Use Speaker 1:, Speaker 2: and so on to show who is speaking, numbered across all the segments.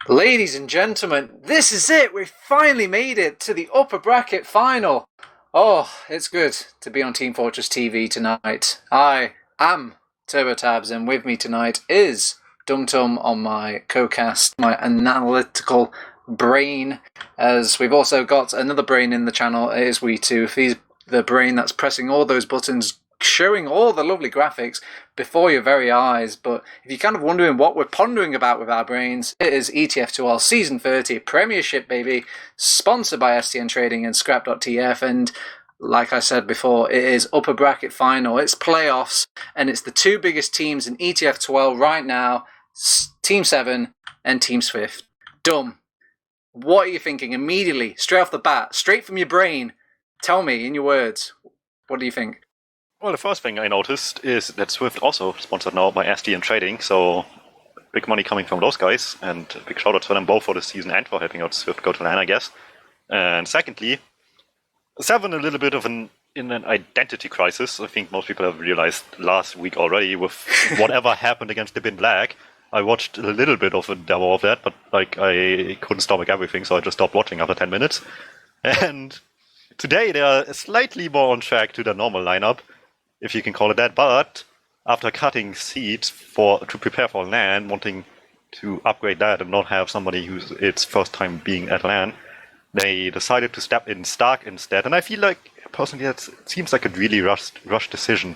Speaker 1: Ladies and gentlemen, this is it. We've finally made it to the upper bracket final. Oh, it's good to be on Team Fortress TV tonight. I am TurboTabs, and with me tonight is DuMmTm on my co-cast, my analytical brain, as we've also got another brain in the channel. It is Wiethoofd. He's the brain that's pressing all those buttons, showing all the lovely graphics before your very eyes. But if you're kind of wondering what we're pondering about with our brains, it is ETF2L Season 30 Premiership, baby, sponsored by SVIFT Trading and Scrap.tf. And like I said before, it is upper bracket final, it's playoffs, and it's the two biggest teams in ETF2L right now, Team Se7en and Team SVIFT. Dum, what are you thinking immediately, straight off the bat, straight from your brain? Tell me in your words, what do you think?
Speaker 2: Well, the first thing I noticed is that SVIFT also sponsored now by SVIFT Trading, so big money coming from those guys, and a big shout out to them both for the season and for helping out SVIFT go to LAN, I guess. And secondly, Se7en a little bit of in an identity crisis. I think most people have realized last week already with whatever happened against the Bin Black. I watched a little bit of a demo of that, but I couldn't stomach everything, so I just stopped watching after 10 minutes. And today they are slightly more on track to their normal lineup, if you can call it that, but after cutting seeds to prepare for LAN, wanting to upgrade that and not have somebody who's its first time being at LAN, they decided to step in Stark instead. And I feel like, personally, it seems like a really rushed decision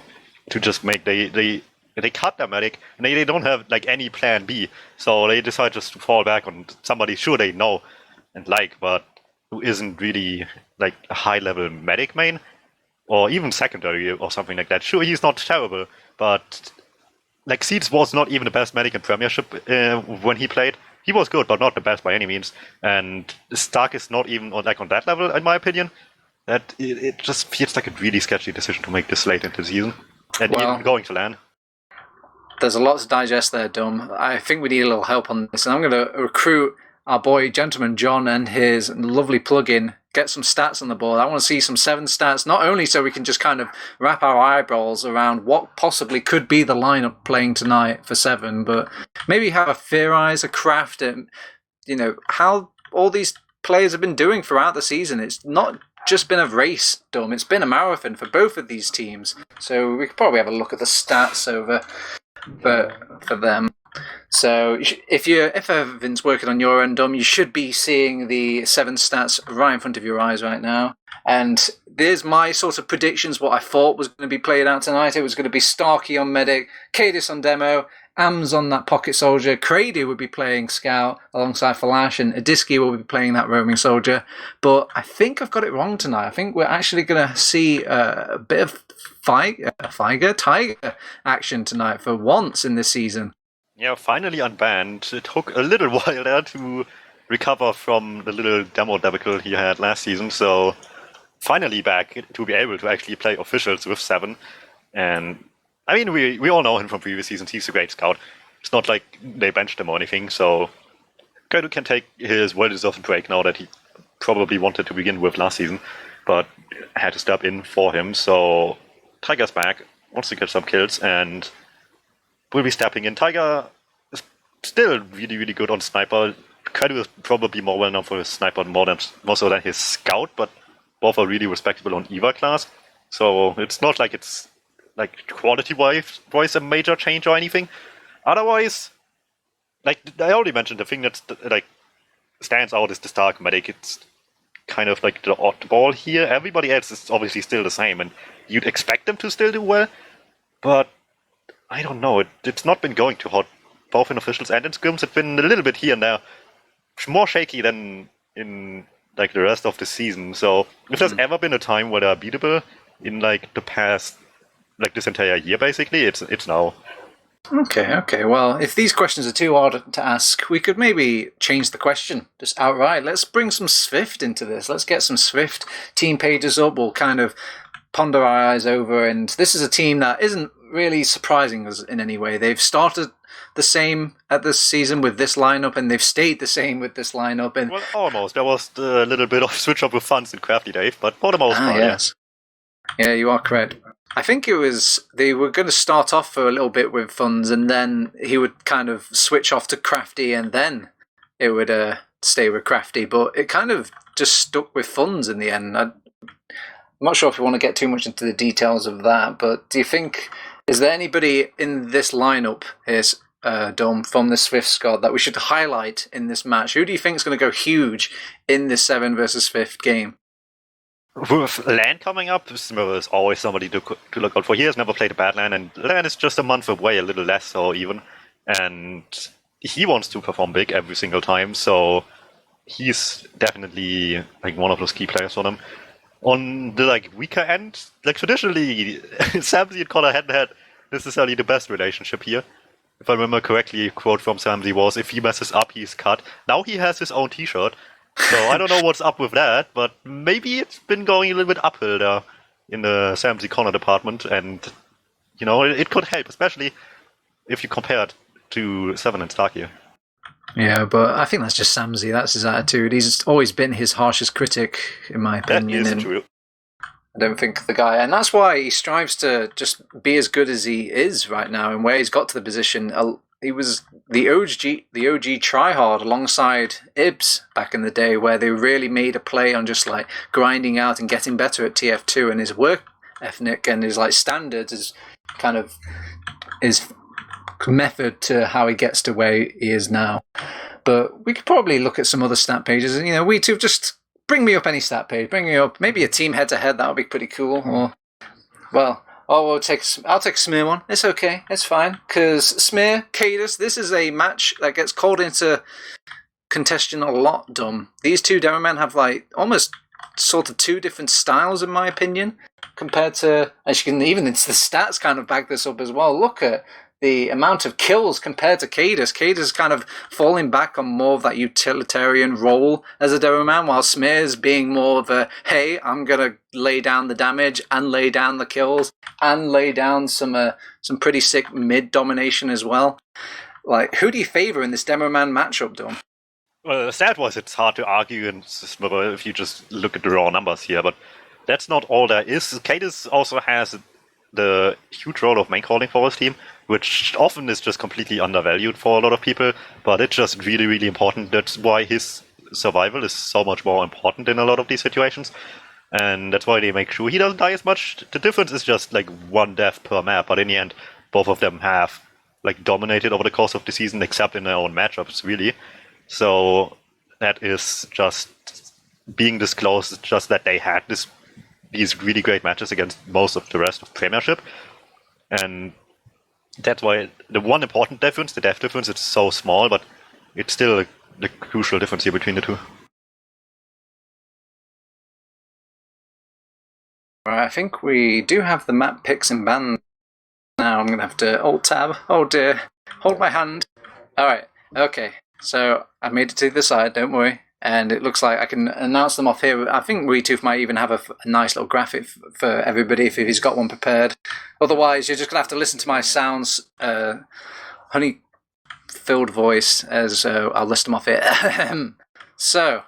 Speaker 2: to just make. They cut their medic, and they don't have like any plan B, so they decide just to fall back on somebody sure they know and like, but who isn't really like a high-level medic main, or even secondary or something like that. Sure, he's not terrible, but like Seeds was not even the best medic in Premiership when he played. He was good, but not the best by any means. And Stark is not even on that level, in my opinion. That it just feels like a really sketchy decision to make this late into the season, and even going to LAN.
Speaker 1: There's a lot to digest there, Dum. I think we need a little help on this, and I'm going to recruit our boy, Gentleman John, and his lovely plugin. Get some stats on the board. I want to see some Se7en stats, not only so we can just kind of wrap our eyeballs around what possibly could be the lineup playing tonight for Se7en, but maybe have a theorize, a craft at, how all these players have been doing throughout the season. It's not just been a race, Dum. It's been a marathon for both of these teams. So we could probably have a look at the stats over for them. So if everything's working on your end, Dom, you should be seeing the Se7en stats right in front of your eyes right now. And there's my sort of predictions, what I thought was going to be played out tonight. It was going to be Starkey on Medic, Cadis on Demo, Ams on that Pocket Soldier, Crady would be playing Scout alongside Falash, and Adiski will be playing that Roaming Soldier. But I think I've got it wrong tonight. I think we're actually going to see a bit of Tiger action tonight for once in this season.
Speaker 2: Yeah, finally unbanned. It took a little while there to recover from the little demo debacle he had last season, so finally back to be able to actually play officials with Se7en. And I mean, we all know him from previous seasons. He's a great scout. It's not like they benched him or anything, so Kaido can take his well-deserved break now that he probably wanted to begin with last season, but had to step in for him. So Tiger's back, wants to get some kills, and will be stepping in. Tiger is still really, really good on Sniper. Kaido is probably more well known for his Sniper more so than his Scout, but both are really respectable on Eva class. So it's not like it's like quality-wise a major change or anything. Otherwise, like I already mentioned, the thing that like stands out is the Stark Medic. It's kind of like the oddball here. Everybody else is obviously still the same, and you'd expect them to still do well, but I don't know. It's not been going too hot, both in officials and in scrims. It's been a little bit here and there, more shaky than in like the rest of the season. So if there's ever been a time where they're beatable in like the past, like this entire year, basically, it's now.
Speaker 1: Okay. Well, if these questions are too hard to ask, we could maybe change the question just outright. Let's bring some SVIFT into this. Let's get some SVIFT team pages up. We'll kind of ponder our eyes over, and this is a team that isn't really surprising us in any way. They've started the same at this season with this lineup, and they've stayed the same with this lineup. And
Speaker 2: well, almost. There was a little bit of switch up with funds in Crafty Dave, but for the most part,
Speaker 1: yes. Yeah, you are correct. I think they were going to start off for a little bit with funds, and then he would kind of switch off to Crafty, and then it would stay with Crafty, but it kind of just stuck with funds in the end. I'm not sure if you want to get too much into the details of that, but do you think, is there anybody in this lineup here, Dom, from the Swift squad that we should highlight in this match? Who do you think is going to go huge in this Se7en versus SVIFT game?
Speaker 2: With LAN coming up, there's always somebody to look out for. He has never played a bad LAN, and LAN is just a month away, a little less so even. And he wants to perform big every single time, so he's definitely like one of those key players for them. On the like weaker end, like traditionally, Samsey and Connor hadn't had necessarily the best relationship here. If I remember correctly, a quote from Samsey was, "If he messes up, he's cut." Now he has his own T-shirt. So I don't know what's up with that, but maybe it's been going a little bit uphill there in the Samsey Connor department, and you know it could help, especially if you compare it to Se7en and Stark here.
Speaker 1: Yeah, but I think that's just Samsey. That's his attitude. He's always been his harshest critic, in my opinion.
Speaker 2: That is true.
Speaker 1: I don't think the guy, and that's why he strives to just be as good as he is right now, and where he's got to the position. He was the OG tryhard alongside Ibs back in the day, where they really made a play on just like grinding out and getting better at TF2, and his work ethic and his like standards is kind of his method to how he gets to where he is now. But we could probably look at some other stat pages, and Wiethoofd, just bring me up any stat page. Bring me up maybe a team head-to-head. That would be pretty cool. Or, well, I'll take a Smear one. It's okay. It's fine. Because Smear, Cadus, this is a match that gets called into contention a lot, Dom. These two demo men have like almost sort of two different styles, in my opinion, compared to, as you can even, it's the stats kind of back this up as well. Look at the amount of kills compared to Cadus. Cadus is kind of falling back on more of that utilitarian role as a demo man, while Smear's being more of a, hey, I'm going to lay down the damage and lay down the kills and lay down some pretty sick mid domination as well. Like, who do you favor in this demo man matchup, Dom?
Speaker 2: Well, stat-wise, it's hard to argue if you just look at the raw numbers here, but that's not all there is. Cadus also has the huge role of main calling for his team, which often is just completely undervalued for a lot of people, but it's just really, really important. That's why his survival is so much more important in a lot of these situations, and that's why they make sure he doesn't die as much. The difference is just like one death per map, but in the end, both of them have like dominated over the course of the season, except in their own matchups, really. So that is just being disclosed, just that they had these really great matches against most of the rest of Premiership, and that's why the one important difference, the death difference, it's so small, but it's still the crucial difference here between the two.
Speaker 1: Right, I think we do have the map picks and bans now. I'm going to have to Alt-Tab. Oh dear. Hold my hand. Alright, okay. So I made it to the side, don't worry. And it looks like I can announce them off here. I think Wiethoofd might even have a nice little graphic for everybody if he's got one prepared. Otherwise, you're just going to have to listen to my sounds, honey-filled voice, as I'll list them off here. So,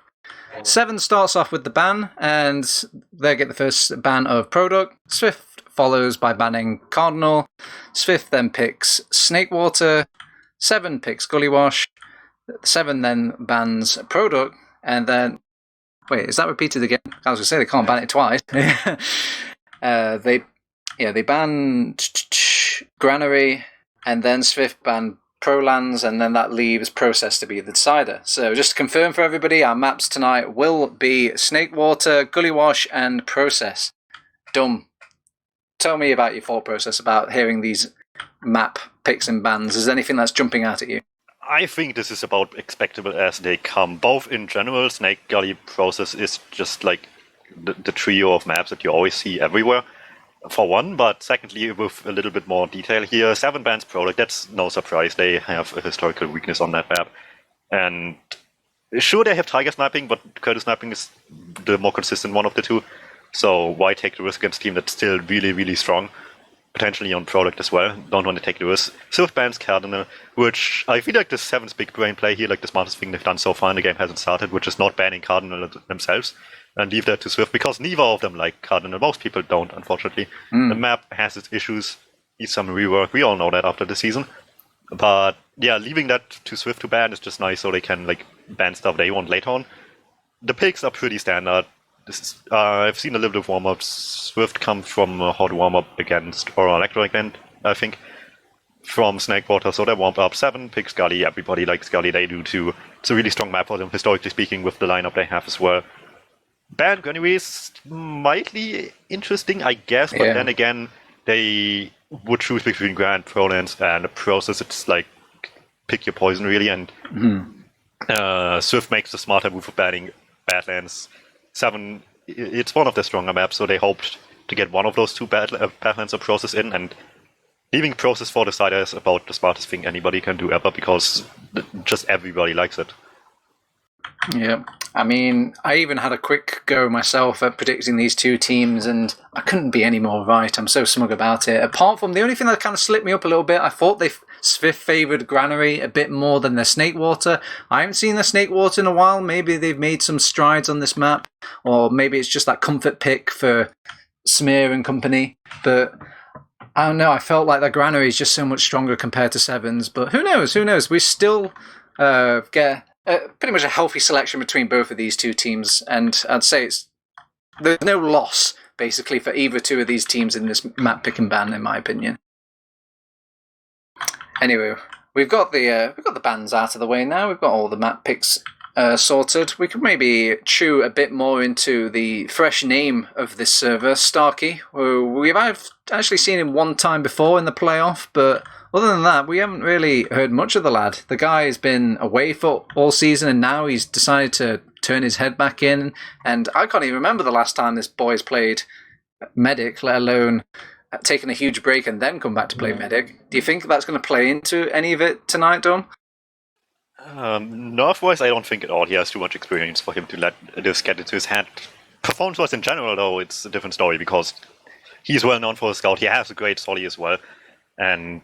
Speaker 1: Se7en starts off with the ban, and they get the first ban of Product. SVIFT follows by banning Cardinal. SVIFT then picks Snakewater. Se7en picks Gullywash. Se7en then bans Product, and then wait, is that repeated again? I was going to say they can't ban it twice. They ban Granary, and then SVIFT ban Prolands, and then that leaves Process to be the decider. So just to confirm for everybody, our maps tonight will be Snakewater, Gullywash, and Process. Dom, tell me about your thought process about hearing these map picks and bans. Is there anything that's jumping out at you?
Speaker 2: I think this is about expectable as they come. Both in general, Snake, Gully, Process is just like the trio of maps that you always see everywhere, for one. But secondly, with a little bit more detail here, Se7en bans Product. That's no surprise. They have a historical weakness on that map. And sure, they have Tiger Sniping, but Curtis Sniping is the more consistent one of the two. So why take the risk against a team that's still really, really strong? Potentially on Product as well. Don't want to take the risk. SVIFT bans Cardinal, which I feel like the Se7en's big brain play here, like the smartest thing they've done so far, and the game hasn't started, which is not banning Cardinal themselves, and leave that to SVIFT, because neither of them like Cardinal. Most people don't, unfortunately. The map has its issues, needs some rework. We all know that after the season. But yeah, leaving that to SVIFT to ban is just nice, so they can like ban stuff they want later on. The picks are pretty standard. I've seen a little bit of warm-ups. Swift come from a hot warm-up against Aura Electro again, I think, from Snakewater, so they warmed up 7, pick Scully, everybody likes Scully, they do too. It's a really strong map for them, historically speaking, with the lineup they have as well. Ban Granaries might be interesting, I guess, but then again, they would choose between Grand Prolans and a process. It's like, pick your poison, really, and Swift makes the smarter move of banning Badlands. 7, it's one of the stronger maps, so they hoped to get one of those two Badlands or process in, and leaving process for the side is about the smartest thing anybody can do ever, because just everybody likes it.
Speaker 1: Yeah, I mean, I even had a quick go myself at predicting these two teams, and I couldn't be any more right. I'm so smug about it. Apart from the only thing that kind of slipped me up a little bit, I thought Swift favoured Granary a bit more than their Snakewater. I haven't seen the Snakewater in a while. Maybe they've made some strides on this map, or maybe it's just that comfort pick for Smear and company. But I don't know, I felt like the Granary is just so much stronger compared to Sevens. But who knows? Who knows? We still get pretty much a healthy selection between both of these two teams, and I'd say there's no loss basically for either two of these teams in this map pick and ban, in my opinion. Anyway, we've got the bans out of the way now. We've got all the map picks sorted. We could maybe chew a bit more into the fresh name of this server, Starkey, who we've actually seen him one time before in the playoff, but other than that, we haven't really heard much of the lad. The guy has been away for all season, and now he's decided to turn his head back in, and I can't even remember the last time this boy's played Medic, let alone taken a huge break and then come back to play Medic. Do you think that's going to play into any of it tonight, Dom?
Speaker 2: Nerf-wise, I don't think at all. He has too much experience for him to let this get into his head. Performance-wise in general, though, it's a different story, because he's well known for his scout. He has a great solly as well. And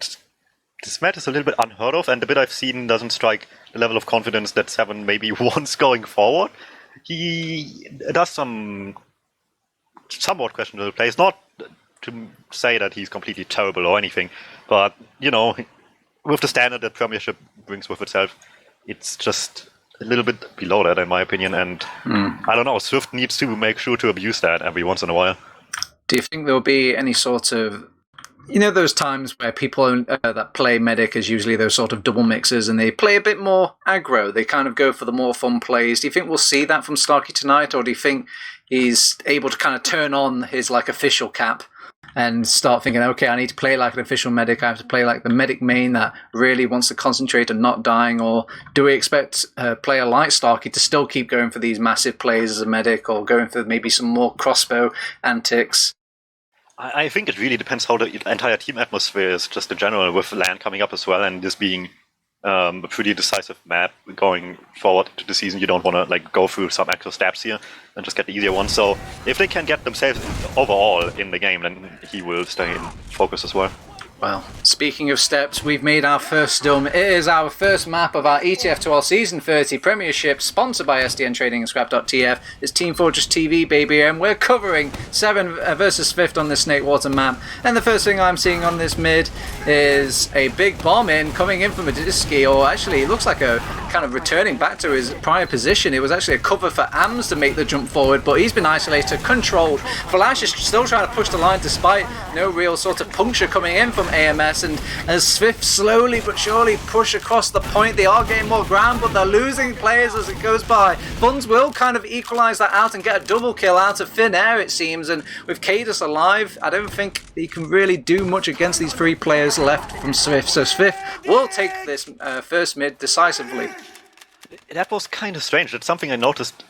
Speaker 2: this match is a little bit unheard of, and the bit I've seen doesn't strike the level of confidence that Se7en maybe wants going forward. He does some somewhat questionable plays, not to say that he's completely terrible or anything, but, you know, with the standard that Premiership brings with itself, it's just a little bit below that, in my opinion, and I don't know, Swift needs to make sure to abuse that every once in a while.
Speaker 1: Do you think there'll be any sort of, you know, those times where people that play Medic is usually those sort of double mixers, and they play a bit more aggro, they kind of go for the more fun plays. Do you think we'll see that from Starkey tonight, or do you think he's able to kind of turn on his like official cap and start thinking, okay, I need to play like an official Medic, I have to play like the Medic main that really wants to concentrate on not dying? Or do we expect a player like Starkey to still keep going for these massive plays as a Medic, or going for maybe some more crossbow antics?
Speaker 2: I think it really depends how the entire team atmosphere is, just in general, with LAN coming up as well, and this being a pretty decisive map going forward to the season. You don't want to like go through some extra steps here and just get the easier one. So if they can get themselves overall in the game, then he will stay in focus as well.
Speaker 1: Well, speaking of steps, we've made our first Dome. It is our first map of our ETF2L Season 30 Premiership, sponsored by SVIFT Trading and Scrap.tf. It's Teamfortress.tv, baby, and we're covering Se7en versus SVIFT on this Snakewater map. And the first thing I'm seeing on this mid is a big bomb in, coming in from a Disky, or actually it looks like a kind of returning back to his prior position. It was actually a cover for AMS to make the jump forward, but he's been isolated, controlled. Flash is still trying to push the line despite no real sort of puncture coming in from AMS, and as SVIFT slowly but surely push across the point, they are getting more ground, but they're losing players as it goes by. Funds will kind of equalise that out and get a double kill out of thin air, it seems, and with Cadus alive, I don't think he can really do much against these 3 players left from SVIFT, so SVIFT will take this first mid decisively.
Speaker 2: That was kind of strange. That's something I noticed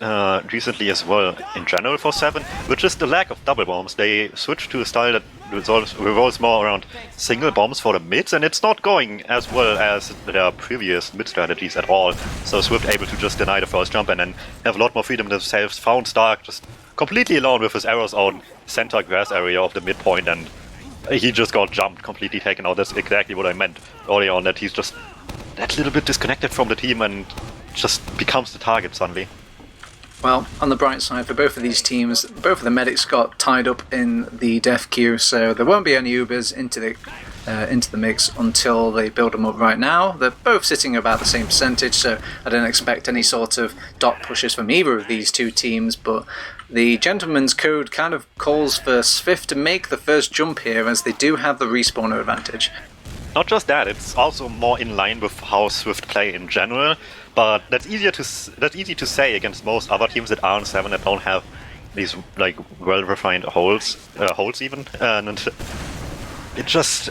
Speaker 2: recently as well in general for Se7en, which is the lack of double bombs. They switched to a style that revolves more around single bombs for the mids, and it's not going as well as their previous mid strategies at all. So Swift able to just deny the first jump and then have a lot more freedom themselves. Found Stark just completely alone with his arrows on center grass area of the midpoint, and he just got jumped, completely taken out. That's exactly what I meant earlier on, that he's just that little bit disconnected from the team and just becomes the target suddenly.
Speaker 1: Well, on the bright side for both of these teams, both of the medics got tied up in the death queue, so there won't be any Ubers into the into the mix until they build them up right now. They're both sitting about the same percentage, so I don't expect any sort of dot pushes from either of these two teams, but the gentleman's code kind of calls for SVIFT to make the first jump here, as they do have the respawner advantage.
Speaker 2: Not just that, it's also more in line with how SVIFT play in general, but that's easy to say against most other teams that aren't SE7en, that don't have these like well-refined holds even, and it's just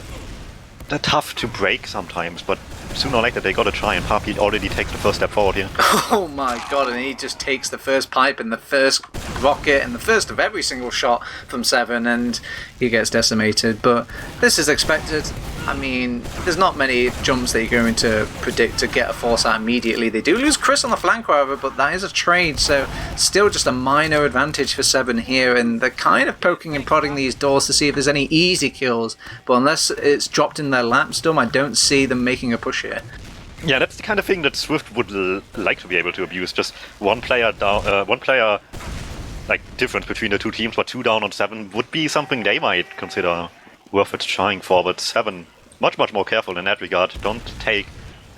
Speaker 2: they're tough to break sometimes, but sooner or later they gotta try, and Papi already takes the first step forward here.
Speaker 1: Oh my god, and he just takes the first pipe and the first rocket and the first of every single shot from Se7en, and he gets decimated. But this is expected. I mean, there's not many jumps that you're going to predict to get a force out immediately. They do lose Chris on the flank, however, but that is a trade, so still just a minor advantage for Se7en here, and they're kind of poking and prodding these doors to see if there's any easy kills, but unless it's dropped in their laps, Dum, I don't see them making a push here.
Speaker 2: Yeah, that's the kind of thing that SVIFT would like to be able to abuse. Just one player down, like difference between the two teams, but 2 down on Se7en would be something they might consider worth it trying for. But Se7en much more careful in that regard. Don't take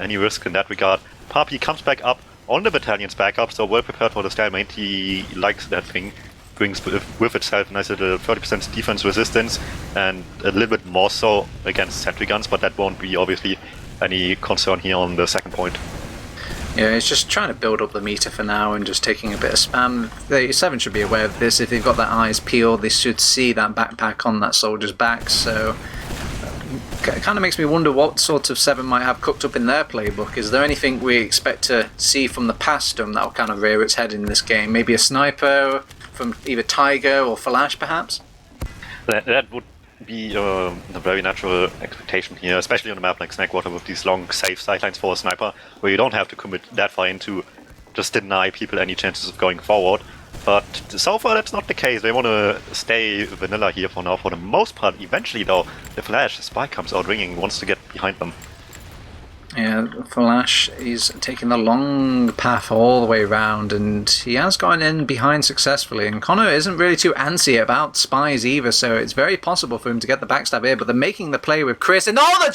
Speaker 2: any risk in that regard. Papi comes back up on the battalion's backup, so well prepared for the stalemate. He likes that thing. Brings with itself nice little 30% defense resistance, and a little bit more so against sentry guns, but that won't be obviously any concern here on the second point.
Speaker 1: Yeah, it's just trying to build up the meter for now and just taking a bit of spam. Se7en should be aware of this. If they've got their eyes peeled, they should see that backpack on that soldier's back, so it kind of makes me wonder what sort of Se7en might have cooked up in their playbook. Is there anything we expect to see from the past that'll kind of rear its head in this game? Maybe a sniper from either Tiger or Flash, perhaps?
Speaker 2: That would be a very natural expectation here, especially on a map like Snackwater with these long, safe sidelines for a sniper, where you don't have to commit that far into just deny people any chances of going forward. But so far that's not the case. They want to stay vanilla here for now for the most part. Eventually though, the Flash spy comes out ringing, wants to get behind them.
Speaker 1: Yeah, Flash is taking the long path all the way around, and he has gone in behind successfully, and Connor isn't really too antsy about spies either, so it's very possible for him to get the backstab here, but they're making the play with Chris, and oh, the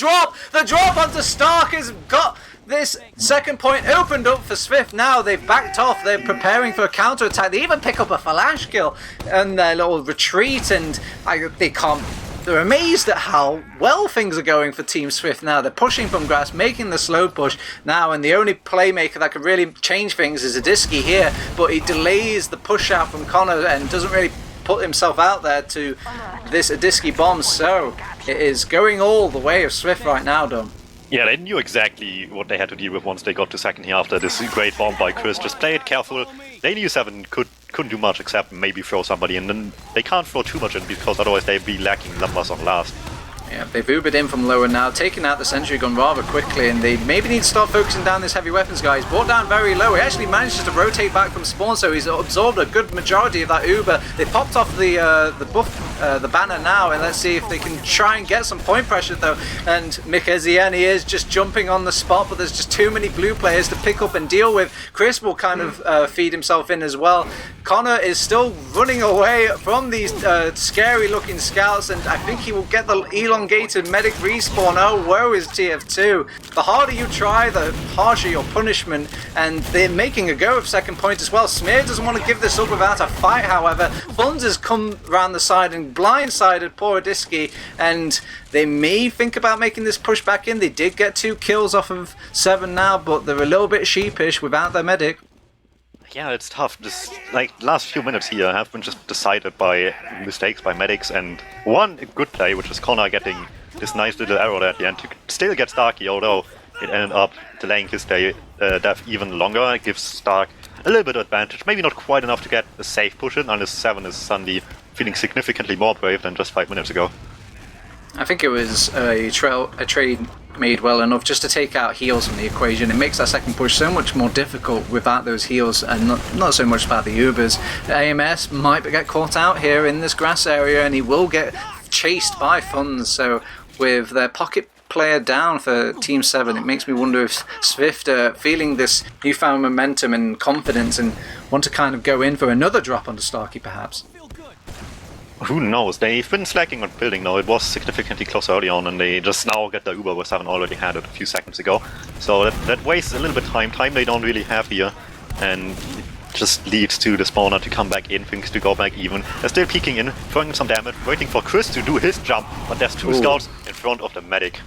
Speaker 1: drop onto Stark has got this second point opened up for SVIFT. Now they've backed off, they're preparing for a counter-attack, they even pick up a Flash kill and their little retreat, and they're amazed at how well things are going for Team SVIFT now. They're pushing from grass, making the slow push now, and the only playmaker that could really change things is Adiski here, but he delays the push out from Connor and doesn't really put himself out there to this Adiski bomb, so it is going all the way of SVIFT right now, Dom.
Speaker 2: Yeah, they knew exactly what they had to deal with once they got to second here after this great bomb by Chris. Just play it careful. They knew Se7en couldn't do much except maybe throw somebody, and then they can't throw too much in because otherwise they'd be lacking numbers on last.
Speaker 1: Yeah, they've Ubered in from lower now, taking out the sentry gun rather quickly, and they maybe need to start focusing down this heavy weapons guy. He's brought down very low. He actually manages to rotate back from spawn, so he's absorbed a good majority of that Uber. They popped off the banner now, and let's see if they can try and get some point pressure though. And Se7en, he is just jumping on the spot, but there's just too many blue players to pick up and deal with. Chris will kind of feed himself in as well. Connor is still running away from these scary looking scouts, and I think he will get the elongated medic respawn. Oh, woe is TF2. The harder you try, the harsher your punishment, and they're making a go of second point as well. Smear doesn't want to give this up without a fight, however. Funds has come round the side and blindsided poor Adiski, and they may think about making this push back in. They did get 2 kills off of Se7en now, but they're a little bit sheepish without their medic.
Speaker 2: Yeah, it's tough. Just like last few minutes here have been just decided by mistakes by medics, and one good play, which is Connor getting this nice little arrow there at the end to still get Starky, although it ended up delaying his death even longer. It gives Stark a little bit of advantage, maybe not quite enough to get a safe push in, unless Se7en is suddenly feeling significantly more brave than just 5 minutes ago. I
Speaker 1: think it was a trade made well enough just to take out heals from the equation. It makes that second push so much more difficult without those heals, and not so much about the Ubers. AMS might get caught out here in this grass area, and he will get chased by Funds. So with their pocket player down for Team Se7en, it makes me wonder if SVIFT are feeling this newfound momentum and confidence and want to kind of go in for another drop onto Starky perhaps.
Speaker 2: Who knows? They've been slacking on building now. It was significantly closer early on, and they just now get the Uber where Se7en already had it a few seconds ago. So that wastes a little bit of time they don't really have here, and it just leads to the spawner to come back in, things to go back even. They're still peeking in, throwing in some damage, waiting for Chris to do his jump, but there's two scouts in front of the medic.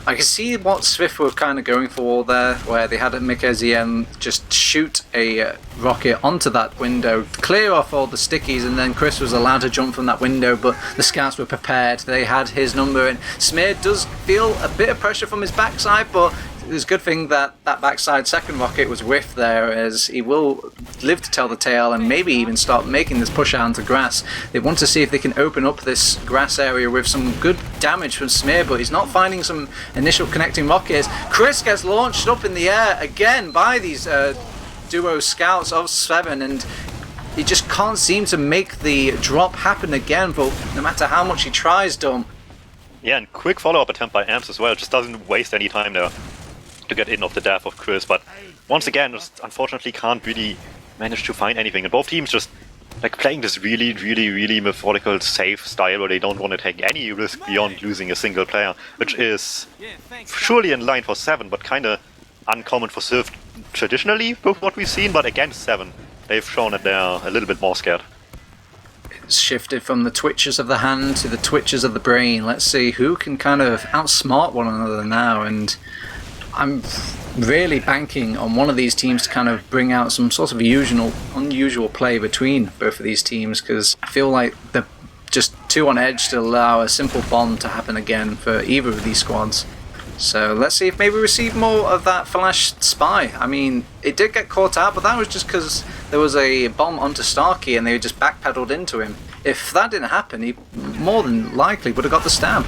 Speaker 1: I can see what SVIFT were kind of going for there, where they had Se7en just shoot a rocket onto that window, clear off all the stickies, and then Chris was allowed to jump from that window, but the scouts were prepared. They had his number, and Smear does feel a bit of pressure from his backside, but it's a good thing that that backside second rocket was whiffed there, as he will live to tell the tale and maybe even start making this push out into grass. They want to see if they can open up this grass area with some good damage from Smear, but he's not finding some initial connecting rockets. Chris gets launched up in the air again by these duo scouts of Se7en, and he just can't seem to make the drop happen again, but no matter how much he tries, Dum.
Speaker 2: Yeah, and quick follow-up attempt by Amps as well, just doesn't waste any time there to get in off the death of Chris, but once again, just unfortunately can't really manage to find anything. And both teams just like playing this really methodical, safe style where they don't want to take any risk beyond losing a single player, which is surely in line for Se7en, but kind of uncommon for SVIFT traditionally with what we've seen. But against Se7en, they've shown that they're a little bit more scared.
Speaker 1: It's shifted from the twitches of the hand to the twitches of the brain. Let's see who can kind of outsmart one another now, and I'm really banking on one of these teams to kind of bring out some sort of unusual play between both of these teams, because I feel like they're just too on edge to allow a simple bomb to happen again for either of these squads. So let's see if maybe we receive more of that flash spy. I mean, it did get caught out, but that was just because there was a bomb onto Starkey and they just backpedaled into him. If that didn't happen, he more than likely would have got the stab.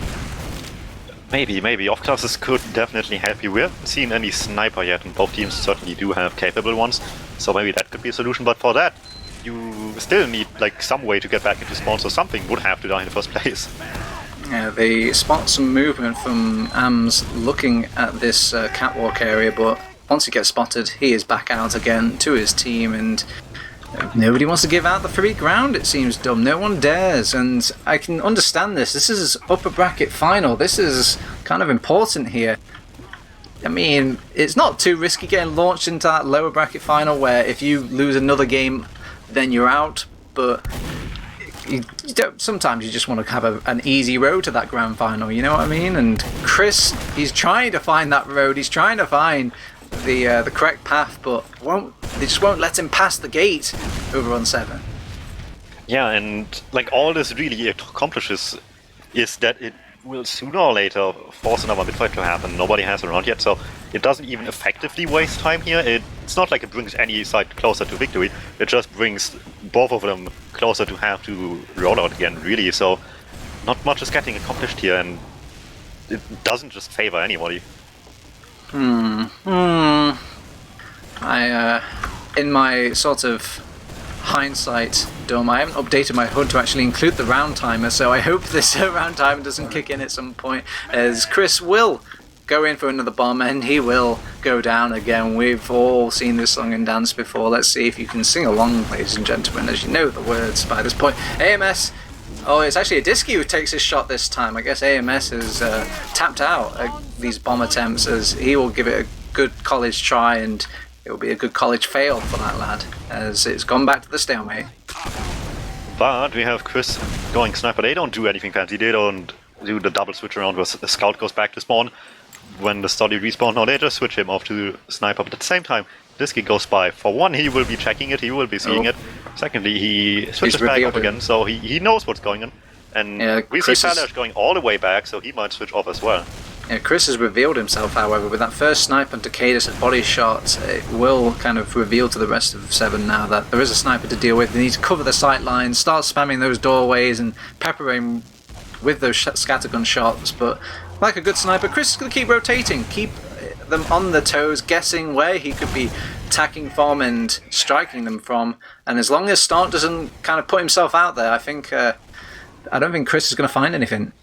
Speaker 2: Maybe. Off-classes could definitely help you. We haven't seen any sniper yet, and both teams certainly do have capable ones, so maybe that could be a solution, but for that, you still need like some way to get back into spawn, so something would have to die in the first place.
Speaker 1: Yeah, they spot some movement from Ams looking at this catwalk area, but once he gets spotted, he is back out again to his team, and nobody wants to give out the free ground, it seems, Dum. No one dares, and I can understand this. This is upper bracket final. This is kind of important here. I mean, it's not too risky getting launched into that lower bracket final where if you lose another game, then you're out, but sometimes you just want to have an easy road to that grand final, you know what I mean? And Chris, he's trying to find that road. He's trying to find the correct path, but they just won't let him pass the gate over on Se7en.
Speaker 2: Yeah, and like all this really accomplishes is that it will sooner or later force another midfight to happen. Nobody has around yet, so it doesn't even effectively waste time here. It's not like it brings any side closer to victory. It just brings both of them closer to have to roll out again, really. So not much is getting accomplished here, and it doesn't just favor anybody.
Speaker 1: In my sort of hindsight, Dom, I haven't updated my HUD to actually include the round timer, so I hope this round timer doesn't kick in at some point, as Chris will go in for another bomb and he will go down again. We've all seen this song and dance before. Let's see if you can sing along, ladies and gentlemen, as you know the words by this point. AMS, oh, it's actually a Disky who takes his shot this time. I guess AMS has tapped out these bomb attempts, as he will give it a good college try, and it will be a good college fail for that lad, as it's gone back to the stalemate.
Speaker 2: But we have Chris going sniper. They don't do anything fancy. They don't do the double switch around where the scout goes back to spawn when the study respawn. No, they just switch him off to sniper. But at the same time, Disky goes by. For one, he will be checking it. He will be seeing it. Secondly, he switches back up again, so he knows what's going on. And we see Palash going all the way back, so he might switch off as well.
Speaker 1: Yeah, Chris has revealed himself, however, with that first sniper and Takeda body shot. It will kind of reveal to the rest of Se7en now that there is a sniper to deal with. They need to cover the sight lines, start spamming those doorways and peppering with those scattergun shots. But like a good sniper, Chris is going to keep rotating, keep them on their toes, guessing where he could be attacking from and striking them from. And as long as Stark doesn't kind of put himself out there, I don't think Chris is going to find anything.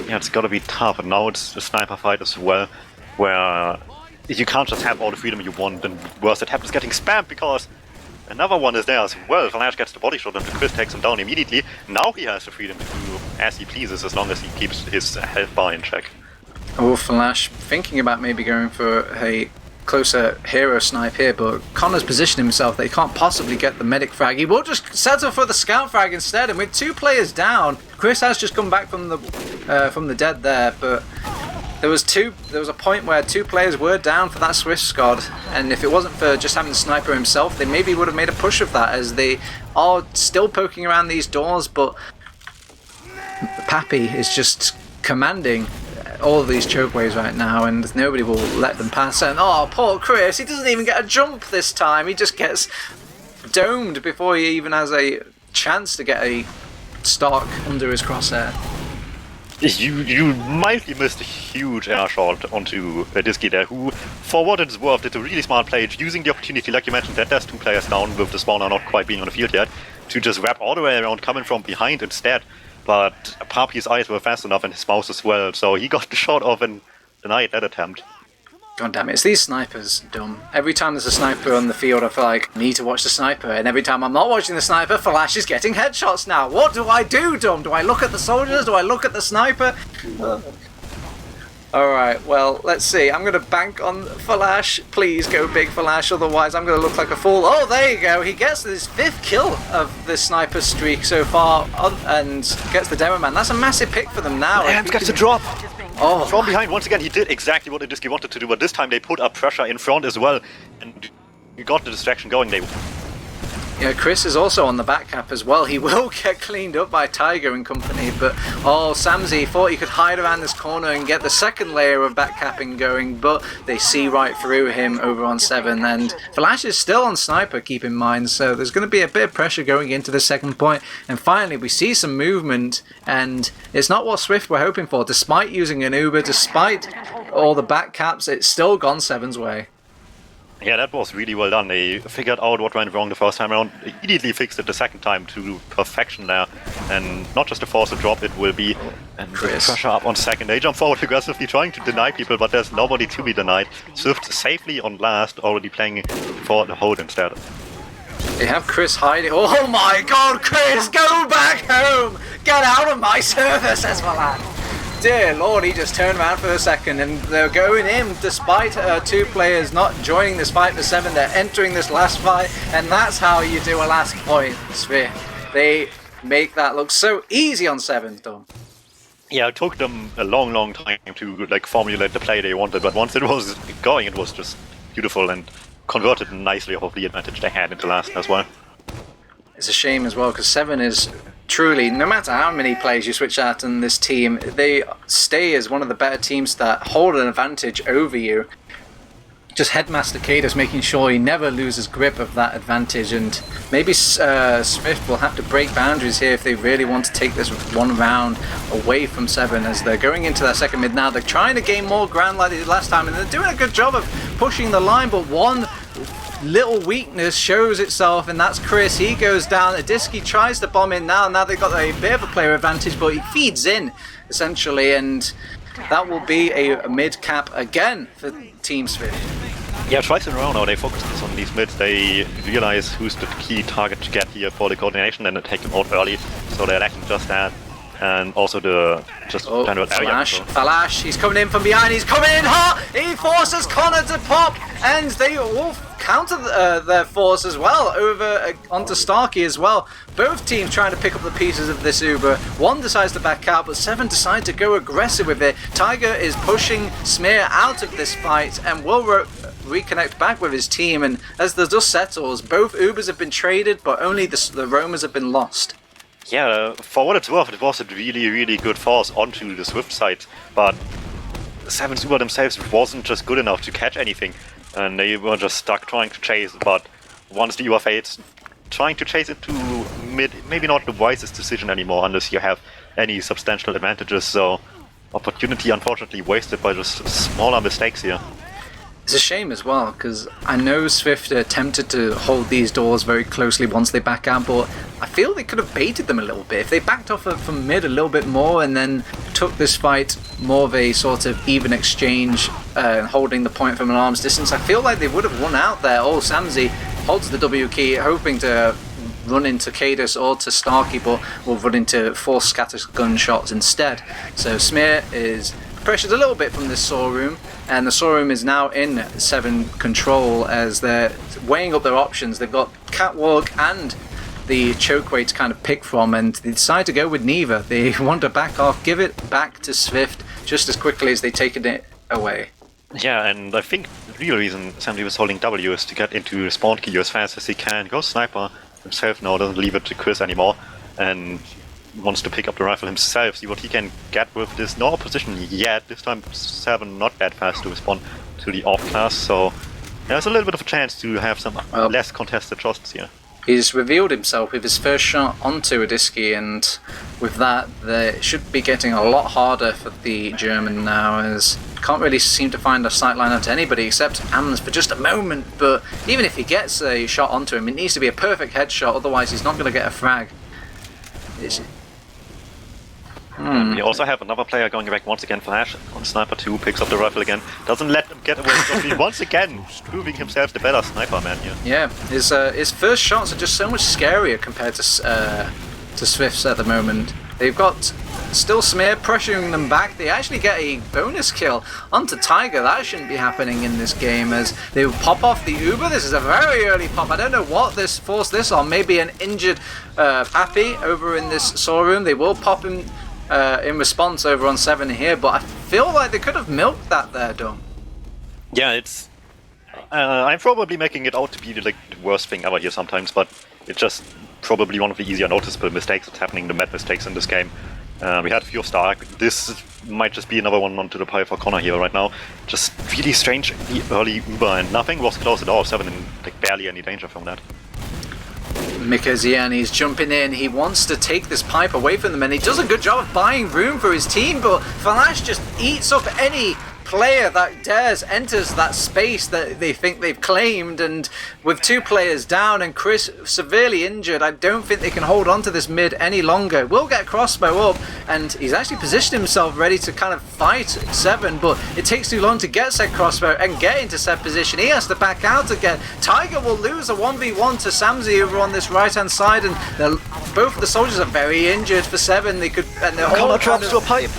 Speaker 2: Yeah, it's gotta be tough, and now it's a sniper fight as well, where you can't just have all the freedom you want, and worse, it happens getting spammed because Another one is there as well. Flash gets the body shot and Chris takes him down immediately. Now he has the freedom to do as he pleases as long as he keeps his health bar in check.
Speaker 1: Oh, Flash thinking about maybe going for a closer hero snipe here, but Connor's positioned himself that he can't possibly get the medic frag. He will just settle for the scout frag instead, and with 2 players down, Chris has just come back from the dead there, but there was a point where 2 players were down for that Swift squad, and if it wasn't for just having the sniper himself, they maybe would have made a push of that, as they are still poking around these doors, but Pappy is just commanding all of these chokeways right now, and nobody will let them pass. And oh, poor Chris, he doesn't even get a jump this time. He just gets domed before he even has a chance to get a stock under his crosshair.
Speaker 2: You mildly missed a huge air shot onto Disky there, who, for what it's worth, did a really smart play, using the opportunity, like you mentioned, that there's 2 players down with the spawner not quite being on the field yet, to just wrap all the way around, coming from behind instead. But Papi's eyes were fast enough and his mouse as well, so he got the shot off and denied that attempt.
Speaker 1: God damn it, it's these snipers, dumb. Every time there's a sniper on the field, I feel like I need to watch the sniper, and every time I'm not watching the sniper, Flash is getting headshots now. What do I do, dumb? Do I look at the soldiers? Do I look at the sniper? Alright, well, let's see. I'm going to bank on Flash. Please go big, Flash, otherwise I'm going to look like a fool. Oh, there you go. He gets his 5th kill of the sniper streak so far, and gets the demo man. That's a massive pick for them now.
Speaker 2: And gets a drop.
Speaker 1: Oh,
Speaker 2: from behind, once again, he did exactly what Disky wanted to do, but this time they put up pressure in front as well, and you got the distraction going.
Speaker 1: Yeah, Chris is also on the back cap as well. He will get cleaned up by Tiger and company, but oh, Samsy thought he could hide around this corner and get the second layer of back capping going, but they see right through him over on 7, and Flash is still on sniper, keep in mind, so there's going to be a bit of pressure going into the second point, and finally we see some movement, and it's not what Swift were hoping for. Despite using an Uber, despite all the back caps, it's still gone 7's way.
Speaker 2: Yeah, that was really well done. They figured out what went wrong the first time around, immediately fixed it the second time to perfection there. And not just a force to drop, it will be, and pressure up on second. They jump forward aggressively, trying to deny people, but there's nobody to be denied. Swift safely on last, already playing for the hold instead.
Speaker 1: They have Chris hiding. Oh my god, Chris, go back home! Get out of my service, Esvalan! Dear lord, he just turned around for a second and they're going in despite 2 players not joining this fight for 7. They're entering this last fight, and that's how you do a last point, Swift. They make that look so easy on 7, Dom.
Speaker 2: Yeah, it took them a long time to formulate the play they wanted, but once it was going, it was just beautiful and converted nicely off of the advantage they had into last as well.
Speaker 1: It's a shame as well, because 7 is truly, no matter how many players you switch out in this team, they stay as one of the better teams that hold an advantage over you. Just Headmaster Kados making sure he never loses grip of that advantage, and maybe Swift will have to break boundaries here if they really want to take this one round away from 7, as they're going into their second mid now. They're trying to gain more ground like they did last time, and they're doing a good job of pushing the line, but one little weakness shows itself, and that's Chris. He goes down. Adisky tries to bomb in now. Now they've got a bit of a player advantage, but he feeds in, essentially, and that will be a mid cap again for Team Swift.
Speaker 2: Yeah, twice in a row now they focus on these mids. They realize who's the key target to get here for the coordination and they take them out early, so they're lacking just that. And also the general area.
Speaker 1: Flash, he's coming in from behind, he's coming in hot! He forces Connor to pop, and they all counter their force as well over onto Starkey as well. Both teams trying to pick up the pieces of this Uber. One decides to back out, but 7 decide to go aggressive with it. Tiger is pushing Smear out of this fight and will reconnect back with his team, and as the dust settles, both Ubers have been traded, but only the roamers have been lost.
Speaker 2: Yeah, for what it's worth, it was a really good force onto the Swift side, but 7's Uber themselves wasn't just good enough to catch anything, and they were just stuck trying to chase, but once the Uber fades, trying to chase it to mid, maybe not the wisest decision anymore unless you have any substantial advantages, so opportunity unfortunately wasted by just smaller mistakes here.
Speaker 1: It's a shame as well, because I know Swift attempted to hold these doors very closely once they back out, but I feel they could have baited them a little bit. If they backed off from mid a little bit more and then took this fight more of a sort of even exchange, holding the point from an arm's distance, I feel like they would have won out there. Oh, Samsy holds the W key, hoping to run into Cadus or to Starkey, but will run into 4 scatter gunshots instead. So Smear is pressured a little bit from this Saw Room, and the Saw Room is now in Se7en control as they're weighing up their options. They've got Catwalk and the Chokeway to kind of pick from, and they decide to go with neither. They want to back off, give it back to SVIFT just as quickly as they've taken it away.
Speaker 2: Yeah, and I think the real reason Samdi was holding W is to get into spawn queue as fast as he can. Ghost Sniper himself now doesn't leave it to Chris anymore, and wants to pick up the rifle himself, see what he can get with this. No opposition yet. This time Se7en not that fast to respond to the off class, so there's a little bit of a chance to have some less contested shots here.
Speaker 1: He's revealed himself with his first shot onto Adiski, and with that, they should be getting a lot harder for the German now, as can't really seem to find a sight line up to anybody except Amns for just a moment. But even if he gets a shot onto him, it needs to be a perfect headshot, otherwise he's not going to get a frag.
Speaker 2: We also have another player going back once again. Flash on Sniper 2, picks up the rifle again, doesn't let him get away from me once again, proving himself the better sniper man here.
Speaker 1: Yeah, his first shots are just so much scarier compared to SVIFT's at the moment. They've got still Smear pressuring them back. They actually get a bonus kill onto Tiger. That shouldn't be happening in this game, as they pop off the Uber. This is a very early pop. I don't know what this forced this on. Maybe an injured Pappy over in this Saw Room. They will pop him in response over on Se7en here, but I feel like they could have milked that there, Dom.
Speaker 2: Yeah, it's... I'm probably making it out to be like the worst thing ever here sometimes, but it's just probably one of the easier noticeable mistakes that's happening, the mad mistakes in this game. We had a few of Stark. This might just be another one onto the pile for Connor here right now. Just really strange, the early Uber, and nothing was close at all. Se7en like barely any danger from that.
Speaker 1: Mikazian, he's jumping in. He wants to take this pipe away from them, and he does a good job of buying room for his team, but Flash just eats up any player that dares enters that space that they think they've claimed, and with 2 players down and Chris severely injured, I don't think they can hold on to this mid any longer. Will get crossbow up, and he's actually positioned himself ready to kind of fight Se7en, but it takes too long to get said crossbow and get into said position. He has to back out again. Tiger will lose a 1v1 to Samzi over on this right hand side, and both the soldiers are very injured for Se7en. They could, and they're all
Speaker 2: drops to a pipe.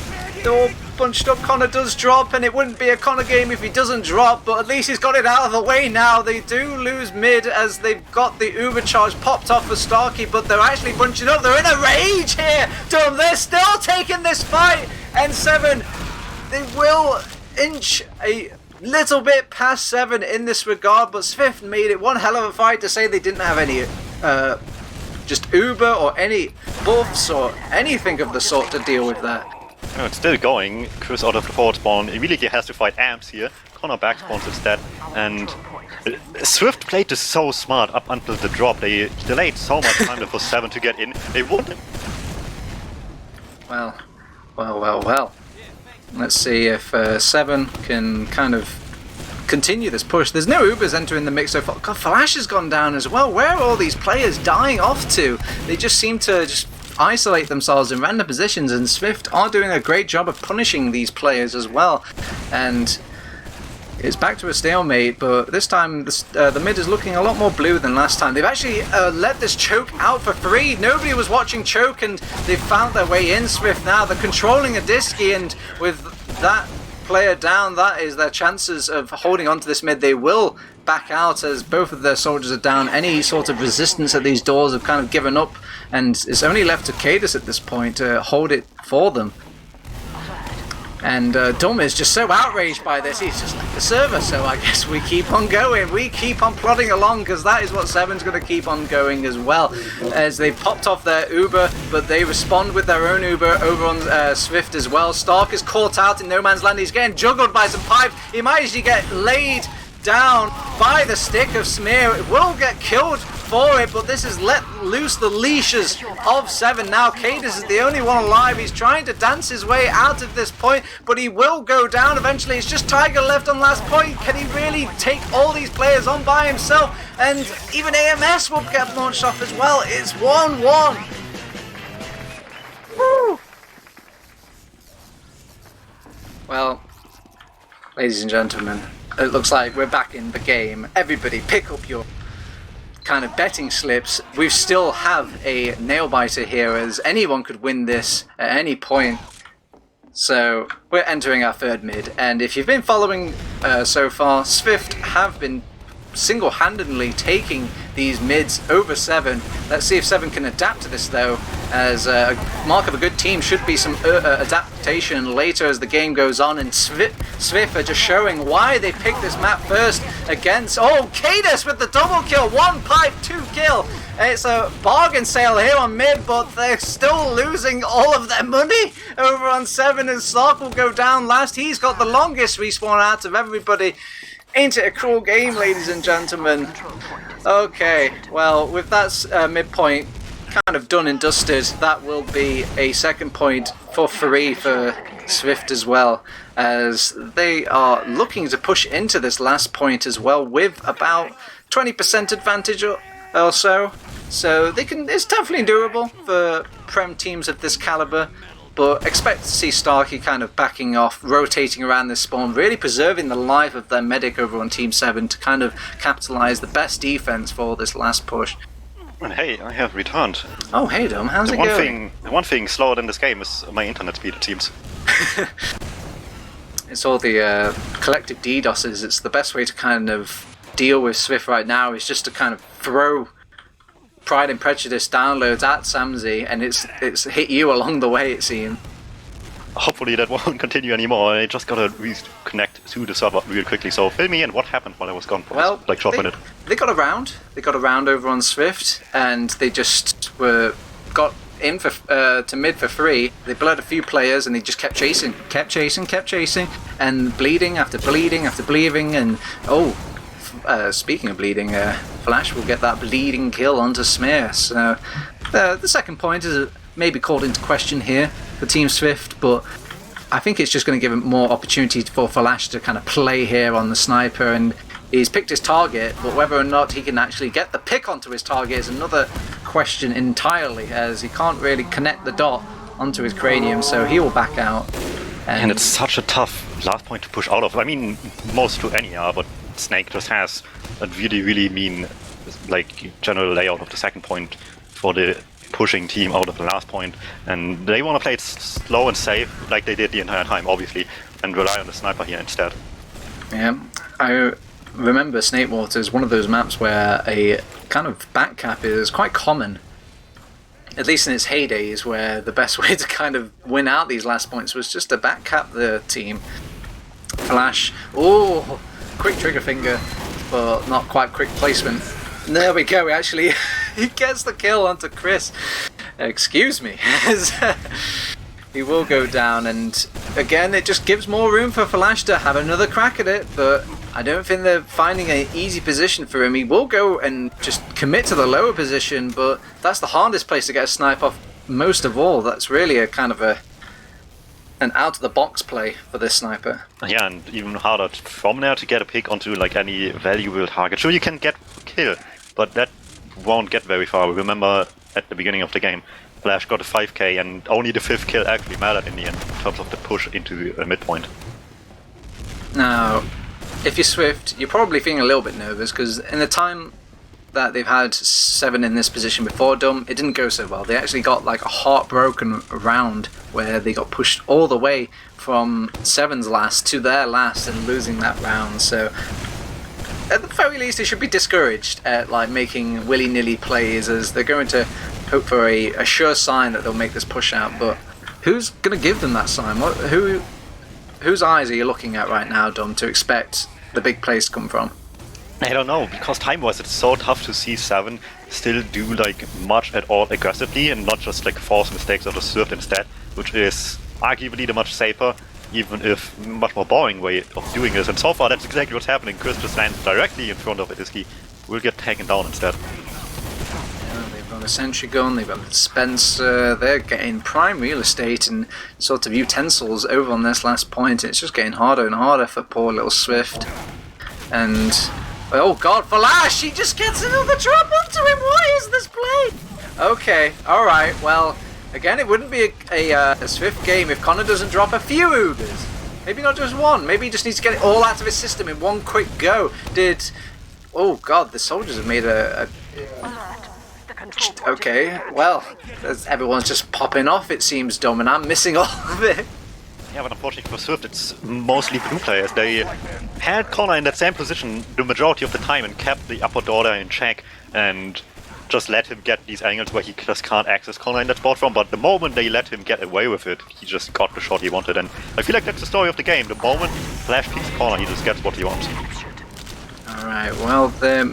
Speaker 1: They're all bunched up. Connor does drop, and it wouldn't be a Connor game if he doesn't drop, but at least he's got it out of the way now. They do lose mid as they've got the Uber charge popped off for Starkey, but they're actually bunching up. They're in a rage here, Dom. They're still taking this fight, and Se7en, they will inch a little bit past Se7en in this regard, but SVIFT made it one hell of a fight. To say they didn't have any just Uber or any buffs or anything of the sort to deal with that.
Speaker 2: No, it's still going. Chris out of the forward spawn immediately has to fight Amps here. Connor back spawns instead, and SVIFT played this so smart up until the drop. They delayed so much time for Se7en to get in. They wouldn't.
Speaker 1: Well. Let's see if Se7en can kind of continue this push. There's no Ubers entering the mix so far. God, Flash has gone down as well. Where are all these players dying off to? They just seem to just isolate themselves in random positions, and SVIFT are doing a great job of punishing these players as well. And it's back to a stalemate, but this time the mid is looking a lot more blue than last time. They've actually let this choke out for free. Nobody was watching choke, and they've found their way in. SVIFT now, they're controlling Adiski, and with that player down, that is their chances of holding on to this mid. They will back out as both of their soldiers are down. Any sort of resistance at these doors have kind of given up, and it's only left to Cadus at this point to hold it for them. And Dum is just so outraged by this. He's just like the server, so I guess we keep on going. We keep on plodding along, because that is what Se7en's going to keep on going as well. As they've popped off their Uber, but they respond with their own Uber over on SVIFT as well. Stark is caught out in no man's land. He's getting juggled by some pipes. He might actually get laid down by the stick of Smear. It will get killed for it, but this has let loose the leashes of Se7en. Now Cadus is the only one alive. He's trying to dance his way out of this point, but he will go down eventually. It's just Tiger left on last point. Can he really take all these players on by himself? And even AMS will get launched off as well. It's 1-1. Woo! Well, ladies and gentlemen, it looks like we're back in the game. Everybody pick up your kind of betting slips, we still have a nail-biter here, as anyone could win this at any point. So we're entering our third mid, and if you've been following so far, SVIFT have been single-handedly taking these mids over Se7en. Let's see if Se7en can adapt to this, though, as a mark of a good team should be some adaptation later as the game goes on, and SVIFT are just showing why they picked this map first against... Oh, Cadus with the double kill! 1 pipe, 2 kill! It's a bargain sale here on mid, but they're still losing all of their money over on Se7en, and Slark will go down last. He's got the longest respawn out of everybody. Ain't it a cruel game, ladies and gentlemen? Okay, well, with that midpoint kind of done and dusted, that will be a second point for free for SVIFT as well, as they are looking to push into this last point as well with about 20% advantage or so. So they can. It's definitely doable for Prem teams of this caliber. But expect to see Starkey kind of backing off, rotating around this spawn, really preserving the life of their medic over on Team 7 to kind of capitalize the best defense for this last push.
Speaker 2: And hey, I have returned.
Speaker 1: Oh, hey, Dom, how's it going?
Speaker 2: The one thing slower than this game is my internet speed, it seems.
Speaker 1: It's all the collective DDoSes. It's the best way to kind of deal with SVIFT right now is just to kind of throw Pride and Prejudice downloads at Samzy, and it's hit you along the way, it seems.
Speaker 2: Hopefully that won't continue anymore. I just gotta reconnect to the server real quickly. So fill me in, what happened while I was gone for like short minute?
Speaker 1: They got around. They got around over on SVIFT, and they just got in for to mid for free. They blurred a few players, and they just kept chasing, and bleeding after bleeding after bleeding, and speaking of bleeding, Flash will get that bleeding kill onto Smear. So the second point is maybe called into question here for Team SVIFT, but I think it's just going to give him more opportunity for Flash to kind of play here on the sniper, and he's picked his target, but whether or not he can actually get the pick onto his target is another question entirely, as he can't really connect the dot onto his cranium, so he will back out.
Speaker 2: And it's such a tough last point to push out of. I mean, most to any are, but Snake just has a really, really mean general layout of the second point for the pushing team out of the last point, and they want to play it slow and safe like they did the entire time, obviously, and rely on the sniper here instead.
Speaker 1: Yeah, I remember Snakewater is one of those maps where a kind of back cap is quite common, at least in its heydays, where the best way to kind of win out these last points was just to back cap the team. Flash, oh, quick trigger finger, but not quite quick placement. There we go, actually, he gets the kill onto Chris. Excuse me. He will go down, and again, it just gives more room for Flash to have another crack at it, but I don't think they're finding an easy position for him. He will go and just commit to the lower position, but that's the hardest place to get a snipe off most of all. That's really a kind of an out-of-the-box play for this sniper.
Speaker 2: Yeah, and even harder from there to get a pick onto any valuable target. Sure, you can get a kill, but that won't get very far. Remember at the beginning of the game, Flash got a 5k, and only the 5th kill actually mattered in the end in terms of the push into the midpoint.
Speaker 1: Now, if you're SVIFT, you're probably feeling a little bit nervous, because in the time that they've had Se7en in this position before Dum, it didn't go so well. They actually got like a heartbroken round where they got pushed all the way from Se7en's last to their last and losing that round. So at the very least, they should be discouraged at making willy-nilly plays, as they're going to hope for a sure sign that they'll make this push out. But who's going to give them that sign? Whose eyes are you looking at right now, Dum, to expect the big plays to come from?
Speaker 2: I don't know, because time-wise it's so tough to see Se7en still do much at all aggressively and not just force mistakes out of SVIFT instead, which is arguably the much safer, even if much more boring way of doing this. And so far that's exactly what's happening. Chris just lands directly in front of it. He will get taken down instead.
Speaker 1: Yeah, they've got a sentry gun, they've got Spencer, they're getting prime real estate and sort of utensils over on this last point. It's just getting harder and harder for poor little SVIFT. And oh god, Flash! He just gets another drop onto him! Why is this play? Okay, alright, well, again, it wouldn't be a SVIFT game if Connor doesn't drop a few Ubers. Maybe not just one, maybe he just needs to get it all out of his system in one quick go. Oh god, the soldiers have made Okay, well, everyone's just popping off, it seems, Dom, and I'm missing all of it.
Speaker 2: Yeah, but unfortunately for Swift, it's mostly blue players. They had Connor in that same position the majority of the time and kept the upper order in check and just let him get these angles where he just can't access Connor in that spot from. But the moment they let him get away with it, he just got the shot he wanted. And I feel like that's the story of the game. The moment Flash picks Connor, he just gets what he wants.
Speaker 1: Alright, well, they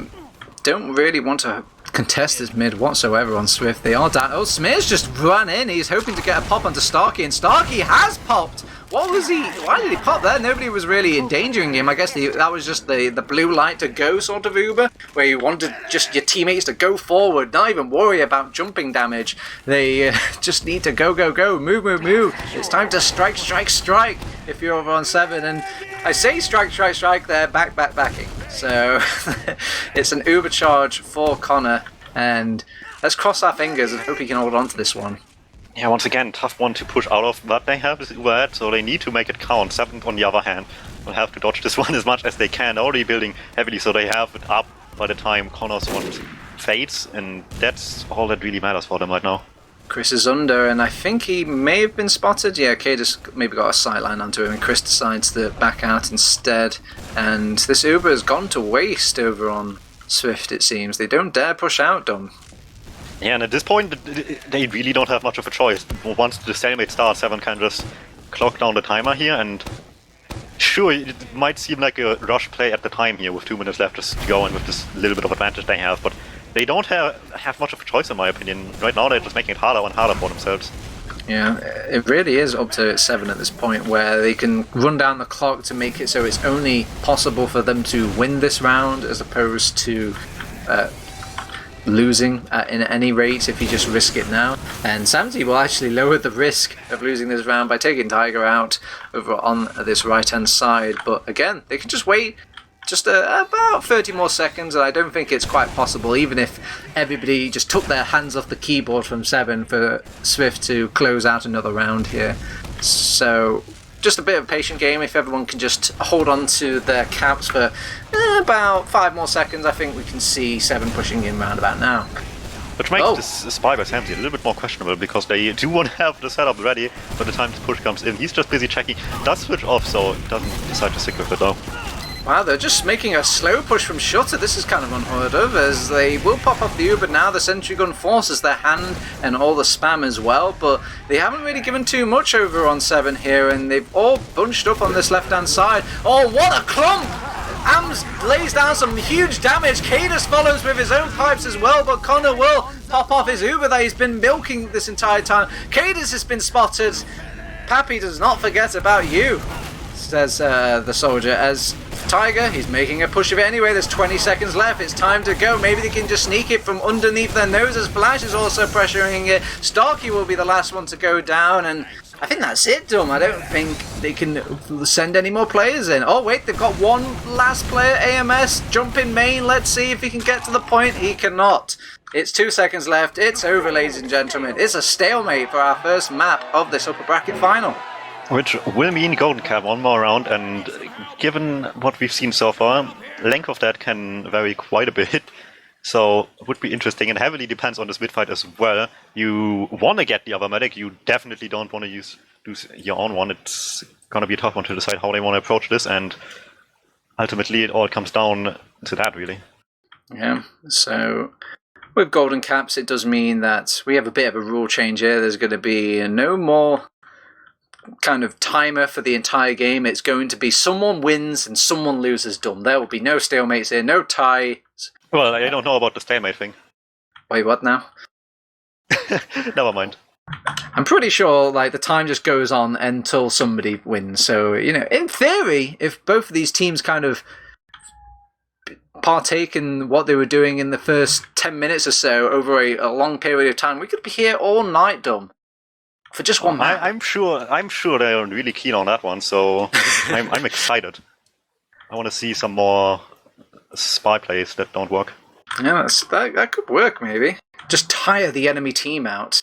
Speaker 1: don't really want to contest this mid whatsoever on Swift. They are down. Oh, Smear's just run in. He's hoping to get a pop onto Starkey, and Starkey has popped. What was he? Why did he pop there? Nobody was really endangering him. I guess that was just the blue light to go sort of Uber, where you wanted just your teammates to go forward, not even worry about jumping damage. They just need to go, move. It's time to strike if you're over on 7. And I say strike, they're backing. So it's an Uber charge for Connor, and let's cross our fingers and hope he can hold on to this one.
Speaker 2: Yeah, once again, tough one to push out of, but they have this Uber ad, so they need to make it count. 7th, on the other hand, will have to dodge this one as much as they can. They're already building heavily, so they have it up by the time Connor's one fades, and that's all that really matters for them right now.
Speaker 1: Chris is under, and I think he may have been spotted. Yeah, Cadus maybe got a sightline onto him, and Chris decides to back out instead. And this Uber has gone to waste over on Swift, it seems. They don't dare push out, Dom.
Speaker 2: Yeah, and at this point, they really don't have much of a choice. Once the stalemate starts, 7 can just clock down the timer here, and sure, it might seem like a rush play at the time here with 2 minutes left just to go in with this little bit of advantage they have, but they don't have much of a choice in my opinion. Right now they're just making it harder and harder for themselves.
Speaker 1: Yeah, it really is up to 7 at this point, where they can run down the clock to make it so it's only possible for them to win this round as opposed to losing in any rate if you just risk it now. And Samsy will actually lower the risk of losing this round by taking Tiger out over on this right hand side, but again, they can just wait just about 30 more seconds, and I don't think it's quite possible, even if everybody just took their hands off the keyboard from 7, for Swift to close out another round here. So just a bit of a patient game. If everyone can just hold on to their caps for about 5 more seconds, I think we can see 7 pushing in round about now.
Speaker 2: Which makes this spy by Samsy a little bit more questionable, because they do want to have the setup ready by the time the push comes in. He's just busy checking. Does switch off, so he doesn't decide to stick with it though.
Speaker 1: Wow, they're just making a slow push from Shutter. This is kind of unheard of, as they will pop off the Uber now. The Sentry Gun forces their hand and all the spam as well, but they haven't really given too much over on 7 here, and they've all bunched up on this left-hand side. Oh, what a clump! Ams lays down some huge damage. Cadus follows with his own pipes as well, but Connor will pop off his Uber that he's been milking this entire time. Cadus has been spotted. Pappy does not forget about you, says the soldier, as Tiger, he's making a push of it anyway. There's 20 seconds left. It's time to go. Maybe they can just sneak it from underneath their noses. Flash is also pressuring it. Starkey will be the last one to go down, and I think that's it, Dum. I don't think they can send any more players in. Oh, wait, they've got one last player, AMS, jump in main. Let's see if he can get to the point. He cannot. It's 2 seconds left. It's over, ladies and gentlemen. It's a stalemate for our first map of this upper bracket final.
Speaker 2: Which will mean Golden Cap one more round, and given what we've seen so far, length of that can vary quite a bit. So it would be interesting, and heavily depends on this mid fight as well. You want to get the other medic, you definitely don't want to use your own one. It's going to be a tough one to decide how they want to approach this, and ultimately it all comes down to that, really.
Speaker 1: Yeah, so with Golden Caps, it does mean that we have a bit of a rule change here. There's going to be no more kind of timer for the entire game. It's going to be someone wins and someone loses. Done. There will be no stalemates here, no ties.
Speaker 2: Well, I don't know about the stalemate thing.
Speaker 1: Wait, what now?
Speaker 2: Never mind.
Speaker 1: I'm pretty sure like the time just goes on until somebody wins. So, you know, in theory, if both of these teams kind of partake in what they were doing in the first 10 minutes or so over a long period of time, we could be here all night, Dum. For just one map.
Speaker 2: I'm sure they're really keen on that one, so I'm excited. I want to see some more spy plays that don't work.
Speaker 1: Yeah, that could work, maybe. Just tire the enemy team out.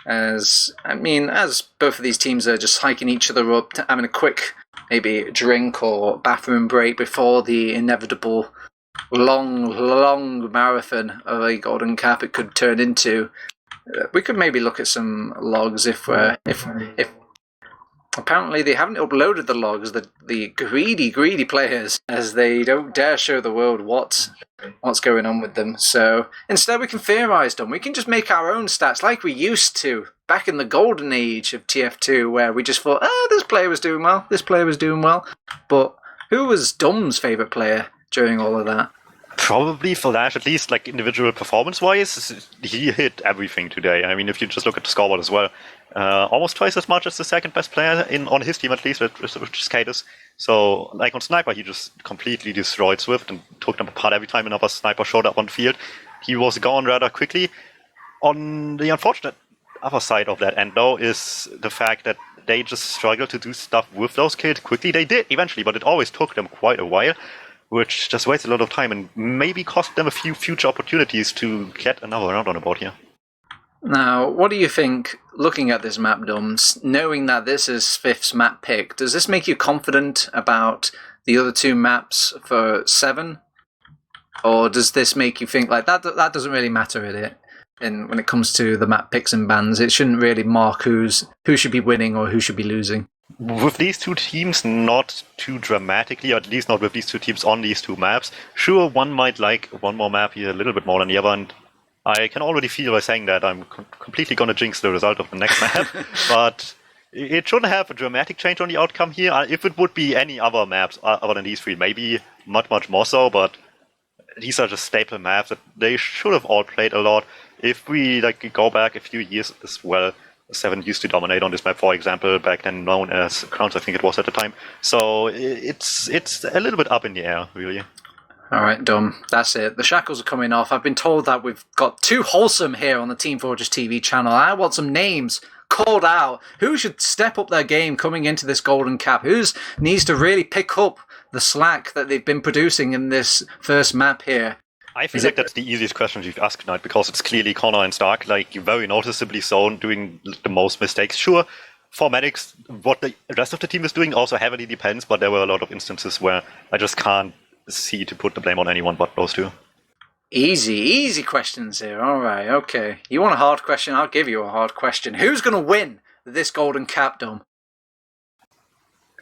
Speaker 1: As both of these teams are just hiking each other up, having a quick maybe drink or bathroom break before the inevitable long marathon of a golden cap it could turn into. We could maybe look at some logs if apparently they haven't uploaded the logs, the greedy players, as they don't dare show the world what's going on with them. So instead we can theorize them. We can just make our own stats like we used to back in the golden age of TF2, where we just thought, this player was doing well, this player was doing well. But who was DuMM's favourite player during all of that?
Speaker 2: Probably Flash, at least like individual performance-wise, he hit everything today. I mean, if you just look at the scoreboard as well, almost twice as much as the second best player on his team, at least, which is Cadus. So, like on Sniper, he just completely destroyed Swift and took them apart every time another Sniper showed up on the field. He was gone rather quickly. On the unfortunate other side of that end, though, is the fact that they just struggled to do stuff with those kills quickly. They did eventually, but it always took them quite a while, which just wasted a lot of time and maybe cost them a few future opportunities to get another round on the board here.
Speaker 1: Now, what do you think, looking at this map, Dums, knowing that this is SVIFT's map pick, does this make you confident about the other two maps for Se7en? Or does this make you think, like, that doesn't really matter, is it? And when it comes to the map picks and bans, it shouldn't really mark who should be winning or who should be losing?
Speaker 2: With these two teams, not too dramatically, or at least not with these two teams on these two maps. Sure, one might like one more map here a little bit more than the other, and I can already feel by saying that I'm completely going to jinx the result of the next map, but it shouldn't have a dramatic change on the outcome here. If it would be any other maps other than these three, maybe much more so, but these are just staple maps that they should have all played a lot. If we go back a few years as well, Se7en used to dominate on this map, for example, back then known as Crowns, I think it was at the time. So it's a little bit up in the air, really.
Speaker 1: All right, Dum, that's it. The shackles are coming off. I've been told that we've got too wholesome here on the Team Fortress TV channel. I want some names called out. Who should step up their game coming into this golden cap? Who needs to really pick up the slack that they've been producing in this first map here?
Speaker 2: I feel like that's the easiest question you've asked tonight, because it's clearly Connor and Stark, like very noticeably so, doing the most mistakes. Sure, for Medics, what the rest of the team is doing also heavily depends, but there were a lot of instances where I just can't see to put the blame on anyone but those two.
Speaker 1: Easy questions here. All right, okay. You want a hard question? I'll give you a hard question. Who's going to win this golden cap, Dum?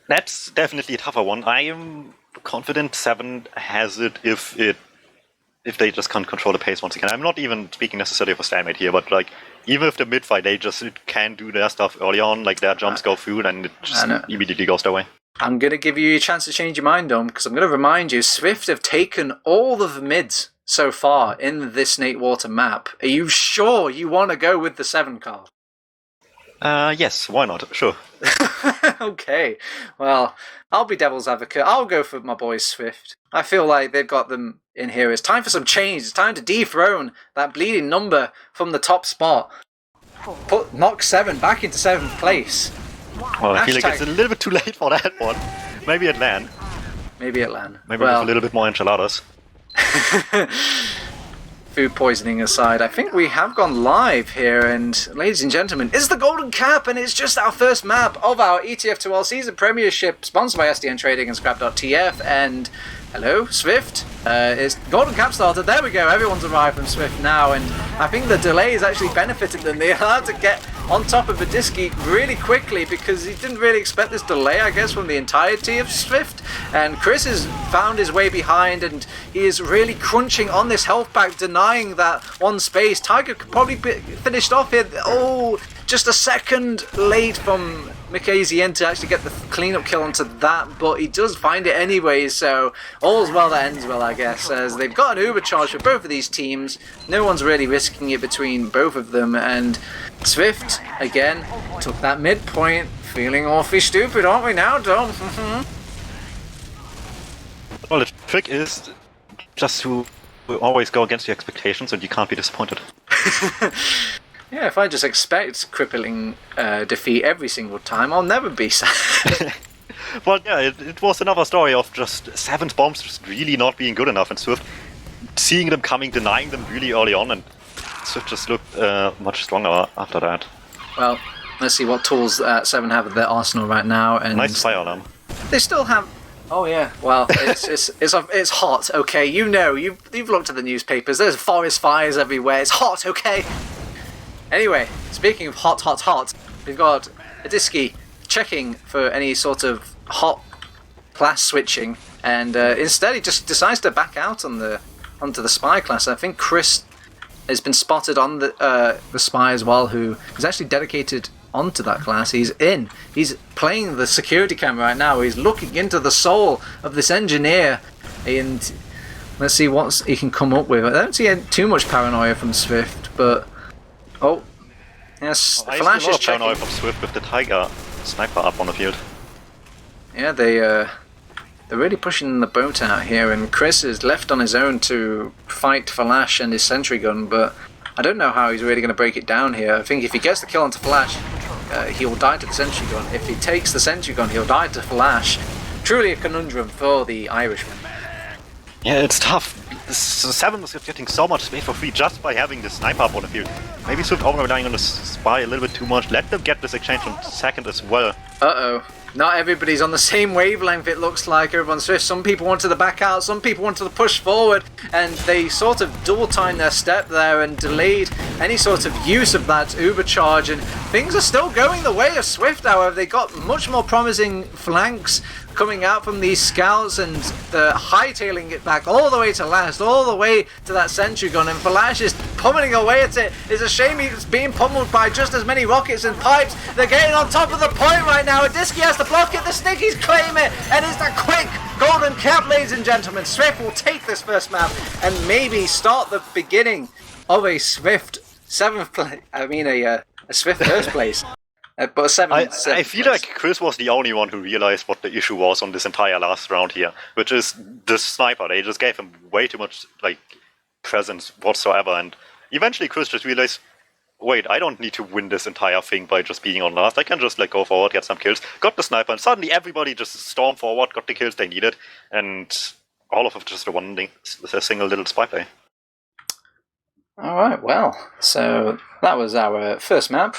Speaker 2: That's definitely a tougher one. I am confident Se7en has it if they just can't control the pace once again. I'm not even speaking necessarily for stalemate here, but like even if the mid fight they just can do their stuff early on, like their jumps go through, and it just immediately goes their way.
Speaker 1: I'm going to give you a chance to change your mind, Dom, because I'm going to remind you, SVIFT have taken all of the mids so far in this Snake Water map. Are you sure you want to go with the 7 card?
Speaker 2: Yes, why not? Sure.
Speaker 1: Okay, well, I'll be devil's advocate. I'll go for my boys SVIFT. I feel like they've got them in here. It's time for some change. It's time to dethrone that bleeding number from the top spot. Knock Se7en back into 7th place.
Speaker 2: Well, I feel like it's a little bit too late for that one. Maybe at LAN.
Speaker 1: Maybe at LAN.
Speaker 2: Maybe with a little bit more enchiladas.
Speaker 1: Food poisoning aside, I think we have gone live here, and ladies and gentlemen, it's the Golden Cap, and it's just our first map of our ETF2L Season Premiership, sponsored by SVIFT Trading and Scrap.tf, and hello, SVIFT. It's Golden Cap started. There we go. Everyone's arrived from SVIFT now, and I think the delay has actually benefited them. They had to get on top of Badisky really quickly because he didn't really expect this delay, I guess, from the entirety of SVIFT. And Chris has found his way behind, and he is really crunching on this health pack, denying that one space. Tiger could probably be finished off here. Oh, just a second late from Se7en to actually get the cleanup kill onto that, but he does find it anyway, so all's well that ends well, I guess, as they've got an uber charge for both of these teams. No one's really risking it between both of them, and SVIFT, again, took that midpoint, feeling awfully stupid, aren't we now, Dom?
Speaker 2: Well, the trick is just to always go against your expectations, and you can't be disappointed.
Speaker 1: Yeah, if I just expect crippling defeat every single time, I'll never be sad.
Speaker 2: Well, yeah, it was another story of just Se7en's bombs just really not being good enough, and SVIFT seeing them coming, denying them really early on, and SVIFT just looked much stronger after that.
Speaker 1: Well, let's see what tools Se7en have at their arsenal right now. And
Speaker 2: nice fire alarm.
Speaker 1: They still have Oh yeah. Well, it's hot. Okay, you've looked at the newspapers. There's forest fires everywhere. It's hot. Okay. Anyway, speaking of hot, we've got Adiski checking for any sort of hot class switching, and instead he just decides to back out onto the spy class. I think Chris has been spotted on the spy as well, who is actually dedicated onto that class. He's playing the security camera right now. He's looking into the soul of this engineer, and let's see what he can come up with. I don't see too much paranoia from SVIFT, but yes,
Speaker 2: Flash is checking. Paranoia from SVIFT with the Tiger sniper up on the field.
Speaker 1: Yeah, they're really pushing the boat out here, and Chris is left on his own to fight Flash and his sentry gun, but I don't know how he's really going to break it down here. I think if he gets the kill onto Flash, he'll die to the sentry gun. If he takes the sentry gun, he'll die to Flash. Truly a conundrum for the Irishman.
Speaker 2: Yeah, it's tough. Se7en was getting so much space for free just by having the sniper up on the field. Maybe SVIFT over relying on the spy a little bit too much. Let them get this exchange on second as well.
Speaker 1: Uh-oh. Not everybody's on the same wavelength, it looks like, over on SVIFT. Some people wanted to back out, some people wanted to push forward, and they sort of double-timed their step there and delayed any sort of use of that Uber charge, and things are still going the way of SVIFT, however. They got much more promising flanks coming out from these scouts, and they're hightailing it back all the way to last, all the way to that sentry gun, and Flash is pummeling away at it. It's a shame he's being pummeled by just as many rockets and pipes. They're getting on top of the point right now. Adiski has to block it, the Snickies claim it, and it's a quick golden cap, ladies and gentlemen. SVIFT will take this first map and maybe start the beginning of a SVIFT seventh place. I mean a SVIFT first place. But seventh
Speaker 2: I feel
Speaker 1: place.
Speaker 2: like Chris was the only one who realized what the issue was on this entire last round here, which is the sniper. They just gave him way too much presence whatsoever, and eventually Chris just realized, wait, I don't need to win this entire thing by just being on last. I can just go forward, get some kills, got the sniper, and suddenly everybody just stormed forward, got the kills they needed, and all of it just a single little spy play.
Speaker 1: Alright, well, so that was our first map.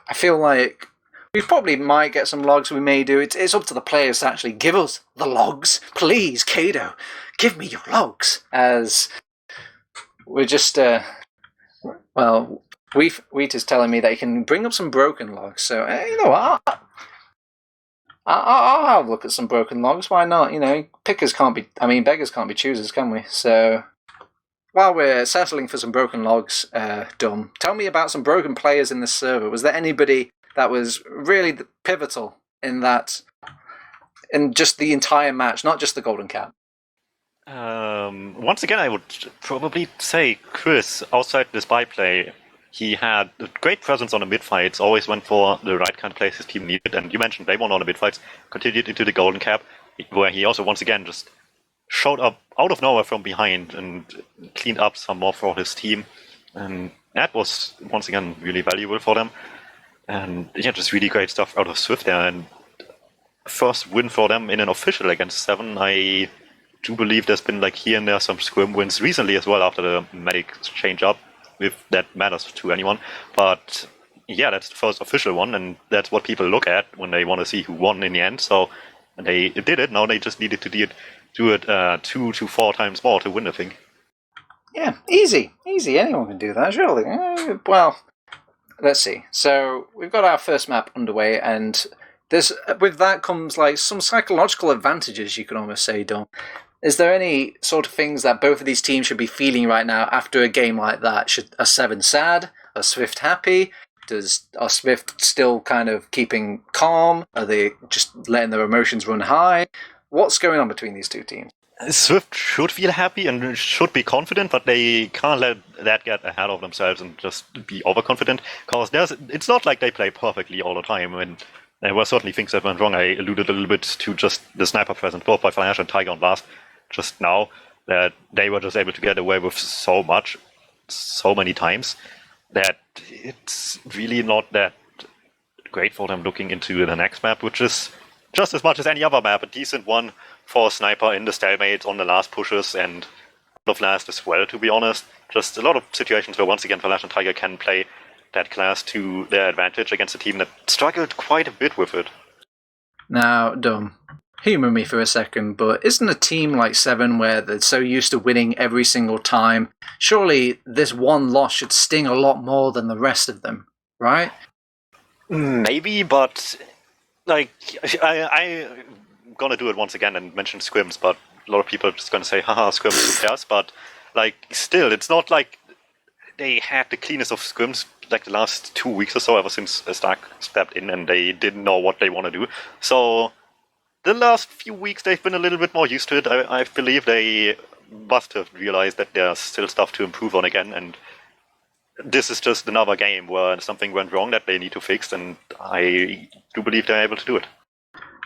Speaker 1: I feel like we probably might get some logs, we may do. It's up to the players to actually give us the logs. Please, Kado, give me your logs. As we're just, well, Wheat is telling me that he can bring up some broken logs. So, you know what? I'll have a look at some broken logs. Why not? You know, beggars can't be choosers, can we? So, while we're settling for some broken logs, Dum, tell me about some broken players in this server. Was there anybody that was really pivotal in just the entire match, not just the golden cap?
Speaker 2: Once again, I would probably say Chris, outside the spy play, he had a great presence on the mid-fights, always went for the right kind of plays his team needed, and you mentioned they won all the mid-fights, continued into the golden cap, where he also once again just showed up out of nowhere from behind and cleaned up some more for his team, and that was once again really valuable for them. And yeah, just really great stuff out of SVIFT there, and first win for them in an official against Se7en. I do believe there's been here and there some scrim wins recently as well after the medic change up, if that matters to anyone. But yeah, that's the first official one, and that's what people look at when they want to see who won in the end. So they did it. Now they just needed to do it 2 to 4 times more to win the thing.
Speaker 1: Yeah, easy. Anyone can do that, surely. Well, let's see. So we've got our first map underway, and with that comes some psychological advantages, you could almost say, Dom. Is there any sort of things that both of these teams should be feeling right now after a game like that? Are Se7en sad? Are SVIFT happy? Are SVIFT still kind of keeping calm? Are they just letting their emotions run high? What's going on between these two teams?
Speaker 2: SVIFT should feel happy and should be confident, but they can't let that get ahead of themselves and just be overconfident, because it's not like they play perfectly all the time, and there were certainly things that went wrong. I alluded a little bit to just the sniper presence, both by Flash and Tiger on Blast, just now, that they were just able to get away with so many times, that it's really not that great for them looking into the next map, which is just as much as any other map, a decent one for a sniper in the stalemate on the last pushes and the last as well, to be honest. Just a lot of situations where once again Flash and Tiger can play that class to their advantage against a team that struggled quite a bit with it.
Speaker 1: Now, Dom, Humor me for a second, but isn't a team like Se7en, where they're so used to winning every single time, surely this one loss should sting a lot more than the rest of them, right?
Speaker 2: Maybe, but like I'm gonna do it once again and mention scrims, but a lot of people are just gonna say, haha, scrims, who cares? But like, still, it's not like they had the cleanest of scrims like the last 2 weeks or so, ever since Stark stepped in and they didn't know what they want to do. So the last few weeks they've been a little bit more used to it. I believe they must have realized that there's still stuff to improve on again, and this is just another game where something went wrong that they need to fix, and I do believe they're able to do it.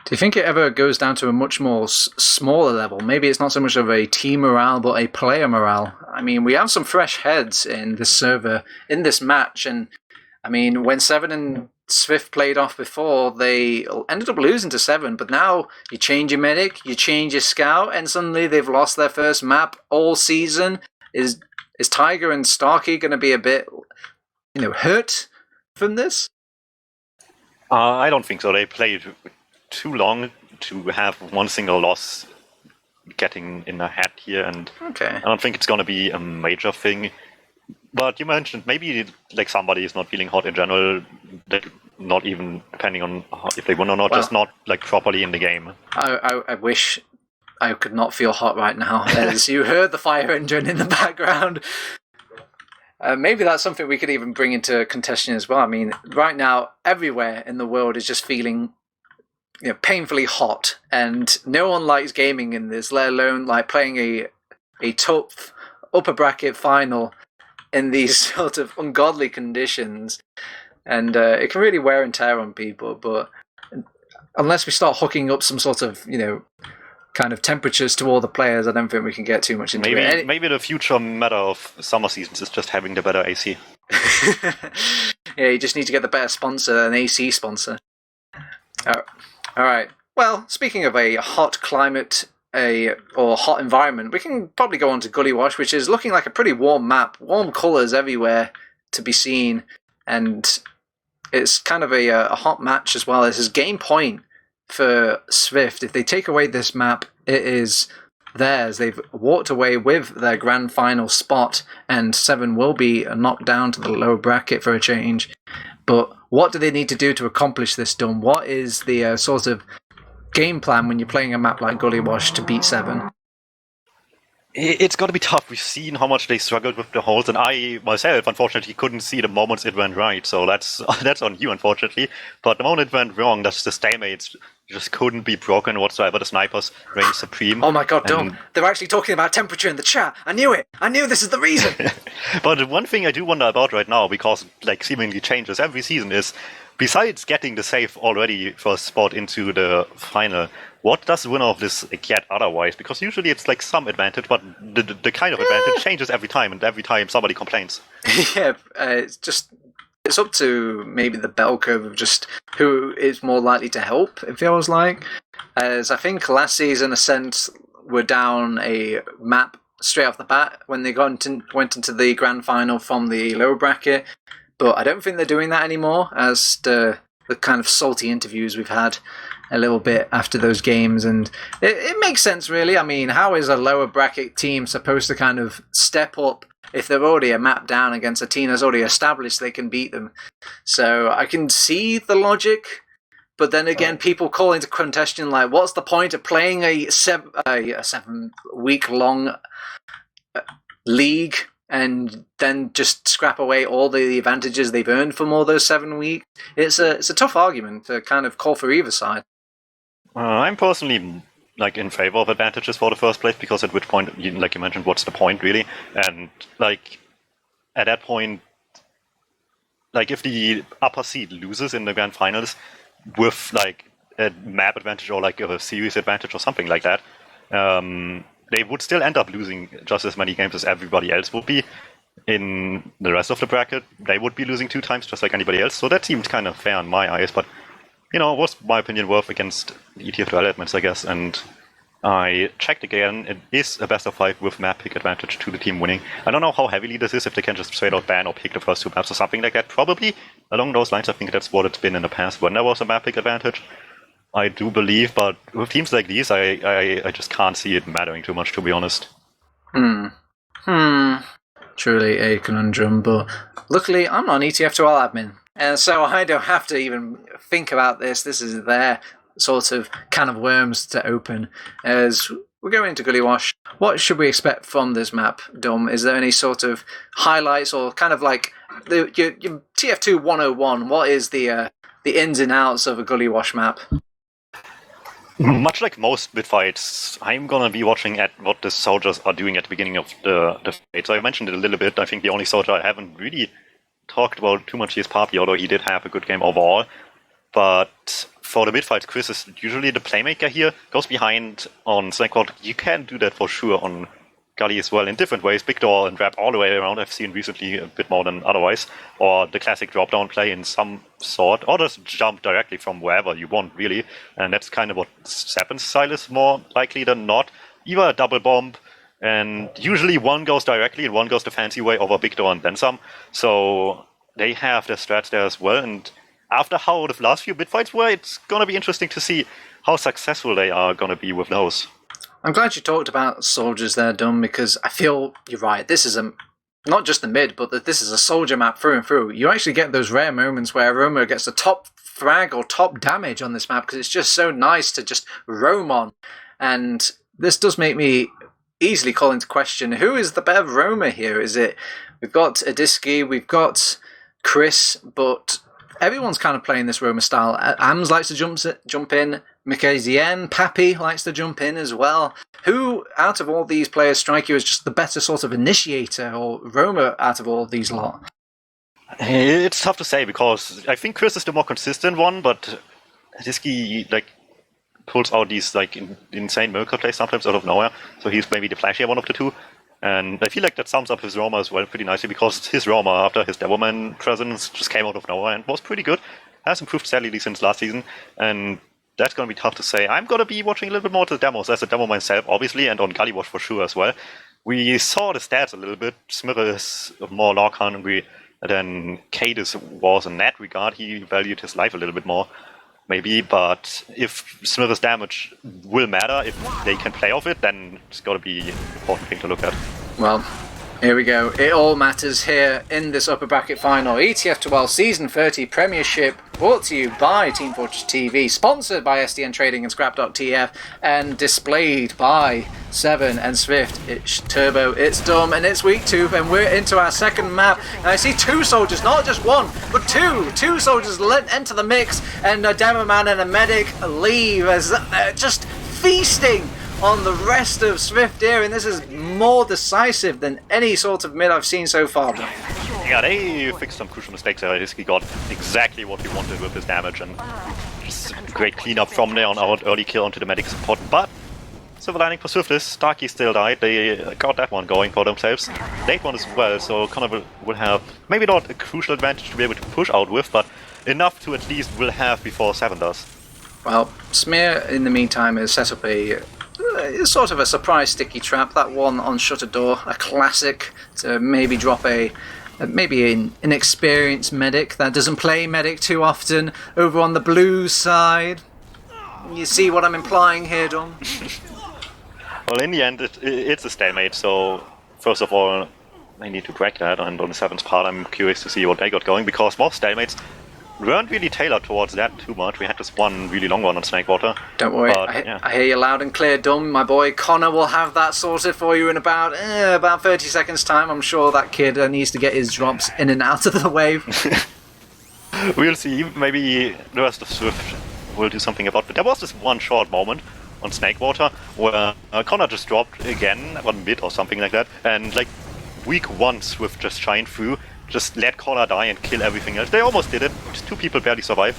Speaker 1: Do you think it ever goes down to a much more smaller level? Maybe it's not so much of a team morale, but a player morale. I mean, we have some fresh heads in this server, in this match, and I mean, when Se7en and SVIFT played off before, they ended up losing to Se7en, but now you change your medic, you change your scout, and suddenly they've lost their first map all season. Is Tiger and Starkey going to be a bit, hurt from this?
Speaker 2: I don't think so. They played too long to have one single loss getting in a head here, and
Speaker 1: okay.
Speaker 2: I don't think it's going to be a major thing. But you mentioned maybe like somebody is not feeling hot in general, like not even depending on if they win or not, just not like properly in the game.
Speaker 1: I wish I could not feel hot right now, as you heard the fire engine in the background. Maybe that's something we could even bring into contention as well. I mean, right now, everywhere in the world is just feeling painfully hot, and no one likes gaming in this, let alone like playing a tough upper bracket final in these sort of ungodly conditions. And it can really wear and tear on people, but unless we start hooking up some sort of, kind of temperatures to all the players, I don't think we can get too much into it.
Speaker 2: Maybe the future meta of summer seasons is just having the better AC.
Speaker 1: Yeah, you just need to get the better sponsor, an AC sponsor. All right. Well, speaking of a hot climate or hot environment, we can probably go on to Gully Wash, which is looking like a pretty warm map. Warm colours everywhere to be seen, and it's kind of a hot match as well. This is game point for SVIFT. If they take away this map, it is theirs. They've walked away with their grand final spot, and Se7en will be knocked down to the lower bracket for a change. But what do they need to do to accomplish this, Dum? What is the sort of game plan when you're playing a map like Gully Wash to beat Se7en?
Speaker 2: It's got to be tough. We've seen how much they struggled with the holes, and I myself, unfortunately, couldn't see the moments it went right. So that's on you, unfortunately. But the moment it went wrong, that's the stalemates just couldn't be broken whatsoever. The snipers reigned supreme.
Speaker 1: Oh my god, Dom! They're actually talking about temperature in the chat. I knew it. I knew this is the reason.
Speaker 2: But one thing I do wonder about right now, because like seemingly changes every season, is besides getting the safe already first spot into the final, what does the winner of this get otherwise? Because usually it's like some advantage, but the kind of advantage changes every time, and every time somebody complains.
Speaker 1: Yeah, it's up to maybe the bell curve of just who is more likely to help, it feels like. As I think last season, Ascent were down a map straight off the bat when they went into the grand final from the lower bracket. But I don't think they're doing that anymore, as the kind of salty interviews we've had a little bit after those games. And it makes sense, really. I mean, how is a lower bracket team supposed to kind of step up if they're already a map down against a team that's already established they can beat them? So I can see the logic, but then again, people call into contention like, what's the point of playing a 7-week-long league and then just scrap away all the advantages they've earned from all those 7 weeks? It's a tough argument to kind of call for either side.
Speaker 2: I'm personally like in favor of advantages for the first place, because at which point, like you mentioned, what's the point really? And like at that point, like if the upper seed loses in the grand finals with like a map advantage or like a series advantage or something like that, they would still end up losing just as many games as everybody else would be. In the rest of the bracket, they would be losing 2 times just like anybody else. So that seemed kind of fair in my eyes, but it was, in my opinion, worth against ETF2L admins, I guess. And I checked again, it is a best of 5 with map pick advantage to the team winning. I don't know how heavily this is, if they can just straight out ban or pick the first 2 maps or something like that. Probably along those lines, I think that's what it's been in the past when there was a map pick advantage. I do believe, but with teams like these, I just can't see it mattering too much, to be honest.
Speaker 1: Truly a conundrum, but luckily I'm not an ETF2L admin, and so I don't have to even think about this. This is their sort of can of worms to open. As we're going into Gully Wash, what should we expect from this map, Dum? Is there any sort of highlights or kind of like your TF2 101? What is the ins and outs of a Gully Wash map?
Speaker 2: Much like most mid fights, I'm gonna be watching at what the soldiers are doing at the beginning of the fight. So I mentioned it a little bit. I think the only soldier I haven't really talked about too much is Papi, although he did have a good game overall. But for the mid fights, Chris is usually the playmaker here. Goes behind on Snakeboard. You can do that for sure on Gully as well in different ways. Big door and wrap all the way around. I've seen recently a bit more than otherwise. Or the classic drop down play in some sort. Or just jump directly from wherever you want, really. And that's kind of what Se7en's style is more likely than not. Either a double bomb, and usually one goes directly and one goes the fancy way over big door and then some. So they have their strats there as well. And after how the last few mid fights were, it's going to be interesting to see how successful they are going to be with those.
Speaker 1: I'm glad you talked about soldiers there, Dum, because I feel you're right. This is not just the mid, but that this is a soldier map through and through. You actually get those rare moments where Roma gets the top frag or top damage on this map because it's just so nice to just roam on. And this does make me easily call into question, who is the better roamer here? Is it, we've got Adiski, we've got Chris, but everyone's kind of playing this roamer style. Ams likes to jump in. Se7en, Papi likes to jump in as well. Who out of all these players strike you as just the better sort of initiator or roamer out of all of these lot?
Speaker 2: It's tough to say because I think Chris is the more consistent one, but Adiski pulls out these insane miracle plays sometimes out of nowhere. So he's maybe the flashier one of the two. And I feel like that sums up his Roma as well pretty nicely because his Roma after his Devilman presence just came out of nowhere and was pretty good. Has improved steadily since last season, and that's going to be tough to say. I'm going to be watching a little bit more to the demos as a demo myself, obviously, and on Gully Wash for sure as well. We saw the stats a little bit. Smirr is more log hungry than Cadis was in that regard. He valued his life a little bit more, maybe, but if Smirr's damage will matter, if they can play off it, then it's got to be an important thing to look at.
Speaker 1: Well, here we go. It all matters here in this upper bracket final. ETF2L Season 30 Premiership, brought to you by teamfortress.tv, sponsored by SVIFT Trading and Scrap.tf, and displayed by Se7en and SVIFT. It's Turbo, it's Dum, and it's week 2, and we're into our second map. And I see two soldiers, not just one, but two soldiers enter the mix, and a demo man and a medic leave as they're just feasting on the rest of SVIFT here, and this is more decisive than any sort of mid I've seen so far.
Speaker 2: Yeah, they fixed some crucial mistakes there. He got exactly what he wanted with his damage, and just great cleanup from there on our early kill onto the medic support. But silver lining for SVIFT is Starkey still died. They got that one going for themselves. Late one as well, so Connor will have maybe not a crucial advantage to be able to push out with, but enough to at least will have before Se7en does.
Speaker 1: Well, Smear in the meantime has set up a sort of a surprise sticky trap. That one on Shutter Door, a classic to maybe drop maybe an inexperienced medic that doesn't play medic too often over on the blue side. You see what I'm implying here, Dom?
Speaker 2: Well, in the end, it's a stalemate, so first of all, they need to crack that, and on Se7en's part, I'm curious to see what they got going, because most stalemates weren't really tailored towards that too much. We had this one really long one on Snakewater.
Speaker 1: Don't worry, but, I hear you loud and clear, Dum. My boy Connor will have that sorted for you in about 30 seconds time. I'm sure that kid needs to get his drops in and out of the wave.
Speaker 2: We'll see. Maybe the rest of SVIFT will do something about it. There was this one short moment on Snakewater where Connor just dropped again, one mid or something like that, and week 1 SVIFT just shined through. Just let Connor die and kill everything else. They almost did it. Just 2 people barely survived.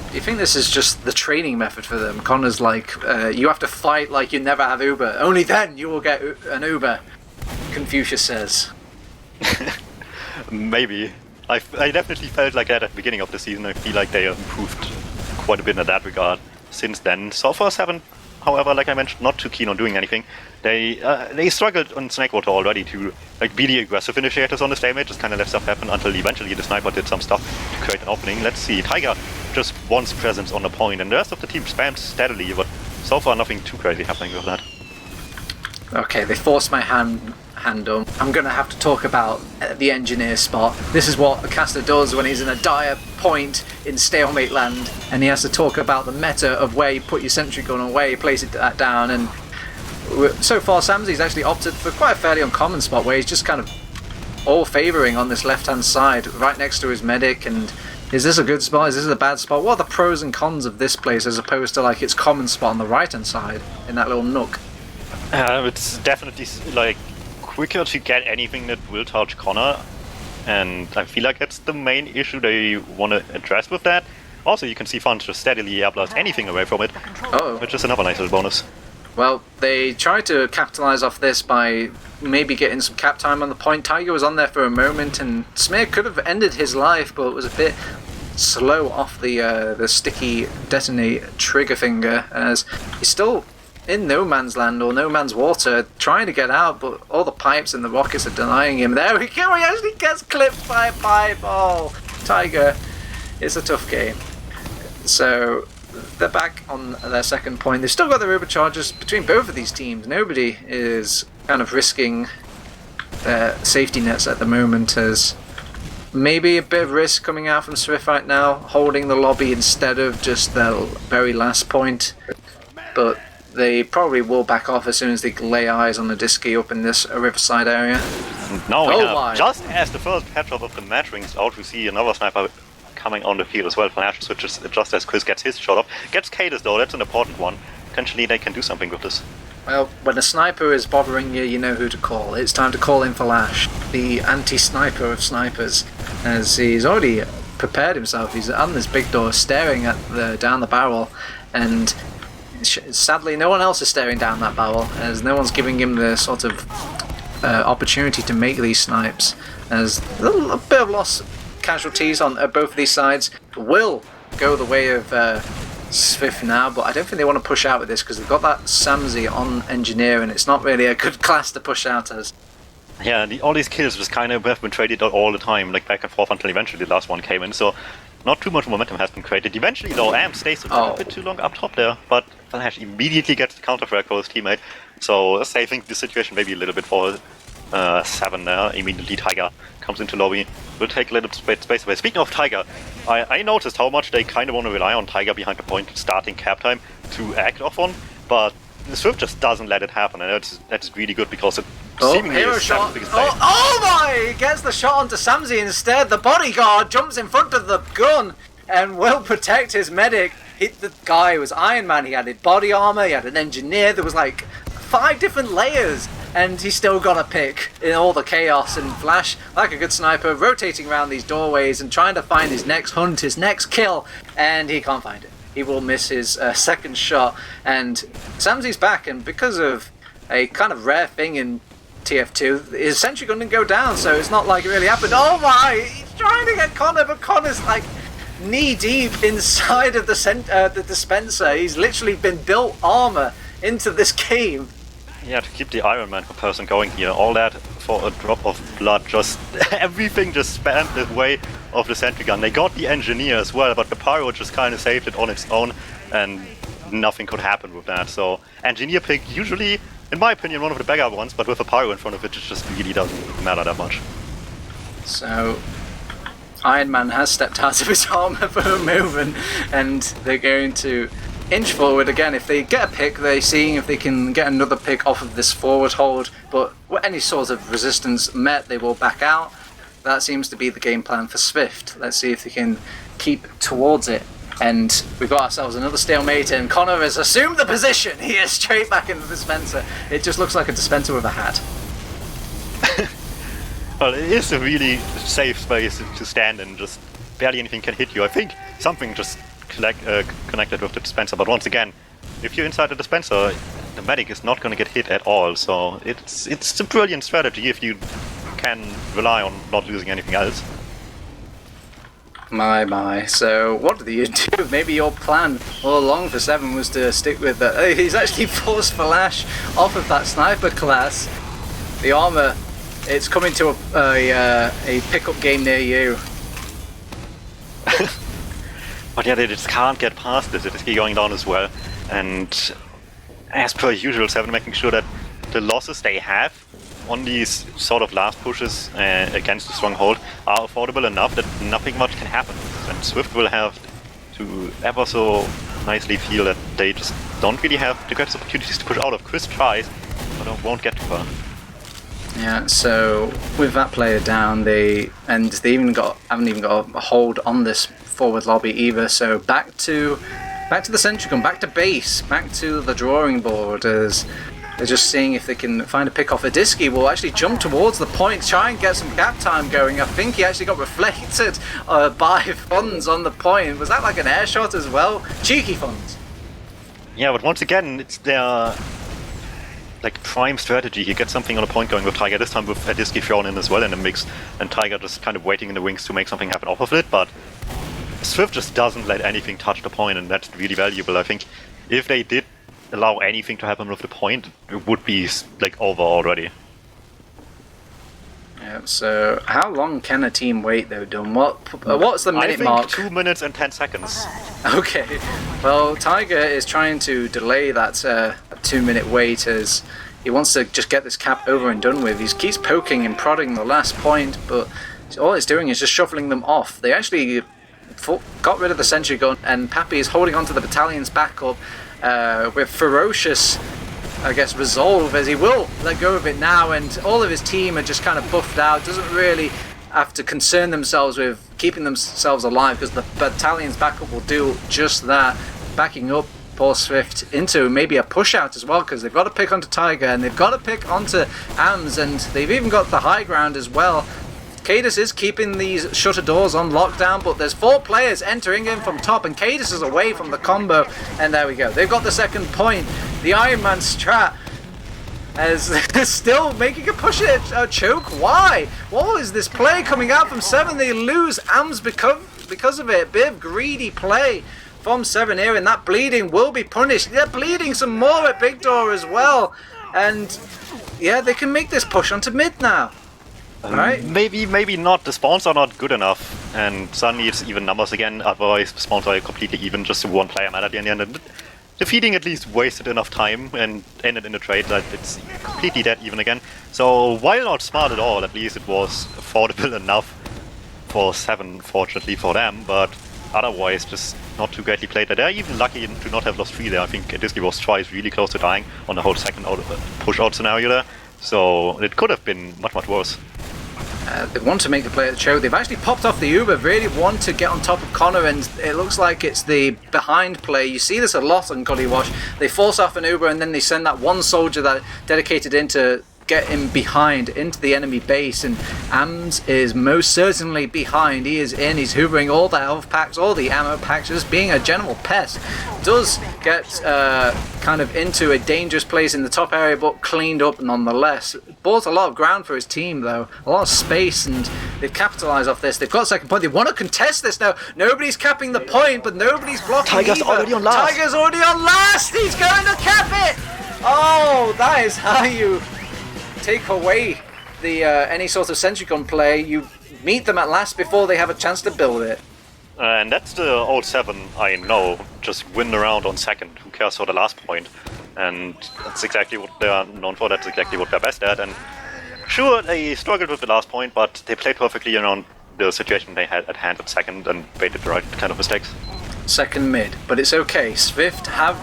Speaker 1: Do you think this is just the training method for them? Connor's like, you have to fight like you never have Uber. Only then you will get an Uber, Confucius says.
Speaker 2: Maybe. I definitely felt like that at the beginning of the season. I feel like they improved quite a bit in that regard since then. So far, Se7en, however, like I mentioned, not too keen on doing anything. They struggled on Snakewater already to be the aggressive initiators on the stalemate, just kind of let stuff happen until eventually the sniper did some stuff to create an opening. Let's see, Tiger just one's presence on the point, and the rest of the team spams steadily, but so far nothing too crazy happening with that.
Speaker 1: Okay, they forced my hand on. I'm going to have to talk about the engineer spot. This is what a caster does when he's in a dire point in stalemate land, and he has to talk about the meta of where you put your sentry gun and where you place it down. And so far, Samsy's actually opted for quite a fairly uncommon spot where he's just kind of all favouring on this left-hand side, right next to his medic. And is this a good spot? Is this a bad spot? What are the pros and cons of this place as opposed to like its common spot on the right-hand side in that little nook?
Speaker 2: It's definitely like quicker to get anything that will touch Connor, and I feel like that's the main issue they want to address with that. Also, you can see Fun just steadily airblast anything away from it, which is another nice little bonus.
Speaker 1: Well, they tried to capitalise off this by maybe getting some cap time on the point. Tiger was on there for a moment, and Smear could have ended his life, but was a bit slow off the sticky detonate trigger finger, as he's still in no man's land or no man's water, trying to get out, but all the pipes and the rockets are denying him. There we go, he actually gets clipped by a pipe. Oh, Tiger, it's a tough game. So they're back on their second point. They've still got their overcharges between both of these teams. Nobody is kind of risking their safety nets at the moment, as maybe a bit of risk coming out from SVIFT right now, holding the lobby instead of just the very last point. But they probably will back off as soon as they lay eyes on the Disky up in this riverside area.
Speaker 2: Now we have, just as the first patch of the match rings out, we see another sniper coming on the field as well. Flash switches just as Chris gets his shot off. Gets Cadus though, that's an important one. Potentially they can do something with this.
Speaker 1: Well, when a sniper is bothering you, you know who to call. It's time to call in Flash, the anti-sniper of snipers, as he's already prepared himself. He's on this big door staring at down the barrel, and sadly no one else is staring down that barrel, as no one's giving him the sort of opportunity to make these snipes, as a bit of loss casualties on both of these sides will go the way of SVIFT now, but I don't think they want to push out with this because they've got that Samsy on engineer, and it's not really a good class to push out as.
Speaker 2: Yeah, all these kills just kind of have been traded out all the time, like back and forth until eventually the last one came in, so not too much momentum has been created. Eventually though, Amp stays a bit too long up top there, but Flash immediately gets the counter-frag for his teammate, so saving the situation maybe a little bit for Se7en there. Immediately Tiger comes into lobby, will take a little space away. Speaking of Tiger, I noticed how much they kind of want to rely on Tiger behind the point starting cap time to act off on, but SVIFT just doesn't let it happen, and that's really good because it seemingly is
Speaker 1: shot. Oh my! He gets the shot onto Samsy instead. The bodyguard jumps in front of the gun and will protect his medic. The guy was Iron Man. He had body armor, he had an engineer. There was like 5 different layers, and he still got a pick in all the chaos. And Flash, like a good sniper, rotating around these doorways and trying to find his next hunt, his next kill, and he can't find it. He will miss his second shot, and Samsy's back, and because of a kind of rare thing in TF2, his sentry gun didn't go down, so it's not like it really happened. Oh my! He's trying to get Connor, but Connor's like knee deep inside of the dispenser. He's literally been built armor into this game.
Speaker 2: Yeah, to keep the Iron Man comparison going here, all that for a drop of blood, just everything just spammed the way of the sentry gun. They got the engineer as well, but the pyro just kind of saved it on its own, and nothing could happen with that. So engineer pick usually, in my opinion, one of the better ones, but with a pyro in front of it, it just really doesn't matter that much.
Speaker 1: So Iron Man has stepped out of his armor for a moment, and they're going to inch forward again. If they get a pick, they're seeing if they can get another pick off of this forward hold, but any sort of resistance met, they will back out. That seems to be the game plan for SVIFT. Let's see if they can keep towards it. And we've got ourselves another stalemate, and Connor has assumed the position. He is straight back in the dispenser. It just looks like a dispenser with a hat.
Speaker 2: Well, it is a really safe space to stand in, just barely anything can hit you. I think something just connected with the dispenser, but once again, if you're inside the dispenser, the medic is not going to get hit at all, so it's a brilliant strategy if you can rely on not losing anything else.
Speaker 1: My. So what do you do? Maybe your plan all along for Se7en was to stick with that. He's actually forced Flash off of that sniper class. The armor, it's coming to a pickup game near you.
Speaker 2: But yeah, they just can't get past this. It is going down as well. And as per usual, Se7en making sure that the losses they have on these sort of last pushes against the stronghold are affordable enough that nothing much can happen. And Swift will have to ever so nicely feel that they just don't really have the greatest opportunities to push out of. Chris tries, but won't get too far.
Speaker 1: Yeah, so with that player down, they haven't even got a hold on this forward lobby either. So back to the sentry gun, back to base, back to the drawing board as they're just seeing if they can find a pick off. Adiski will actually jump towards the point, try and get some gap time going. I think he actually got reflected by Funds on the point. Was that like an air shot as well? Cheeky Funds.
Speaker 2: Yeah, but once again, it's their like prime strategy. He gets something on a point going with Tiger, this time with Adiski thrown in as well in the mix, and Tiger just kind of waiting in the wings to make something happen off of it, but Swift just doesn't let anything touch the point, and that's really valuable. I think if they did allow anything to happen with the point, it would be like over already.
Speaker 1: Yeah, so how long can a team wait though, Dum? What's the minute mark?
Speaker 2: 2 minutes and 10 seconds.
Speaker 1: Okay, well Tiger is trying to delay that 2-minute wait as he wants to just get this cap over and done with. He keeps poking and prodding the last point, but all it's doing is just shuffling them off. They actually got rid of the sentry gun, and Pappy is holding on to the battalion's backup with ferocious, I guess, resolve, as he will let go of it now, and all of his team are just kind of buffed out. Doesn't really have to concern themselves with keeping themselves alive, because the battalion's backup will do just that, backing up poor Swift into maybe a push out as well, because they've got to pick onto Tiger and they've got to pick onto AMS, and they've even got the high ground as well. Cadus is keeping these shutter doors on lockdown, but there's 4 players entering in from top, and Cadus is away from the combo, and there we go. They've got the second point. The Iron Man strat as they're still making a push at a choke. Why? What is this play coming out from Se7en? They lose AMS because of it. Bit of greedy play from Se7en here, and that bleeding will be punished. They're bleeding some more at Big Door as well, and yeah, they can make this push onto mid now. Right.
Speaker 2: Maybe not. The spawns are not good enough, and suddenly it's even numbers again. Otherwise, the spawns are completely even, just to one player matter at the end. And defeating at least wasted enough time and ended in a trade that it's completely dead even again. So while not smart at all, at least it was affordable enough for Se7en, fortunately for them. But otherwise, just not too greatly played. They're even lucky to not have lost 3 there. I think Adiski was twice really close to dying on the whole second push-out scenario there. So it could have been much worse.
Speaker 1: They want to make the play at the choke. They've actually popped off the Uber, really want to get on top of Connor, and it looks like it's the behind play. You see this a lot on Gully Watch. They force off an Uber and then they send that one soldier that dedicated in to get him behind into the enemy base, and AMS is most certainly behind. He is in, he's hoovering all the health packs, all the ammo packs, just being a general pest. Does get kind of into a dangerous place in the top area, but cleaned up nonetheless. Bought a lot of ground for his team though, a lot of space, and they've capitalized off this. They've got a second point, they want to contest this now. Nobody's capping the point, but nobody's blocking
Speaker 2: Tiger's
Speaker 1: either.
Speaker 2: already on last.
Speaker 1: Tiger's already on last, he's going to cap it! Oh, that is how you take away the any sort of sentry gun play. You meet them at last before they have a chance to build it.
Speaker 2: And that's the old Se7en I know. Just win around on second. Who cares for the last point? And that's exactly what they are known for. That's exactly what they're best at. And sure, they struggled with the last point, but they played perfectly around the situation they had at hand at second and made the right kind of mistakes.
Speaker 1: Second mid, but it's okay. SVIFT have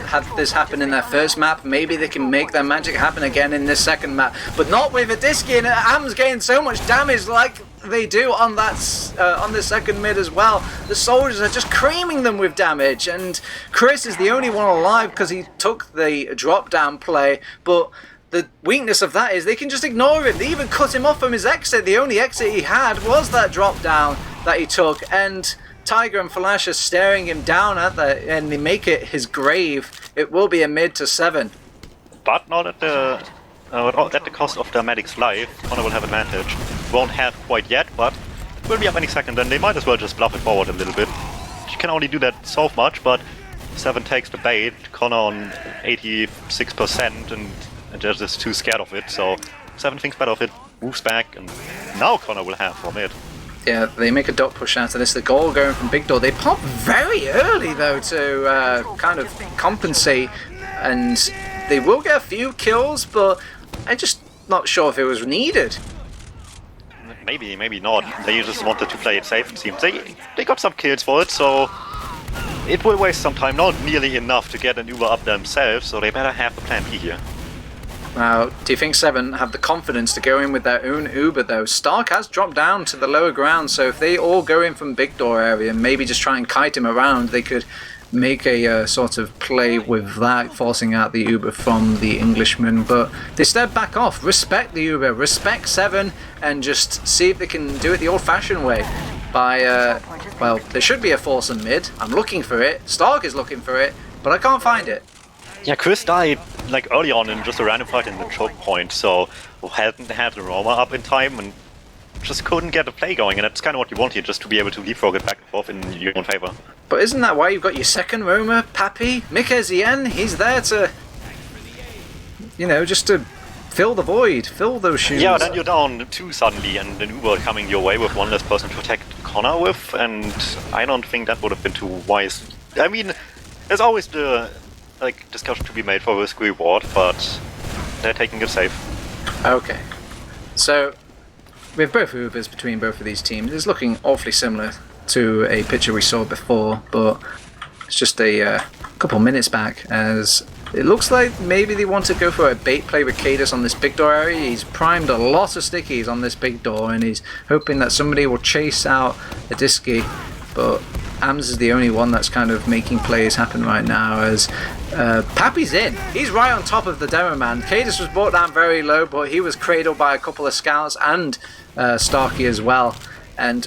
Speaker 1: had this happen in their first map. Maybe they can make their magic happen again in this second map, but not with Adiski and AMS getting so much damage like they do on that on the second mid as well. The soldiers are just creaming them with damage, and Chris is the only one alive because he took the drop down play, but the weakness of that is they can just ignore him. They even cut him off from his exit. The only exit he had was that drop down that he took, and Tiger and Flash are staring him down at that, and they make it his grave. It will be a mid to Se7en.
Speaker 2: But not at the cost of their medic's life. Connor will have advantage. Won't have quite yet, but will be up any second, and they might as well just bluff it forward a little bit. She can only do that so much, but Se7en takes the bait. Connor on 86%, and just is too scared of it, so Se7en thinks better of it, moves back, and now Connor will have for mid.
Speaker 1: Yeah, they make a dot push out of this. The goal going from big door. They pop very early though to kind of compensate, and they will get a few kills, but I'm just not sure if it was needed.
Speaker 2: Maybe, maybe not. They just wanted to play it safe, it seems. They got some kills for it, so it will waste some time. Not nearly enough to get an Uber up themselves, so they better have the plan B here.
Speaker 1: Now, do you think Se7en have the confidence to go in with their own Uber though? Stark has dropped down to the lower ground, so if they all go in from big door area and maybe just try and kite him around, they could make a sort of play with that, forcing out the Uber from the Englishman. But they step back off, respect the Uber, respect Se7en, and just see if they can do it the old-fashioned way. By, well, there should be a foursome mid. I'm looking for it. Stark is looking for it, but I can't find it.
Speaker 2: Yeah, Chris died like early on in just a random fight in the choke point, so hadn't had the Roma up in time and just couldn't get the play going, and that's kind of what you want here, just to be able to leapfrog it back and forth in your own favor.
Speaker 1: But isn't that why you've got your second Roma, Pappy? Se7en, he's there to, you know, just to fill the void, fill those shoes.
Speaker 2: Yeah, then you're down 2 suddenly, and an Uber coming your way with one less person to attack Connor with, and I don't think that would have been too wise. I mean, there's always the discussion to be made for risk reward, but they're taking it safe.
Speaker 1: Okay, so with both Ubers between both of these teams, it's looking awfully similar to a picture we saw before, but it's just a couple minutes back, as it looks like maybe they want to go for a bait play with Cadus on this big door area. He's primed a lot of stickies on this big door, and he's hoping that somebody will chase out a Disky, but Ams is the only one that's kind of making plays happen right now, as Pappy's in. He's right on top of the demo man. Cadus was brought down very low, but he was cradled by a couple of scouts and Starkey as well. And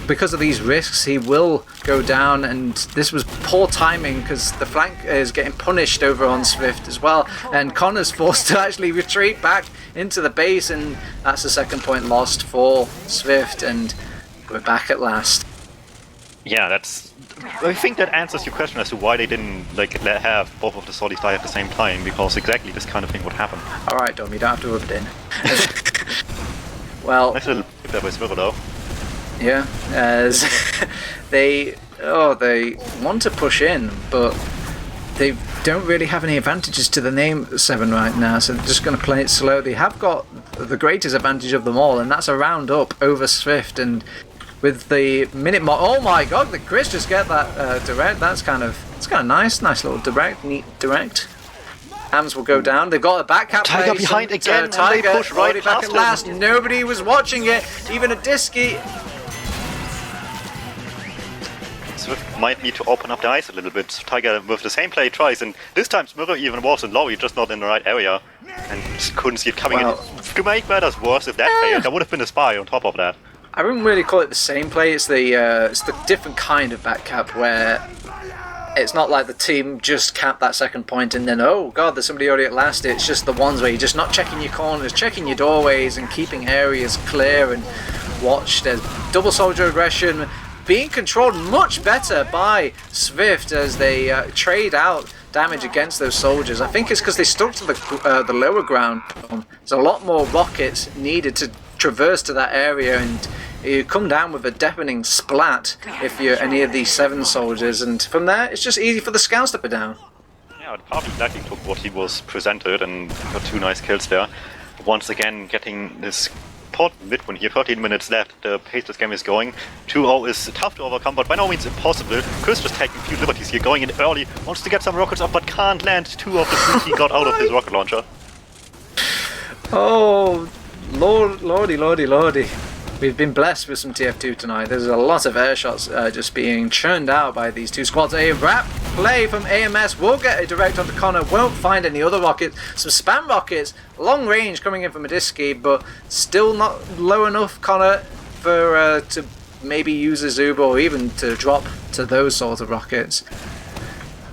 Speaker 1: because of these risks, he will go down, and this was poor timing because the flank is getting punished over on SVIFT as well, and Connor's forced to actually retreat back into the base, and that's the second point lost for SVIFT, and we're back at last.
Speaker 2: Yeah, I think that answers your question as to why they didn't have both of the Soldies die at the same time, because exactly this kind of thing would happen.
Speaker 1: Alright, Dom, you don't have to rub it in. Well,
Speaker 2: nice little pick there by Smirro though.
Speaker 1: Yeah, as they want to push in, but they don't really have any advantages to the name Se7en right now, so they're just going to play it slow. They have got the greatest advantage of them all, and that's a round up over SVIFT, and with the minute more. Oh my god, did Chris just get that direct? It's kind of nice little direct, neat direct. Ams will go down. They've got a back cap
Speaker 2: Tiger behind again, and
Speaker 1: Tiger
Speaker 2: they push right
Speaker 1: back
Speaker 2: past
Speaker 1: at last. Nobody was watching it, even a Disky.
Speaker 2: SVIFT might need to open up the eyes a little bit. Tiger with the same play tries, and this time Smirro even was in low, just not in the right area, and just couldn't see it coming in. To make matters worse, if that failed, there would have been a spy on top of that.
Speaker 1: I wouldn't really call it the same play. It's the different kind of back cap, where it's not like the team just capped that second point and then, oh god, there's somebody already at last. It's just the ones where you're just not checking your corners, checking your doorways, and keeping areas clear and watched. There's double soldier aggression being controlled much better by SVIFT as they trade out damage against those soldiers. I think it's because they stuck to the lower ground. There's a lot more rockets needed to traverse to that area, and you come down with a deafening splat if you're any of these Se7en soldiers, and from there it's just easy for the scouts to put down.
Speaker 2: Yeah, Papi exactly took what he was presented and got 2 nice kills there. Once again getting this important mid-win here, 13 minutes left, the pace this game is going. 2-0 is tough to overcome, but by no means impossible. Chris just taking a few liberties here, going in early, wants to get some rockets up, but can't land 2 of the 3 he got out of his rocket launcher.
Speaker 1: Oh, lordy. We've been blessed with some TF2 tonight. There's a lot of air shots just being churned out by these 2 squads. A wrap play from AMS will get a direct onto Connor, won't find any other rockets. Some spam rockets, long range coming in from a Disky, but still not low enough, Connor, for to maybe use a Zuba or even to drop to those sort of rockets.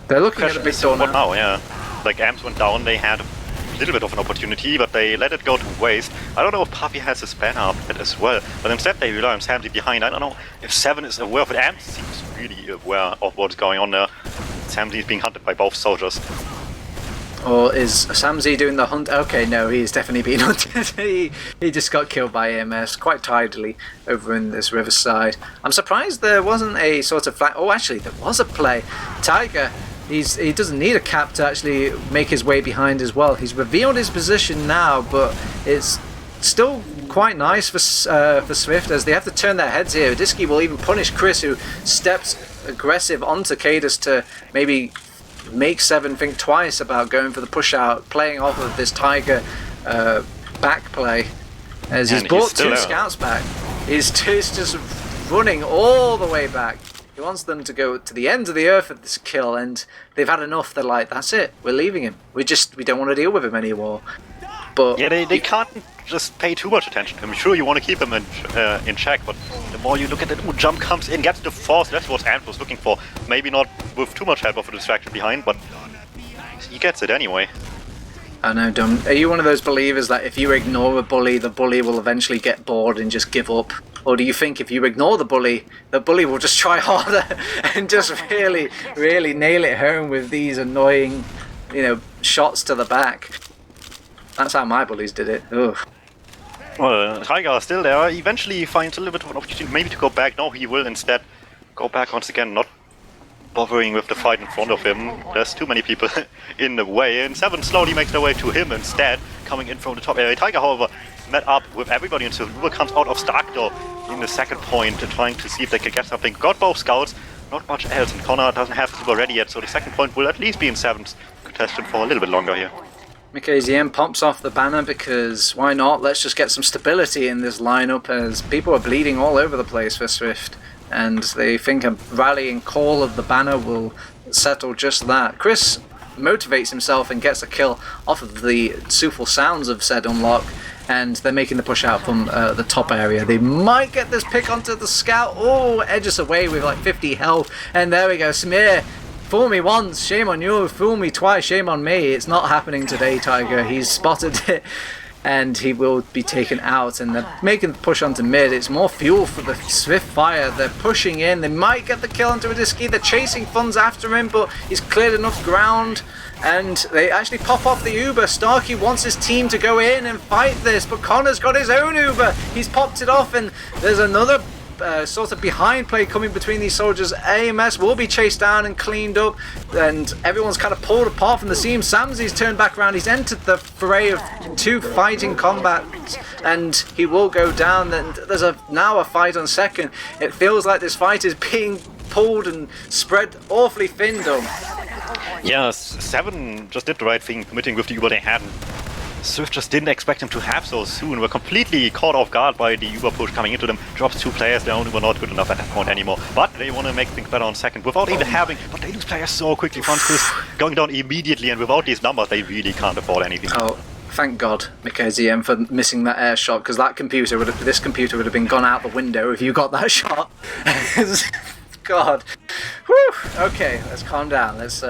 Speaker 1: They're looking at a big door now.
Speaker 2: Yeah. Like Amps went down, they had little bit of an opportunity, but they let it go to waste. I don't know if Papi has his banner up as well, but instead they rely on Samsy behind. I don't know if Se7en is aware of it. Amps seems really aware of what's going on there. Samsy is being hunted by both soldiers.
Speaker 1: Or is Samzi doing the hunt? Okay, no, he's definitely being hunted. he just got killed by AMS quite tidily over in this riverside. I'm surprised there wasn't a sort of flag. Oh, actually, there was a play. Tiger, he doesn't need a cap to actually make his way behind as well. He's revealed his position now, but it's still quite nice for Swift as they have to turn their heads here. Diski will even punish Chris, who steps aggressive onto Cadus to maybe make Se7en think twice about going for the push out, playing off of this Tiger back play, as he's brought two scouts back. He's just running all the way back. He wants them to go to the end of the earth with this kill, and they've had enough. They're like, that's it, we're leaving him. We don't want to deal with him anymore. But
Speaker 2: yeah, they can't just pay too much attention to him. Sure, you want to keep him in check, but the more you look at it, Jump comes in, gets the force. That's what Ant was looking for. Maybe not with too much help of a distraction behind, but he gets it anyway.
Speaker 1: I know, Dum. Are you one of those believers that if you ignore a bully, the bully will eventually get bored and just give up? Or do you think if you ignore the bully will just try harder and just really, really nail it home with these annoying, shots to the back? That's how my bullies did it. Ugh.
Speaker 2: Well, Tiger is still there. Eventually he finds a little bit of an opportunity maybe to go back. No, he will instead go back once again, not bothering with the fight in front of him. There's too many people in the way, and Se7en slowly makes their way to him instead, coming in from the top area. Tiger, however, met up with everybody until Uber comes out of Starkdoor in the second point, trying to see if they can get something. Got both scouts, not much else, and Connor doesn't have Uber ready yet, so the second point will at least be in Se7en's contestant for a little bit longer here.
Speaker 1: Se7en pops off the banner because why not? Let's just get some stability in this lineup as people are bleeding all over the place for Swift, and they think a rallying call of the banner will settle just that. Chris motivates himself and gets a kill off of the soothful sounds of said unlock, and they're making the push out from the top area. They might get this pick onto the scout. Oh, edges away with like 50 health, and there we go. Smear, fool me once, shame on you. Fool me twice, shame on me. It's not happening today, Tiger. He's spotted it, and he will be taken out. And they're making the push onto mid. It's more fuel for the Swift fire. They're pushing in. They might get the kill onto Adiski. They're chasing funds after him, but he's cleared enough ground. And they actually pop off the Uber. Starkey wants his team to go in and fight this, but Connor's got his own Uber. He's popped it off, and there's another sort of behind play coming between these soldiers. AMS will be chased down and cleaned up, and everyone's kind of pulled apart from the seam. Samzi's turned back around. He's entered the fray of two fighting combats, and he will go down. And there's now a fight on second. It feels like this fight is being pulled and spread awfully thin, though.
Speaker 2: Yeah, Se7en just did the right thing, committing with the Uber they had. Swift just didn't expect him to have so soon. We're completely caught off guard by the Uber push coming into them. Drops two players down who were not good enough at that point anymore. But they want to make things better on second without even having... But they lose players so quickly. Francis going down immediately, and without these numbers they really can't afford anything.
Speaker 1: Oh, thank God, Se7en, for missing that air shot, because this computer would have been gone out the window if you got that shot. God. Whew. Okay, let's calm down. Let's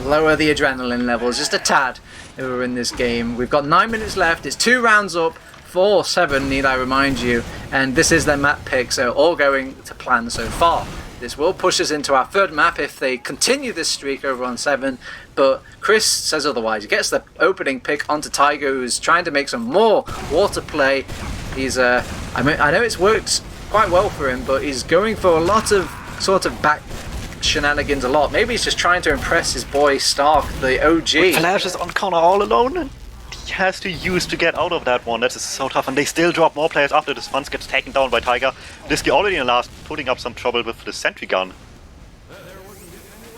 Speaker 1: lower the adrenaline levels just a tad. We're in this game. We've got 9 minutes left. It's 2 rounds up for Se7en, need I remind you. And this is their map pick, so all going to plan so far. This will push us into our third map if they continue this streak over on Se7en. But Chris says otherwise. He gets the opening pick onto Tiger, who's trying to make some more water play. He's, I know it's worked quite well for him, but he's going for a lot of sort of back shenanigans a lot. Maybe he's just trying to impress his boy Stark, the OG.
Speaker 2: Flashes on Connor all alone, and he has to use to get out of that one. That is so tough, and they still drop more players after this Funds gets taken down by Tiger. Diski already in the last, putting up some trouble with the sentry gun.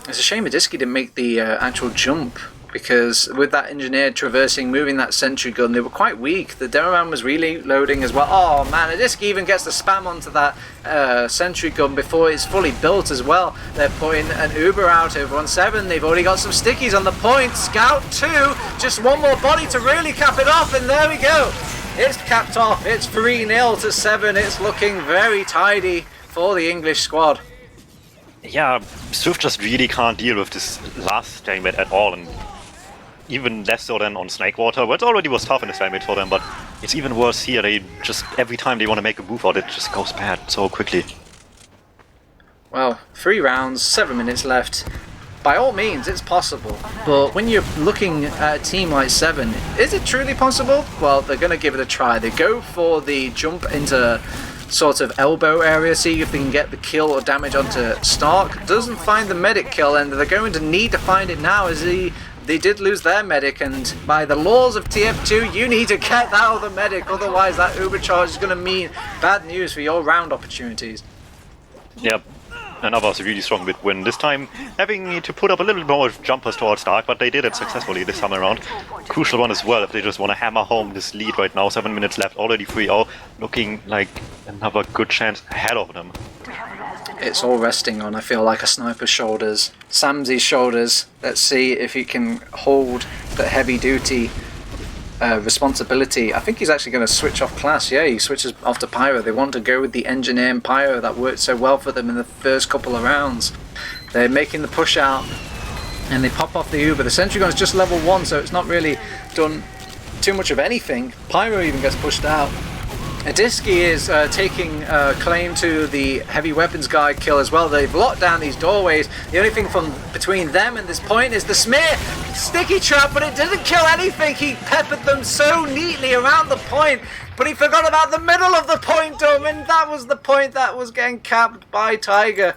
Speaker 1: It's a shame Adiski didn't make the actual jump, because with that engineer traversing, moving that sentry gun, they were quite weak. The Demoman was really loading as well. Oh man, Adiski even gets the spam onto that sentry gun before it's fully built as well. They're putting an Uber out over on Se7en. They've already got some stickies on the point. Scout 2, just one more body to really cap it off, and there we go. It's capped off. It's 3-0 to Se7en. It's looking very tidy for the English squad.
Speaker 2: Yeah, Swift just really can't deal with this last stalemate at all, and even less so than on Snakewater, where it already was tough in the stalemate for them, but it's even worse here. They just, every time they want to make a move out, it just goes bad so quickly.
Speaker 1: Well, 3 rounds, 7 minutes left. by all means, it's possible. But when you're looking at a team like Se7en, is it truly possible? Well, they're going to give it a try. They go for the jump into sort of elbow area, see if they can get the kill or damage onto Stark. Doesn't find the medic kill, and they're going to need to find it now as they did lose their medic, and by the laws of TF2, you need to get that other medic, otherwise that overcharge is going to mean bad news for your round opportunities.
Speaker 2: Yep. Another really strong mid win. This time having to put up a little bit more jumpers towards Stark, but they did it successfully this time around. Crucial one as well if they just want to hammer home this lead right now. 7 minutes left, already 3-0, looking like another good chance ahead of them.
Speaker 1: It's all resting on, I feel like, a sniper's shoulders. Samsy's shoulders. Let's see if he can hold that heavy duty responsibility. I think he's actually going to switch off class. Yeah, he switches off to Pyro. They want to go with the engineer and Pyro that worked so well for them in the first couple of rounds. They're making the push out and they pop off the Uber. The Sentry Gun is just level 1, so it's not really done too much of anything. Pyro even gets pushed out. Adiski is taking claim to the heavy weapons guy kill as well. They've locked down these doorways. The only thing from between them and this point is the smear sticky trap, but it didn't kill anything. He peppered them so neatly around the point, but he forgot about the middle of the point dome, and that was the point that was getting capped by Tiger.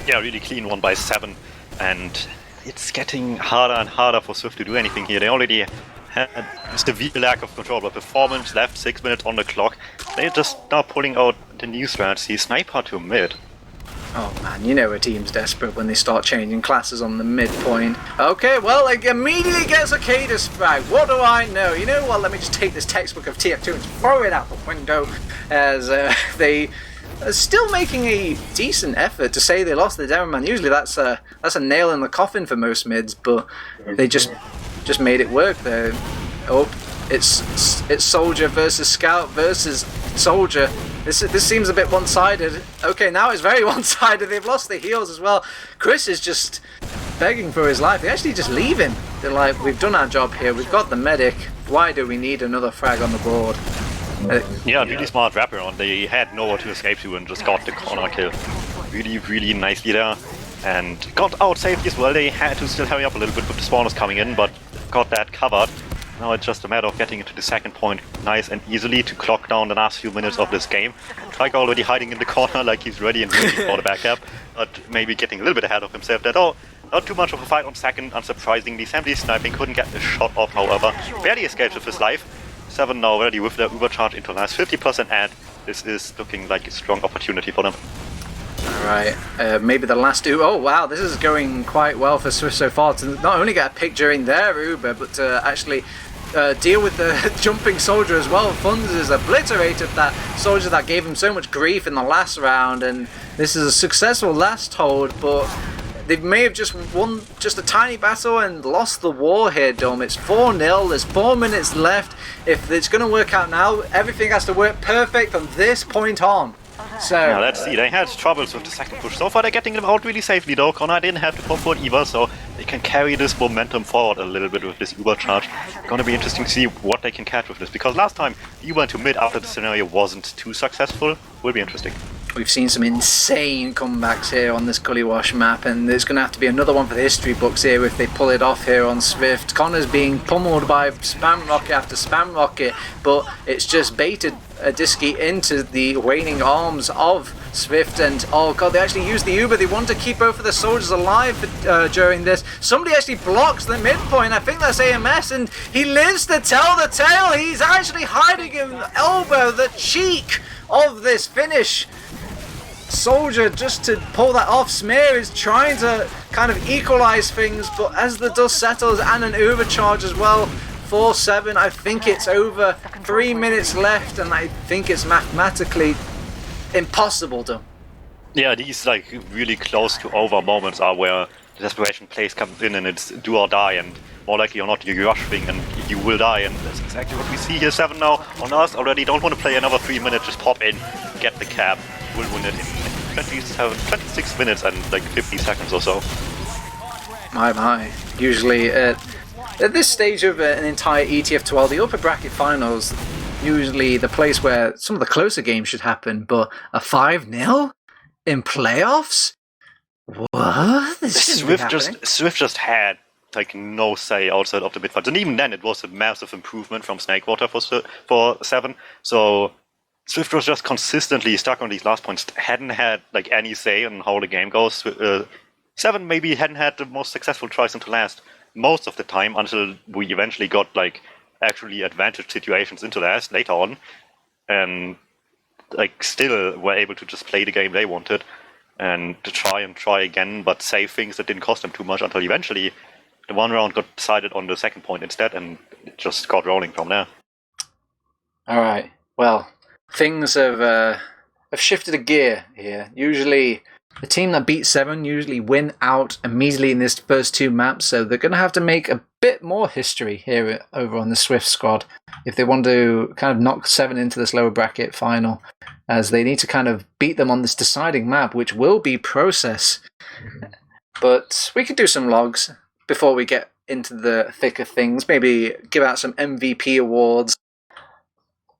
Speaker 2: Yeah, really clean one by Se7en, and it's getting harder and harder for SVIFT to do anything here. They already had a severe lack of control, but performance left 6 minutes on the clock. They're just now pulling out the new strategy, sniper to mid.
Speaker 1: Oh man, you know a team's desperate when they start changing classes on the midpoint. Okay, well, it immediately gets a Cadus frag. What do I know? You know what, let me just take this textbook of TF2 and throw it out the window as they are still making a decent effort to say they lost the Demonman. Usually that's a nail in the coffin for most mids, but they just made it work there. Oh, it's Soldier versus Scout versus Soldier. This seems a bit one-sided. Okay, now it's very one-sided. They've lost the heals as well. Chris is just begging for his life. They actually just leave him. They're like, we've done our job here. We've got the medic. Why do we need another frag on the board?
Speaker 2: Yeah, really smart wraparound. They had nowhere to escape to and just got the corner kill. Really, really nicely there. And got out safely as well. They had to still hurry up a little bit with the spawners coming in, but got that covered. Now it's just a matter of getting into the second point nice and easily to clock down the last few minutes of this game. Tiger already hiding in the corner like he's ready and waiting for the backup, but maybe getting a little bit ahead of himself there. Oh, not too much of a fight on second, unsurprisingly. Samly sniping, couldn't get a shot off, however. Barely escaped with his life. Se7en now ready with their overcharge into last 50% ad. This is looking like a strong opportunity for them.
Speaker 1: Alright, maybe the last two. Oh wow, this is going quite well for SVIFT so far to not only get a pick during their Uber, but to actually deal with the jumping soldier as well. Funds has obliterated that soldier that gave him so much grief in the last round, and this is a successful last hold, but they may have just won just a tiny battle and lost the war here, Dom. It's 4-0, there's 4 minutes left. If it's going to work out now, everything has to work perfect from this point on. So
Speaker 2: yeah, let's see. They had troubles with the second push. So far they're getting them out really safely though. Connor didn't have to pop forward either, so they can carry this momentum forward a little bit with this Uber charge. Gonna be interesting to see what they can catch with this, because last time you went to mid after the scenario wasn't too successful. Will be interesting.
Speaker 1: We've seen some insane comebacks here on this Gully Wash map, and there's going to have to be another one for the history books here if they pull it off here on SVIFT. Connor's being pummeled by spam rocket after spam rocket, but it's just baited Adiski into the waning arms of SVIFT, and oh god, they actually used the Uber. They want to keep both of the soldiers alive during this. Somebody actually blocks the midpoint. I think that's AMS, and he lives to tell the tale. He's actually hiding in the elbow, the cheek of this finish. Soldier just to pull that off. Smear is trying to kind of equalize things, but as the dust settles and an overcharge as well for Se7en, I think it's over. 3 minutes left, and I think it's mathematically impossible to.
Speaker 2: Yeah, these like really close to over moments are where the desperation plays comes in, and it's do or die, and more likely or not you're rushing and you will die, and that's exactly what we see here. Se7en now on us already, don't want to play another 3 minutes, just pop in, get the cap, will win it in 26 minutes and like 50 seconds or so.
Speaker 1: My. Usually at this stage of an entire ETF2L, the upper bracket finals, usually the place where some of the closer games should happen, but a 5-0 in playoffs? What?
Speaker 2: Swift just had like no say outside of the midfield, and even then it was a massive improvement from Snakewater for Se7en. So Swift was just consistently stuck on these last points. Hadn't had like any say on how the game goes. Se7en maybe hadn't had the most successful tries into last most of the time until we eventually got like actually advantage situations into last later on, and like still were able to just play the game they wanted and to try again, but say things that didn't cost them too much until eventually the one round got decided on the second point instead, and it just got rolling from there.
Speaker 1: All right. Well, things have shifted a gear here. Usually, the team that beats Se7en usually win out immediately in this first two maps, so they're going to have to make a bit more history here over on the Swift squad if they want to kind of knock Se7en into this lower bracket final, as they need to kind of beat them on this deciding map, which will be Process. But we could do some logs before we get into the thick of things, maybe give out some MVP awards.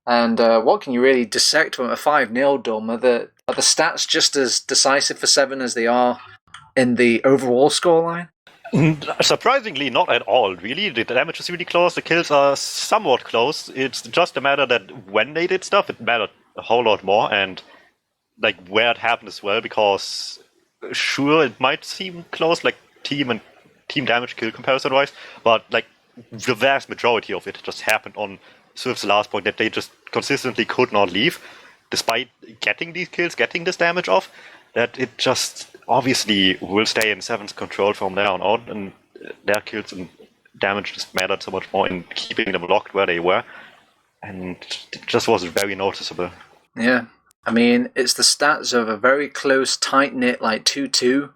Speaker 1: And what can you really dissect from a 5-0 Dom? Are the stats just as decisive for Se7en as they are in the overall scoreline?
Speaker 2: Surprisingly, not at all, really. The damage is really close, the kills are somewhat close. It's just a matter that when they did stuff, it mattered a whole lot more, and like where it happened as well, because sure, it might seem close, like team damage kill comparison-wise, but like the vast majority of it just happened on Swift's last point, that they just consistently could not leave, despite getting these kills, getting this damage off, that it just obviously will stay in Se7en's control from there on out, and their kills and damage just mattered so much more in keeping them locked where they were, and it just was very noticeable.
Speaker 1: Yeah, I mean, it's the stats of a very close, tight-knit, like 2-2,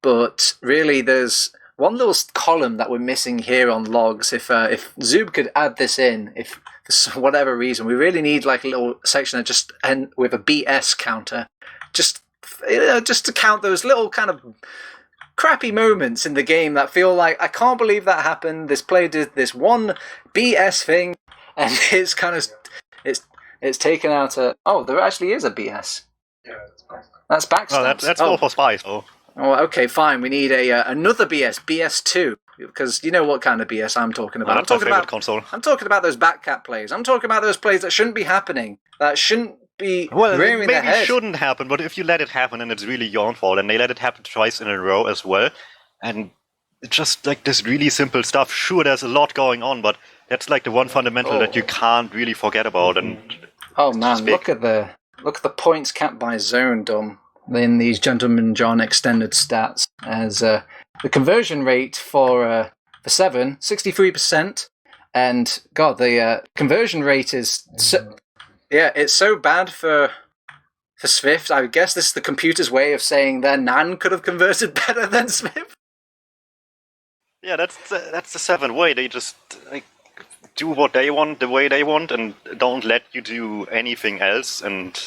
Speaker 1: but really there's one little column that we're missing here on logs. If Zoob could add this in, if for whatever reason, we really need like a little section that just end with a BS counter, just to count those little kind of crappy moments in the game that feel like, I can't believe that happened. This player did this one BS thing, and it's kind of it's taken out a. Oh, there actually is a BS. Yeah, that's backstabs.
Speaker 2: Oh, that's more for spies, though.
Speaker 1: Oh, okay, fine. We need another BS2, because you know what kind of BS I'm talking about.
Speaker 2: That's my favorite console.
Speaker 1: I'm talking about those backcat plays. I'm talking about those plays that shouldn't be happening. That shouldn't be rearing their head.
Speaker 2: Maybe it shouldn't happen, but if you let it happen and it's really your own fault, and they let it happen twice in a row as well, and it's just like this really simple stuff. Sure, there's a lot going on, but that's like the one fundamental that you can't really forget about. And
Speaker 1: oh man, look at the points capped by zone, Dom, in these Gentleman John extended stats, as the conversion rate for Se7en 63%, and God, the conversion rate is it's so bad for Swift. I guess this is the computer's way of saying their Nan could have converted better than Swift.
Speaker 2: Yeah, that's the Se7en way. They just like do what they want the way they want, and don't let you do anything else. And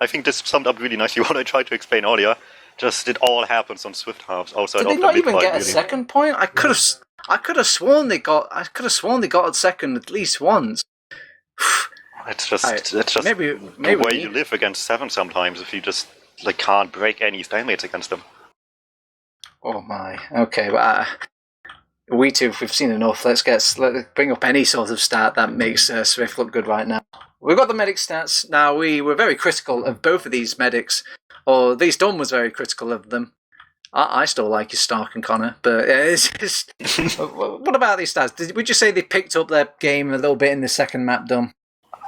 Speaker 2: I think this summed up really nicely what I tried to explain earlier. Just it all happens on Swift halves outside of the midfield.
Speaker 1: Did they not even get a second point? I could have sworn they got a second at least once.
Speaker 2: It's just maybe the way you live against Se7en sometimes, if you just like can't break any stalemates against them.
Speaker 1: Oh my. Okay, well, we've seen enough. Let's bring up any sort of stat that makes Swift look good right now. We've got the medic stats. Now, we were very critical of both of these medics, or at least Dom was very critical of them. I still like your Stark and Connor, but what about these stats? Would you say they picked up their game a little bit in the second map, Dom?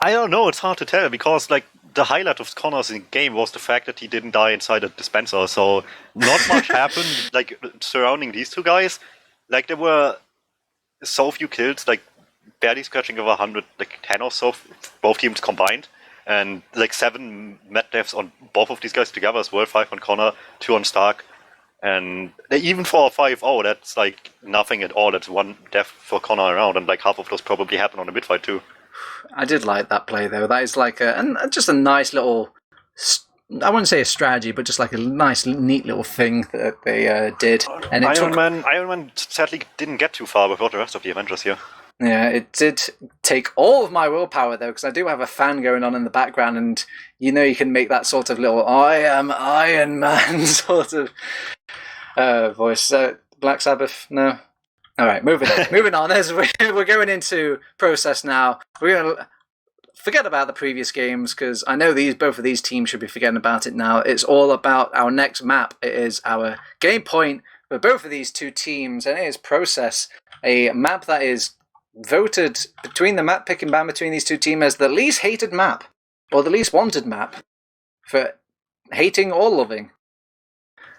Speaker 2: I don't know, it's hard to tell, because like the highlight of Connor's game was the fact that he didn't die inside a dispenser, so not much happened like surrounding these two guys. Like there were so few kills, like barely scratching over 100, like 10 or so, both teams combined, and like 7 met deaths on both of these guys together as well, 5 on Connor, 2 on Stark, and even for a 5-0, that's like nothing at all. That's 1 death for Connor around, and like half of those probably happened on the mid fight too.
Speaker 1: I did like that play though. That is like just a nice little, I wouldn't say a strategy, but just like a nice, neat little thing that they did. And Iron
Speaker 2: Man sadly didn't get too far without the rest of the Avengers here.
Speaker 1: Yeah, it did take all of my willpower though, because I do have a fan going on in the background, and you know you can make that sort of little "I am Iron Man" sort of Voice. Black Sabbath? No. All right, moving on. We're going into process now. We're going to forget about the previous games because I know both of these teams should be forgetting about it now. It's all about our next map. It is our game point for both of these two teams, and it is process, a map that is voted between the map picking ban between these two teams as the least hated map or the least wanted map for hating or loving.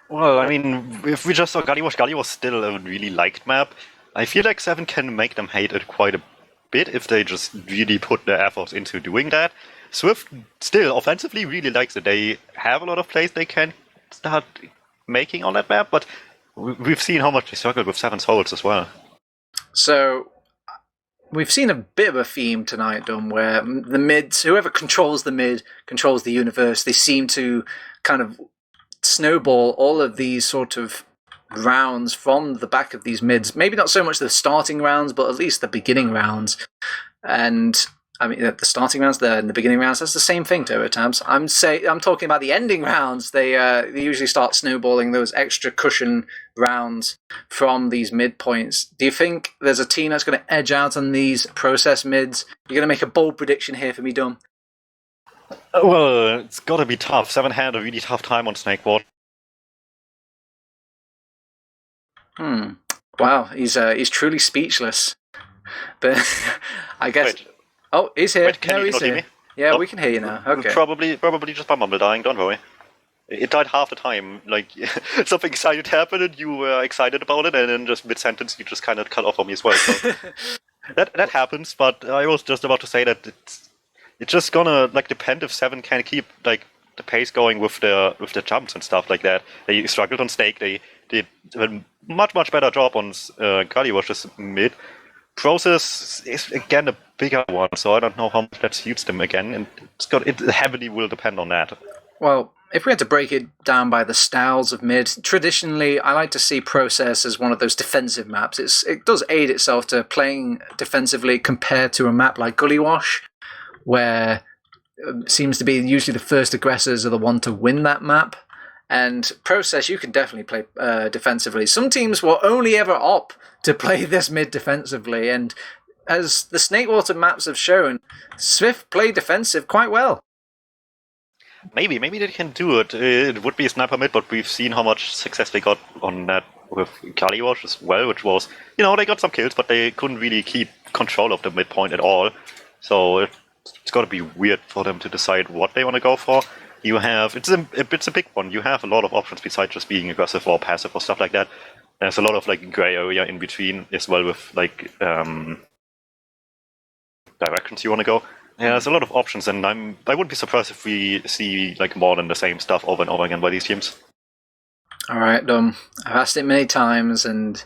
Speaker 2: Well, I mean, if we just saw Gully was still a really liked map. I feel like Se7en can make them hate it quite a bit if they just really put their efforts into doing that. SVIFT still offensively really likes it. They have a lot of plays they can start making on that map, but we've seen how much they struggled with Se7en's holds as well.
Speaker 1: So we've seen a bit of a theme tonight, Dom, where the mids, whoever controls the mid, controls the universe. They seem to kind of snowball all of these sort of rounds from the back of these mids. Maybe not so much the starting rounds, but at least the beginning rounds. And I mean, the starting rounds there and the beginning rounds, that's the same thing, TurboTabs. I'm talking about the ending rounds. They usually start snowballing those extra cushion rounds from these mid points. Do you think there's a team that's going to edge out on these process mids? You're going to make a bold prediction here for me, Dom?
Speaker 2: Well, it's got to be tough. Se7en had a really tough time on Snakeboard.
Speaker 1: Wow, he's truly speechless. But I guess.
Speaker 2: Wait.
Speaker 1: Oh, he's here.
Speaker 2: Wait, can
Speaker 1: he's
Speaker 2: you hear
Speaker 1: here.
Speaker 2: me?
Speaker 1: Yeah, we can hear you now. Okay.
Speaker 2: Probably just my mumble dying. Don't worry. It died half the time. Like something excited happened, and you were excited about it, and then just mid-sentence you just kind of cut off on me as well. So that happens. But I was just about to say that it's just gonna depend if Se7en can keep the pace going with the jumps and stuff like that. They struggled on Snake. They did a much better job on Gully, which is mid. Process is again a bigger one, so I don't know how much that suits them again, and it heavily will depend on that.
Speaker 1: Well, if we had to break it down by the styles of mid, traditionally I like to see process as one of those defensive maps. It does aid itself to playing defensively compared to a map like Gully Wash, where it seems to be usually the first aggressors are the one to win that map. And process, you can definitely play defensively. Some teams will only ever opt to play this mid defensively, and as the Snakewater maps have shown, SVIFT play defensive quite well.
Speaker 2: Maybe they can do it. It would be a sniper mid, but we've seen how much success they got on that with Gully Wash as well, which was, they got some kills, but they couldn't really keep control of the midpoint at all. So it's got to be weird for them to decide what they want to go for. You have it's a big one. You have a lot of options besides just being aggressive or passive or stuff like that. There's a lot of gray area in between as well with directions you want to go. Yeah, there's a lot of options, and I wouldn't be surprised if we see more than the same stuff over and over again by these teams.
Speaker 1: All right, I've asked it many times, and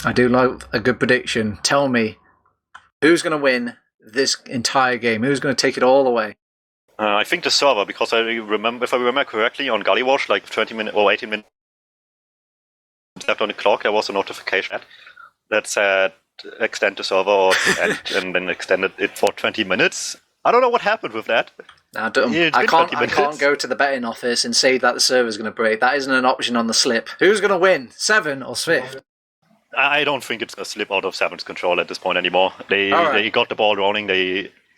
Speaker 1: I do like a good prediction. Tell me, who's going to win this entire game? Who's going to take it all away?
Speaker 2: I think the server, because if I remember correctly, on Gully Wash, 20 minutes or 18 minutes left on the clock, there was a notification that said extend the server or end, and then extended it for 20 minutes. I don't know what happened with that.
Speaker 1: Now, I can't go to the betting office and say that the server's going to break. That isn't an option on the slip. Who's going to win, Se7en or SVIFT?
Speaker 2: I don't think it's going to slip out of Se7en's control at this point anymore. They got the ball rolling.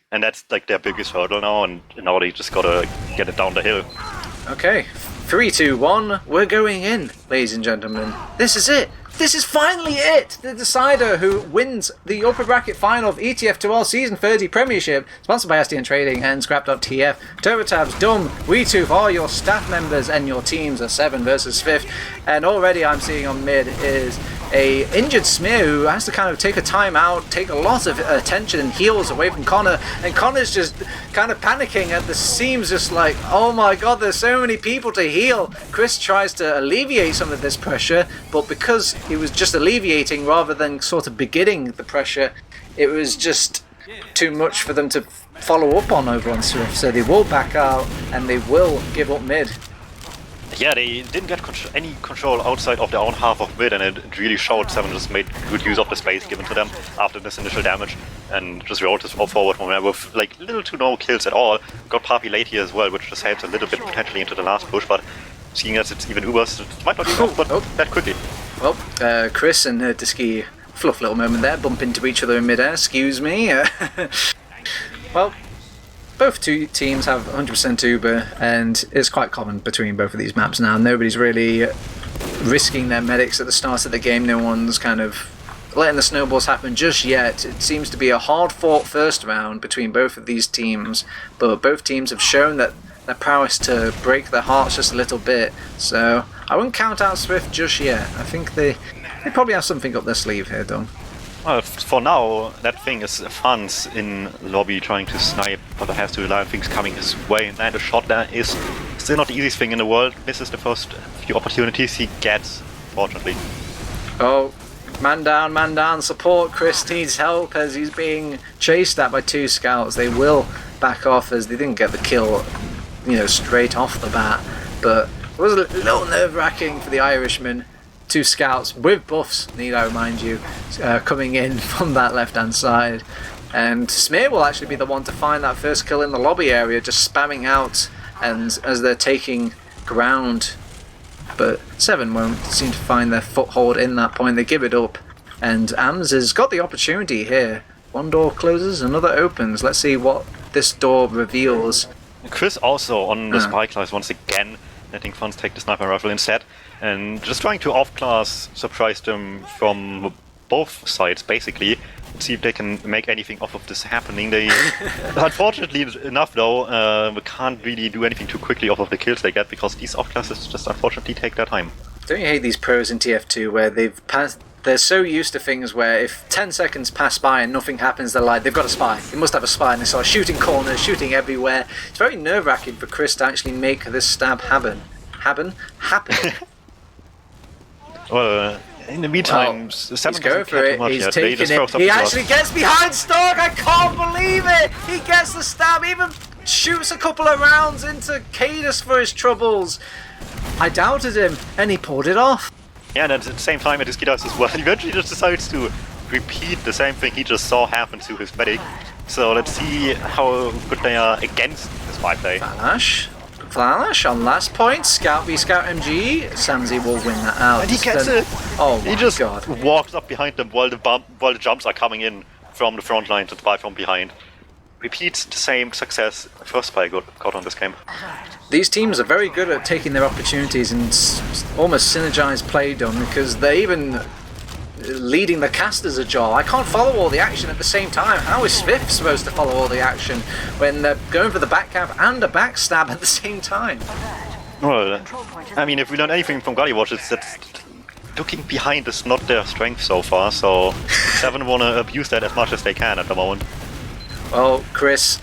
Speaker 2: And that's their biggest hurdle now, and now they just gotta get it down the hill.
Speaker 1: Okay, 3, 2, 1, we're going in, ladies and gentlemen. This is it. This is finally it! The decider who wins the upper bracket final of ETF2L Season 30 Premiership, sponsored by SVIFT Trading and Scrap.tf. TurboTabs, Dum, Wiethoofd, all your staff members and your teams are Se7en versus SVIFT. And already I'm seeing on mid is a injured Smear who has to kind of take a time out, take a lot of attention and heals away from Connor, and Connor's just kind of panicking at the seams, just like, oh my god, there's so many people to heal. Chris tries to alleviate some of this pressure, but because he was just alleviating rather than sort of beginning the pressure, it was just too much for them to follow up on over on SVIFT, so they will back out and they will give up mid.
Speaker 2: Yeah, they didn't get any control outside of their own half of mid, and it really showed. Se7en just made good use of the space given to them after this initial damage, and just rolled this forward from there with little to no kills at all. Got Papi late here as well, which just helps a little bit potentially into the last push, but seeing as it's even Ubers, it might not even off, but that quickly.
Speaker 1: Well, Chris and Disky, fluff little moment there, bump into each other in midair, excuse me. Well, both two teams have 100% Uber, and it's quite common between both of these maps now. Nobody's really risking their medics at the start of the game. No one's kind of letting the snowballs happen just yet. It seems to be a hard-fought first round between both of these teams, but both teams have shown that their prowess to break their hearts just a little bit. So I wouldn't count out Swift just yet. I think they probably have something up their sleeve here, Dom.
Speaker 2: Well, for now, that thing is Fans in lobby trying to snipe, but I have to rely on things coming his way, and a shot there is still not the easiest thing in the world. Misses the first few opportunities he gets, fortunately.
Speaker 1: Oh, man down, support. Chris needs help as he's being chased at by two scouts. They will back off as they didn't get the kill, straight off the bat, but it was a little nerve-wracking for the Irishman. Two scouts with buffs, need I remind you, coming in from that left-hand side. And Smear will actually be the one to find that first kill in the lobby area, just spamming out and as they're taking ground. But Se7en won't seem to find their foothold in that point. They give it up. And AMS has got the opportunity here. One door closes, another opens. Let's see what this door reveals.
Speaker 2: Chris also on the spike lies once again, letting Fans take the sniper rifle instead. And just trying to off-class surprise them from both sides, basically. See if they can make anything off of this happening. They, unfortunately enough though, we can't really do anything too quickly off of the kills they get, because these off-classes just unfortunately take their time.
Speaker 1: Don't you hate these pros in TF2 where they're so used to things where if 10 seconds pass by and nothing happens, they're like, they've got a spy. They must have a spy, and they start shooting corners, shooting everywhere. It's very nerve-wracking for Chris to actually make this stab happen.
Speaker 2: Well, in the meantime, Se7en
Speaker 1: he's going for it, he's taking it, he actually gets behind Stark, I can't believe it! He gets the stab, even shoots a couple of rounds into Cadus for his troubles. I doubted him, and he pulled it off.
Speaker 2: Yeah, and at the same time it is Cadus as well. He eventually just decides to repeat the same thing he just saw happen to his medic. So let's see how good they are against this spy play.
Speaker 1: Flash on last point, Scout v Scout MG, Samsy will win that out.
Speaker 2: And he gets it!
Speaker 1: Oh my
Speaker 2: He just
Speaker 1: god.
Speaker 2: walks up behind them while the jumps are coming in from the front line to the spy from behind. Repeats the same success first spy got on this game.
Speaker 1: These teams are very good at taking their opportunities and almost synergized play done, because they're even leading the casters ajar. I can't follow all the action at the same time. How is SVIFT supposed to follow all the action when they're going for the back cap and a backstab at the same time?
Speaker 2: Well, I mean, if we learn anything from Watch, it's that looking behind is not their strength so far, so Se7en want to abuse that as much as they can at the moment.
Speaker 1: Well, Chris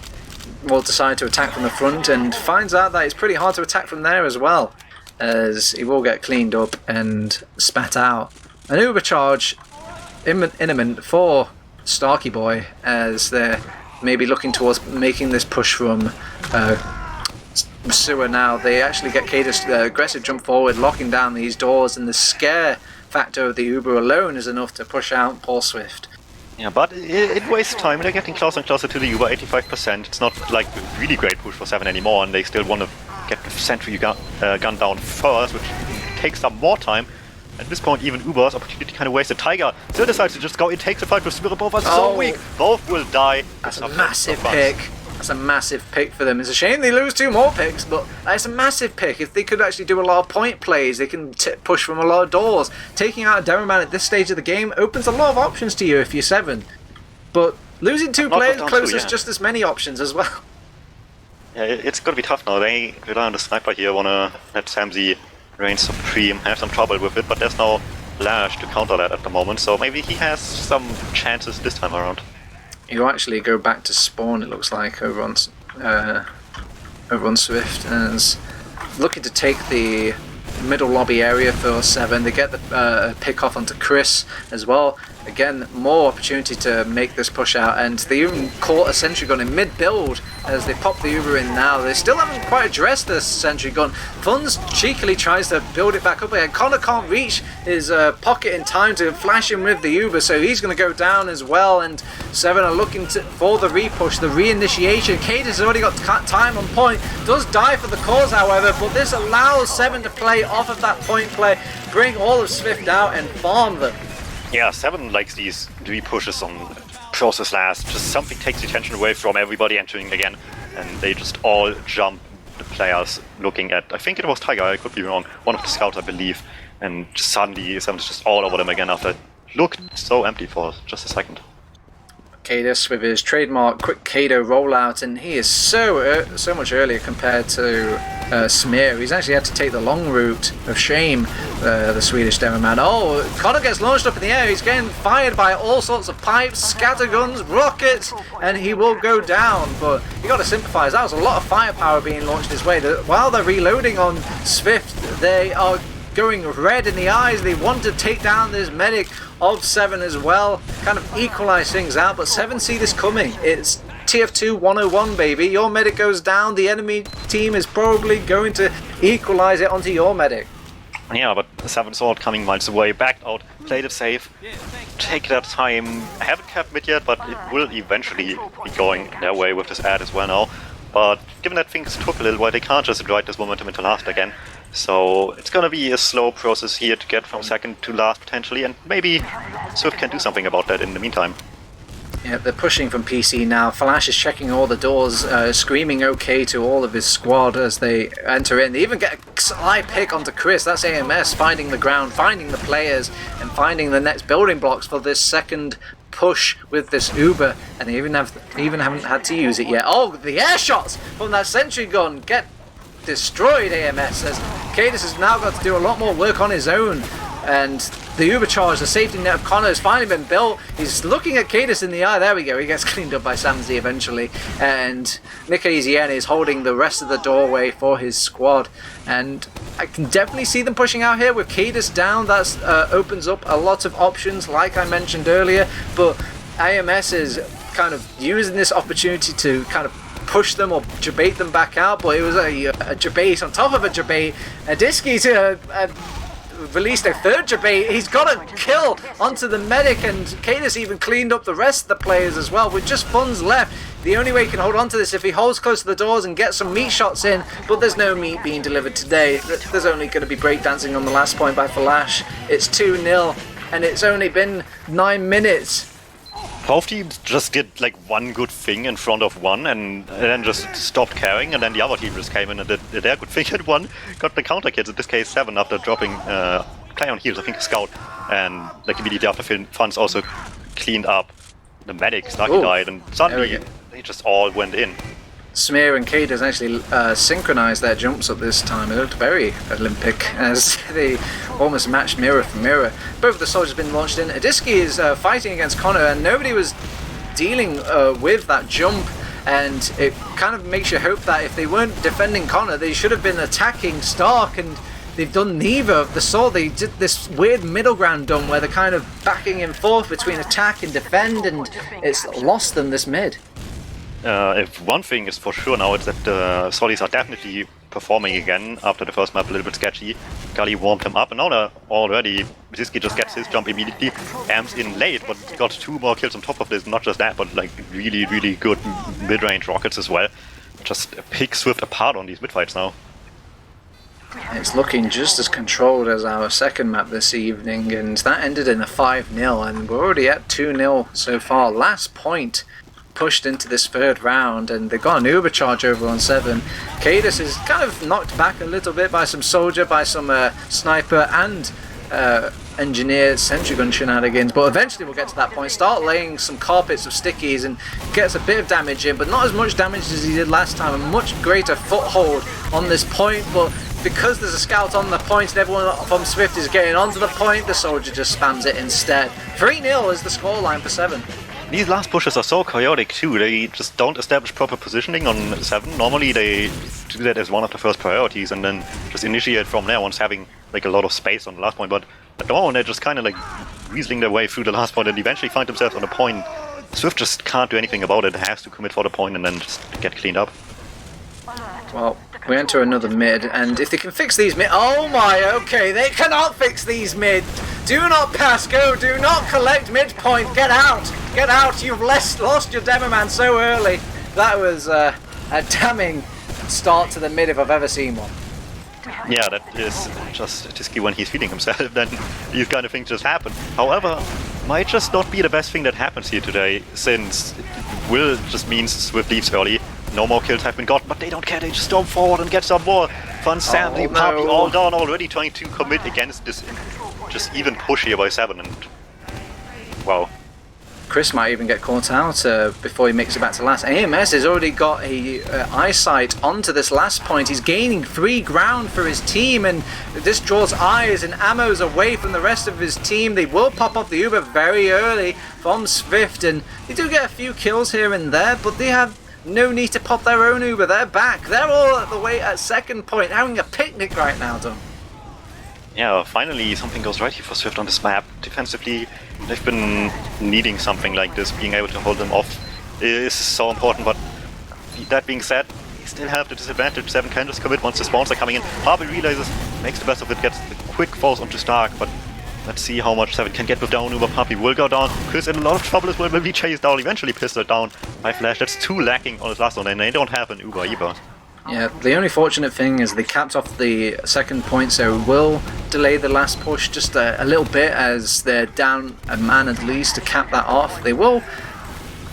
Speaker 1: will decide to attack from the front and finds out that it's pretty hard to attack from there as well, as he will get cleaned up and spat out. An Uber charge imminent for Starky Boy, as they're maybe looking towards making this push from sewer now. They actually get Cadus aggressive jump forward, locking down these doors, and the scare factor of the Uber alone is enough to push out Paul Swift.
Speaker 2: Yeah, but it wastes time. They're getting closer and closer to the Uber, 85%. It's not like a really great push for Se7en anymore, and they still want to get the sentry gun down first, which takes some more time. At this point, even Uber's opportunity kind of wasted. Tiger still decides to just go in, takes the fight with Spirit. Both are so weak. Both will die.
Speaker 1: That's a massive pick. That's a massive pick for them. It's a shame they lose two more picks, but that's a massive pick. If they could actually do a lot of point plays, they can push from a lot of doors. Taking out a Demoman at this stage of the game opens a lot of options to you if you're Se7en. But losing two players closes just as many options as well.
Speaker 2: Yeah, it's going to be tough now. They rely on the sniper here, want to let Samsy reign supreme, have some trouble with it, but there's no Lash to counter that at the moment, so maybe he has some chances this time around.
Speaker 1: He'll actually go back to spawn, it looks like, over on Swift, and is looking to take the middle lobby area for Se7en. They get the pick off onto Chris as well. again, more opportunity to make this push out, and they even caught a sentry gun in mid-build as they pop the Uber in now. They still haven't quite addressed this sentry gun. Funz cheekily tries to build it back up again. Connor can't reach his pocket in time to flash him with the Uber, so he's going to go down as well, and Se7en are looking for the repush, the reinitiation. Cadis has already got time on point, does die for the cause however, but this allows Se7en to play off of that point play, bring all of SVIFT out and farm them.
Speaker 2: Yeah, Se7en likes these repushes on process last. Just something takes the attention away from everybody entering again, and they just all jump the players looking at, I think it was Tiger, I could be wrong, one of the scouts I believe, and just suddenly Se7en's just all over them again after it looked so empty for just a second.
Speaker 1: Cadis with his trademark quick Kado rollout, and he is so much earlier compared to Se7en. He's actually had to take the long route of shame, the Swedish demo man. Oh, Connor gets launched up in the air. He's getting fired by all sorts of pipes, scatterguns, rockets, and he will go down. But you got to sympathise. That was a lot of firepower being launched his way. While they're reloading on SVIFT, they are going red in the eyes. They want to take down this medic of Se7en as well, kind of equalize things out, but Se7en see this coming. It's TF2 101, baby. Your medic goes down, the enemy team is probably going to equalize it onto your medic.
Speaker 2: Yeah, but Se7en saw it coming miles away, backed out, played it safe, take their time. I haven't capped mid yet, but it will eventually be going their way with this ad as well now. But given that things took a little while, they can't just ride this momentum into last again. So it's gonna be a slow process here to get from second to last potentially, and maybe SVIFT can do something about that in the meantime.
Speaker 1: Yeah, they're pushing from PC now. Flash is checking all the doors, screaming okay to all of his squad as they enter in. They even get a sly pick onto Chris. That's AMS finding the ground, finding the players, and finding the next building blocks for this second push with this Uber, and they even haven't had to use it yet. Oh, the air shots from that sentry gun get destroyed. AMS as Cadis has now got to do a lot more work on his own, and the Uber charge, the safety net of Connor has finally been built. He's looking at Cadis in the eye. There we go. He gets cleaned up by Samzy eventually, and Se7en is holding the rest of the doorway for his squad, and I can definitely see them pushing out here with Cadis down. That opens up a lot of options like I mentioned earlier, but AMS is kind of using this opportunity to kind of push them or debate them back out, but it was a debate on top of a debate. Diski's released a third debate. He's got a kill onto the medic, and Cadis even cleaned up the rest of the players as well with just Funz left. The only way he can hold on to this if he holds close to the doors and gets some meat shots in, but there's no meat being delivered today. There's only going to be breakdancing on the last point by Flash. It's 2-0 and it's only been 9 minutes.
Speaker 2: Both teams just did like one good thing in front of one and then just stopped caring, and then the other team just came in and did their good thing at one, got the counter kills, in this case Se7en after dropping play on heals, I think a scout, and like immediately after Funz also cleaned up the medic. Snarky died, and suddenly they just all went in.
Speaker 1: Se7en and Cadis actually synchronized their jumps up this time. It looked very Olympic as they almost matched mirror for mirror. Both of the soldiers have been launched in. Adiski is fighting against Connor, and nobody was dealing with that jump, and it kind of makes you hope that if they weren't defending Connor, they should have been attacking Stark, and they've done neither of the sort. They did this weird middle ground done where they're kind of backing and forth between attack and defend, and it's lost them this mid.
Speaker 2: If one thing is for sure now, it's that the Solis are definitely performing again after the first map a little bit sketchy. Gully warmed him up, and now they're already, Ziski just gets his jump immediately, amps in late, but got 2 more kills on top of this. Not just that, but like really, really good mid-range rockets as well. Just pick SVIFT apart on these mid-fights now.
Speaker 1: It's looking just as controlled as our second map this evening, and that ended in a 5-0, and we're already at 2-0 so far. Last point pushed into this third round, and they've got an Uber charge over on Se7en. Cadis is kind of knocked back a little bit by some soldier, by some sniper and engineer sentry gun shenanigans, but eventually we'll get to that point, start laying some carpets of stickies and gets a bit of damage in, but not as much damage as he did last time. A much greater foothold on this point, but because there's a scout on the point and everyone from SVIFT is getting onto the point, the soldier just spams it instead. 3-0 is the scoreline for Se7en.
Speaker 2: These last pushes are so chaotic too. They just don't establish proper positioning on Se7en. Normally they do that as one of the first priorities and then just initiate from there once having like a lot of space on the last point, but At the moment, they're just kind of like weaseling their way through the last point and eventually find themselves on a point. Swift just can't do anything about it, has to commit for the point and then just get cleaned up.
Speaker 1: Well, we enter another mid, and if they can fix these mid... Oh my, okay, they cannot fix these mid. Do not pass go, do not collect midpoint, get out, you've lost your demo man so early. That was a damning start to the mid if I've ever seen one.
Speaker 2: Yeah, that is just Tisky when he's feeling himself, then these kind of things just happen. However, might just not be the best thing that happens here today, since it will just means Swift leaves early. No more kills have been got, but they don't care, they just storm forward and get some more. Fun Sam, the Puppy all down already, trying to commit against this just even push here by Se7en, and wow.
Speaker 1: Chris might even get caught out before he makes it back to last. AMS has already got a eyesight onto this last point. He's gaining 3 ground for his team, and this draws eyes and ammos away from the rest of his team. They will pop off the Uber very early from SVIFT, and they do get a few kills here and there, but they have no need to pop their own Uber. They're back. They're all at the way at second point, having a picnic right now, Dom.
Speaker 2: Yeah, finally something goes right here for Swift on this map. Defensively, they've been needing something like this. Being able to hold them off is so important, but that being said, they still have the disadvantage. Se7en can just commit once the spawns are coming in. Harvey realizes, makes the best of it, gets the quick falls onto Stark, but let's see how much Se7en can get with down Uber. Puppy will go down. Chris in a lot of trouble as well, will be chased down, eventually pistoled down by Flash. That's 2 lacking on his last one, and they don't have an Uber either.
Speaker 1: Yeah, the only fortunate thing is they capped off the second point, so will delay the last push just a little bit as they're down a man at least to cap that off. They will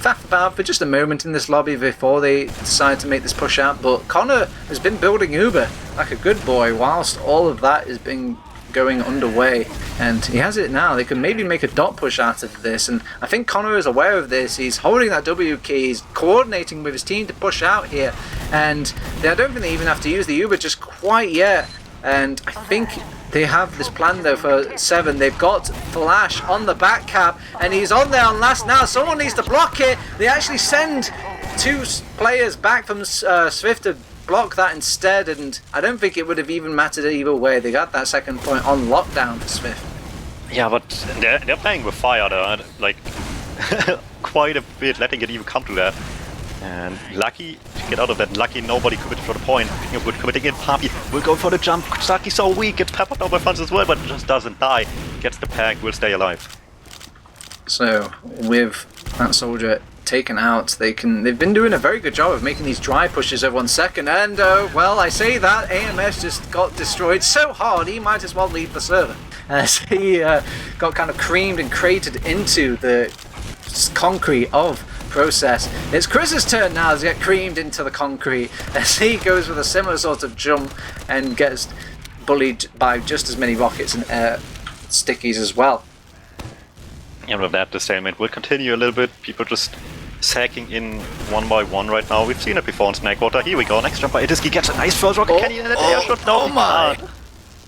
Speaker 1: faff about for just a moment in this lobby before they decide to make this push out, but Connor has been building Uber like a good boy whilst all of that is being going underway, and he has it now. They can maybe make a dot push out of this, and I think Connor is aware of this. He's holding that W key, he's coordinating with his team to push out here, and I don't think they even have to use the Uber just quite yet. And I think they have this plan though for Se7en. They've got Flash on the back cap, and he's on there on last now. Someone needs to block it. They actually send 2 players back from SVIFT to block that instead, and I don't think it would have even mattered either way. They got that second point on lockdown for SVIFT.
Speaker 2: Yeah, but they're playing with fire there, like quite a bit, letting it even come to that. And lucky to get out of that. Lucky nobody committed for the point. Good committing in. Puppy will go for the jump. Saki's so weak, gets peppered out by Funds as well, but just doesn't die. Gets the pack, will stay alive.
Speaker 1: So with that soldier taken out, they've been doing a very good job of making these dry pushes every 1 second, and well, I say that AMS just got destroyed so hard he might as well leave the server as he got kind of creamed and cratered into the concrete of process. It's Chris's turn now to get creamed into the concrete as he goes with a similar sort of jump and gets bullied by just as many rockets and air stickies as well.
Speaker 2: And with that, the stalemate will continue a little bit. People just sacking in one by one right now. We've seen it before in Snakewater. Here we go. Next jump by Idisky gets a nice first rocket canyon and an air shot. No,
Speaker 1: my!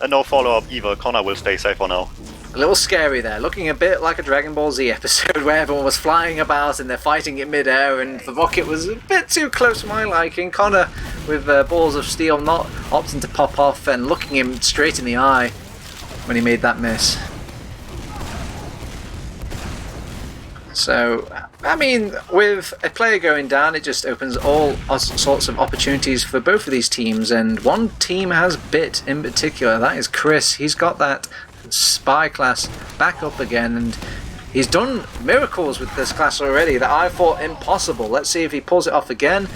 Speaker 2: And no follow-up either. Connor will stay safe for now.
Speaker 1: A little scary there, looking a bit like a Dragon Ball Z episode where everyone was flying about and they're fighting in mid-air, and the rocket was a bit too close for my liking. Connor with balls of steel not opting to pop off and looking him straight in the eye when he made that miss. So, I mean, with a player going down, it just opens all sorts of opportunities for both of these teams, and one team has bit in particular. That is Chris. He's got that spy class back up again, and he's done miracles with this class already that I thought impossible. Let's see if he pulls it off again.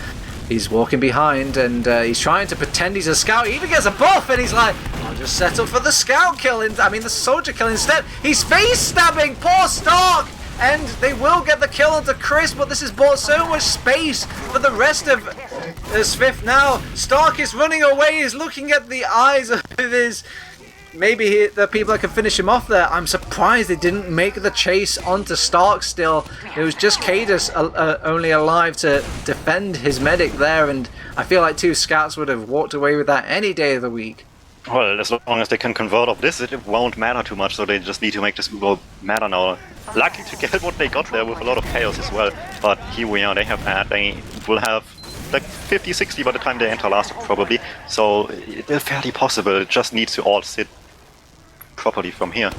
Speaker 1: He's walking behind, and he's trying to pretend he's a scout. He even gets a buff, and he's like, I'll just settle for the scout kill, the soldier kill instead. He's face stabbing poor Stark! And they will get the kill onto Chris, but this has bought so much space for the rest of SVIFT now. Stark is running away, he's looking at the eyes of his... Maybe the people that can finish him off there. I'm surprised they didn't make the chase onto Stark still. It was just Cadus only alive to defend his medic there, and I feel like 2 scouts would have walked away with that any day of the week.
Speaker 2: Well, as long as they can convert off this, it won't matter too much, so they just need to make this Uber matter now. Lucky to get what they got there with a lot of chaos as well, but here we are, they will have like 50-60 by the time they enter last probably, so it's fairly possible. It just needs to all sit properly from here.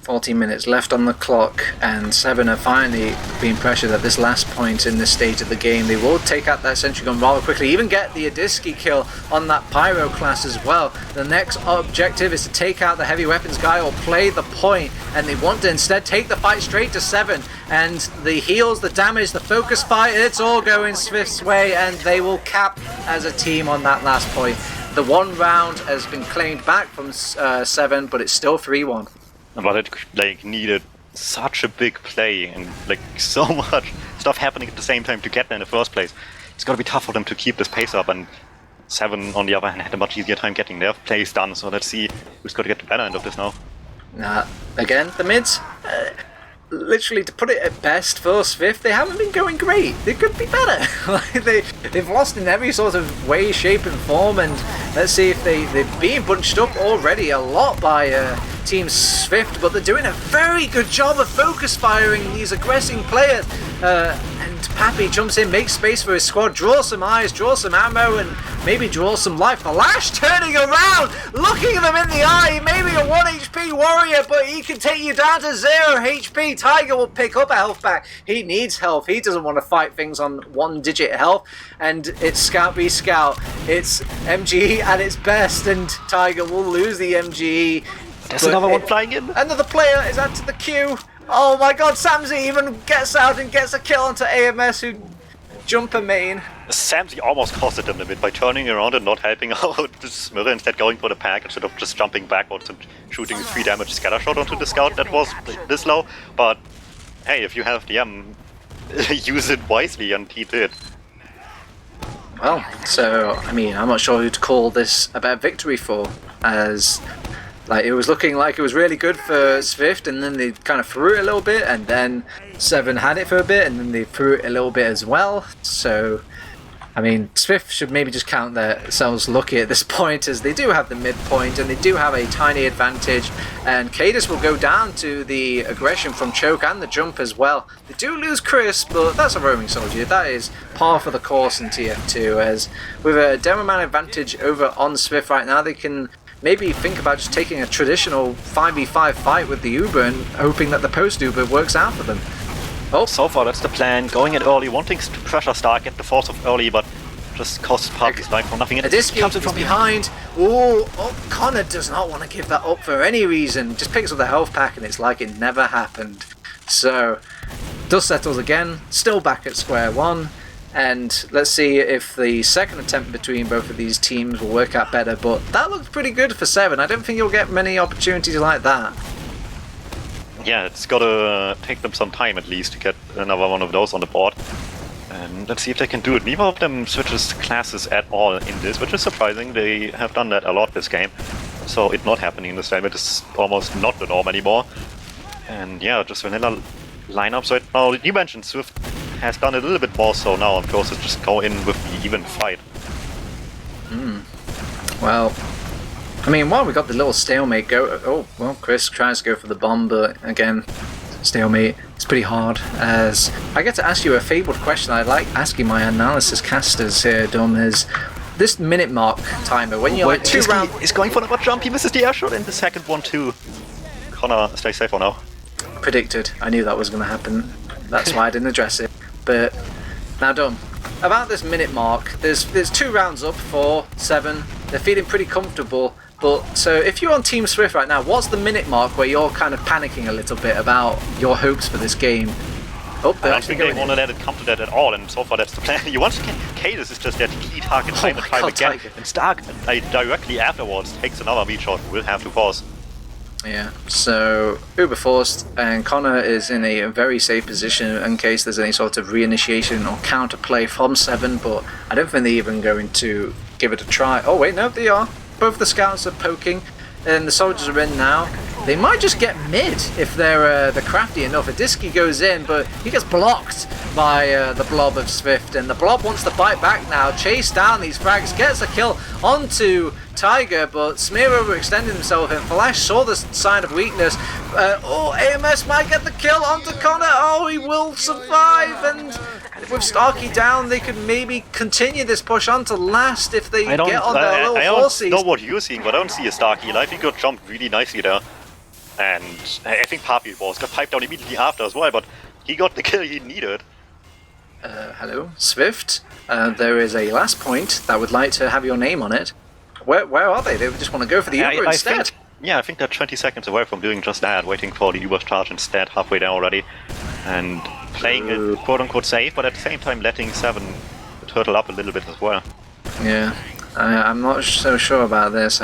Speaker 1: 14 minutes left on the clock, and Se7en are finally being pressured at this last point in this stage of the game. They will take out that sentry gun rather quickly, even get the Adiski kill on that Pyro class as well. The next objective is to take out the heavy weapons guy or play the point, and they want to instead take the fight straight to Se7en. And the heals, the damage, the focus fight, it's all going Swift's way, and they will cap as a team on that last point. The 1 round has been claimed back from Se7en, but it's still 3-1.
Speaker 2: But it like needed such a big play and like so much stuff happening at the same time to get there in the first place. It's gotta be tough for them to keep this pace up, and Se7en on the other hand had a much easier time getting their plays done, so let's see who's got to get the better end of this now.
Speaker 1: Again, the mids, literally to put it at best for SVIFT, they haven't been going great. They could be better. They've lost in every sort of way, shape and form, and let's see if they've been bunched up already a lot by Team SVIFT, but they're doing a very good job of focus firing these aggressing players. And Pappy jumps in, makes space for his squad, draws some eyes, draws some ammo, and maybe draws some life. Flash turning around, looking them in the eye. Maybe a 1 HP warrior, but he can take you down to 0 HP. Tiger will pick up a health back. He needs health. He doesn't want to fight things on 1-digit health. And it's Scout v Scout. It's MGE at its best, and Tiger will lose the MGE.
Speaker 2: There's another one flying in.
Speaker 1: Another player is added to the queue. Oh my god, Samzy even gets out and gets a kill onto AMS, who jump a main.
Speaker 2: Samzy almost costed them a bit by turning around and not helping out the Smurder, instead going for the pack instead of just jumping backwards and shooting 3 damage scatter shot onto the scout that was this low. But hey, if you have DM, use it wisely, and he did.
Speaker 1: Well, so, I mean, I'm not sure who to call this a bad victory for, as like it was looking like it was really good for SVIFT, and then they kind of threw it a little bit, and then Se7en had it for a bit, and then they threw it a little bit as well. So, I mean, SVIFT should maybe just count themselves lucky at this point, as they do have the midpoint, and they do have a tiny advantage, and Cadus will go down to the aggression from Choke and the jump as well. They do lose Chris, but that's a roaming soldier. That is par for the course in TF2, as with a Demoman advantage over on SVIFT right now, they can maybe think about just taking a traditional 5v5 fight with the Uber and hoping that the post-Uber works out for them.
Speaker 2: Oh, so far that's the plan. Going in early, wanting to pressure Stark, get the force of early, but just costs Party's life from nothing.
Speaker 1: Adiski comes in from behind. Oh, Connor does not want to give that up for any reason. Just picks up the health pack, and it's like it never happened. So, dust settles again, still back at square one. And let's see if the second attempt between both of these teams will work out better. But that looked pretty good for Se7en. I don't think you'll get many opportunities like that.
Speaker 2: Yeah, it's gotta take them some time at least to get another one of those on the board. And let's see if they can do it. Neither of them switches classes at all in this, which is surprising. They have done that a lot this game. So it not happening in this time, it is almost not the norm anymore. And yeah, just vanilla lineups right now. You mentioned SVIFT has done a little bit more so now, and Process just go in with the even fight.
Speaker 1: Well, I mean, while we got the little stalemate go, oh, well, Chris tries to go for the bomb, but again, stalemate, it's pretty hard. As I get to ask you a fabled question I like asking my analysis casters here, Dom, is this minute mark timer, when you're like 2 rounds...
Speaker 2: He's going for another jump, he misses the air shot, and the second one too. Connor, stay safe for now.
Speaker 1: Predicted. I knew that was going to happen. That's why I didn't address it. But now, Dom, about this minute mark, there's 2 rounds up for Se7en. They're feeling pretty comfortable. But so if you're on Team SVIFT right now, what's the minute mark where you're kind of panicking a little bit about your hopes for this game? Oh,
Speaker 2: I don't think they want to let it come to that at all, and so far that's the plan. You want to get Cadus is just that key target time and time again, and Stark directly afterwards takes another meat shot, will have to pause.
Speaker 1: Yeah, so Uber forced, and Connor is in a very safe position in case there's any sort of reinitiation or counterplay from Se7en, but I don't think they're even going to give it a try. Oh wait, no, they are. Both the scouts are poking, and the soldiers are in now. They might just get mid if they're crafty enough. Adiski goes in, but he gets blocked by the blob of SVIFT, and the blob wants to bite back now, chase down these frags, gets a kill onto Tiger, but Smear overextended himself, and Flash saw the sign of weakness. AMS might get the kill onto Connor. Oh, he will survive, and with Starkey down, they could maybe continue this push on to last if they get on their little forces.
Speaker 2: I don't know what you're seeing, but I don't see a Starkey. I think he got jumped really nicely there. And I think partly it got piped down immediately after as well, but he got the kill he needed.
Speaker 1: Hello, SVIFT. There is a last point that would like to have your name on it. Where are they? They just want to go for the Uber instead.
Speaker 2: I think they're 20 seconds away from doing just that, waiting for the Uber charge instead, halfway down already. And playing it quote-unquote safe, but at the same time letting Se7en turtle up a little bit as well.
Speaker 1: Yeah, I'm not so sure about this,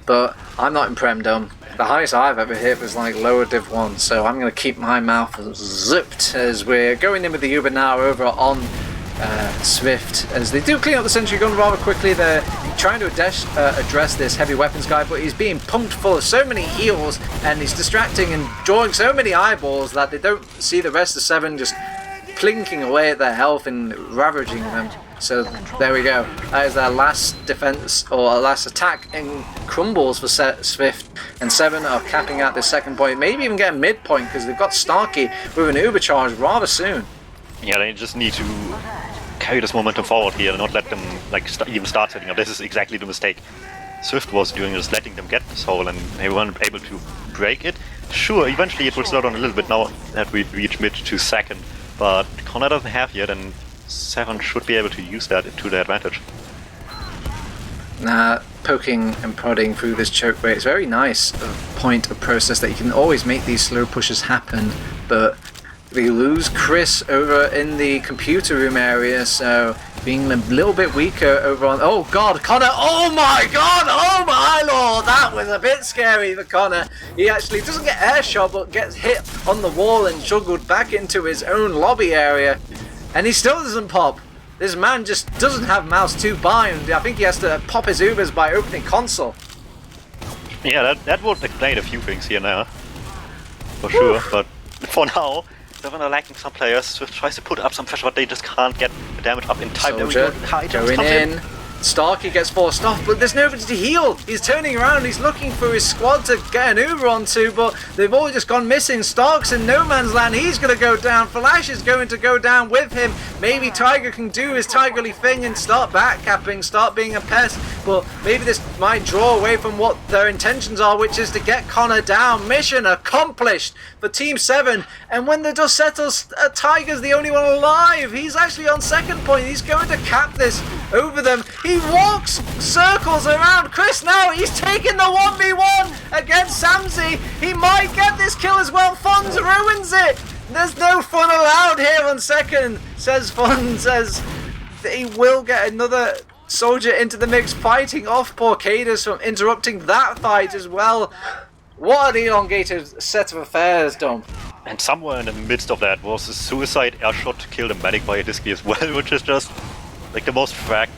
Speaker 1: but I'm not in Premdom. The highest I've ever hit was like lower Div 1, so I'm going to keep my mouth zipped as we're going in with the Uber now over on SVIFT. As they do clean up the sentry gun rather quickly, they're trying to address this heavy weapons guy, but he's being pumped full of so many heals, and he's distracting and drawing so many eyeballs that they don't see the rest of Se7en just plinking away at their health and ravaging them. So there we go. That is their last defense or last attack in crumbles for SVIFT, and Se7en are capping out this second point, maybe even get a midpoint because they've got Starkey with an Uber charge rather soon.
Speaker 2: Yeah, they just need to carry this momentum forward here and not let them even start setting up. This is exactly the mistake SVIFT was doing, just letting them get this hole, and they weren't able to break it. Sure, eventually it will slow down a little bit now that we reach mid to second, but Connor doesn't have yet, and Se7en should be able to use that to their advantage.
Speaker 1: Poking and prodding through this choke rate is very nice point of process that you can always make these slow pushes happen, but we lose Chris over in the computer room area, so being a little bit weaker over on... Oh god, Connor! Oh my god! Oh my lord! That was a bit scary for Connor. He actually doesn't get air shot, but gets hit on the wall and juggled back into his own lobby area. And he still doesn't pop. This man just doesn't have mouse to bind. I think he has to pop his Ubers by opening console.
Speaker 2: Yeah, that would explain a few things here now. For sure, but for now, Se7en are lacking some players. SVIFT tries to put up some pressure, but they just can't get the damage up in time.
Speaker 1: Soldier going in. Starkey gets forced off, but there's nobody to heal. He's turning around, he's looking for his squad to get an Uber onto, but they've all just gone missing. Stark's in no man's land, he's going to go down. Flash is going to go down with him. Maybe Tiger can do his tigerly thing and start backcapping, start being a pest, but maybe this might draw away from what their intentions are, which is to get Connor down. Mission accomplished for Team 7, and when the dust settles, Tiger's the only one alive. He's actually on second point, he's going to cap this over them. He walks circles around Chris now. He's taking the 1v1 against Samsey. He might get this kill as well. Fonz ruins it. There's no fun allowed here on second, says Fonz, as he will get another soldier into the mix, fighting off poor Cadus from interrupting that fight as well. What an elongated set of affairs, Dom.
Speaker 2: And somewhere in the midst of that was a suicide air shot to kill the medic by a disky as well, which is just like the most fragged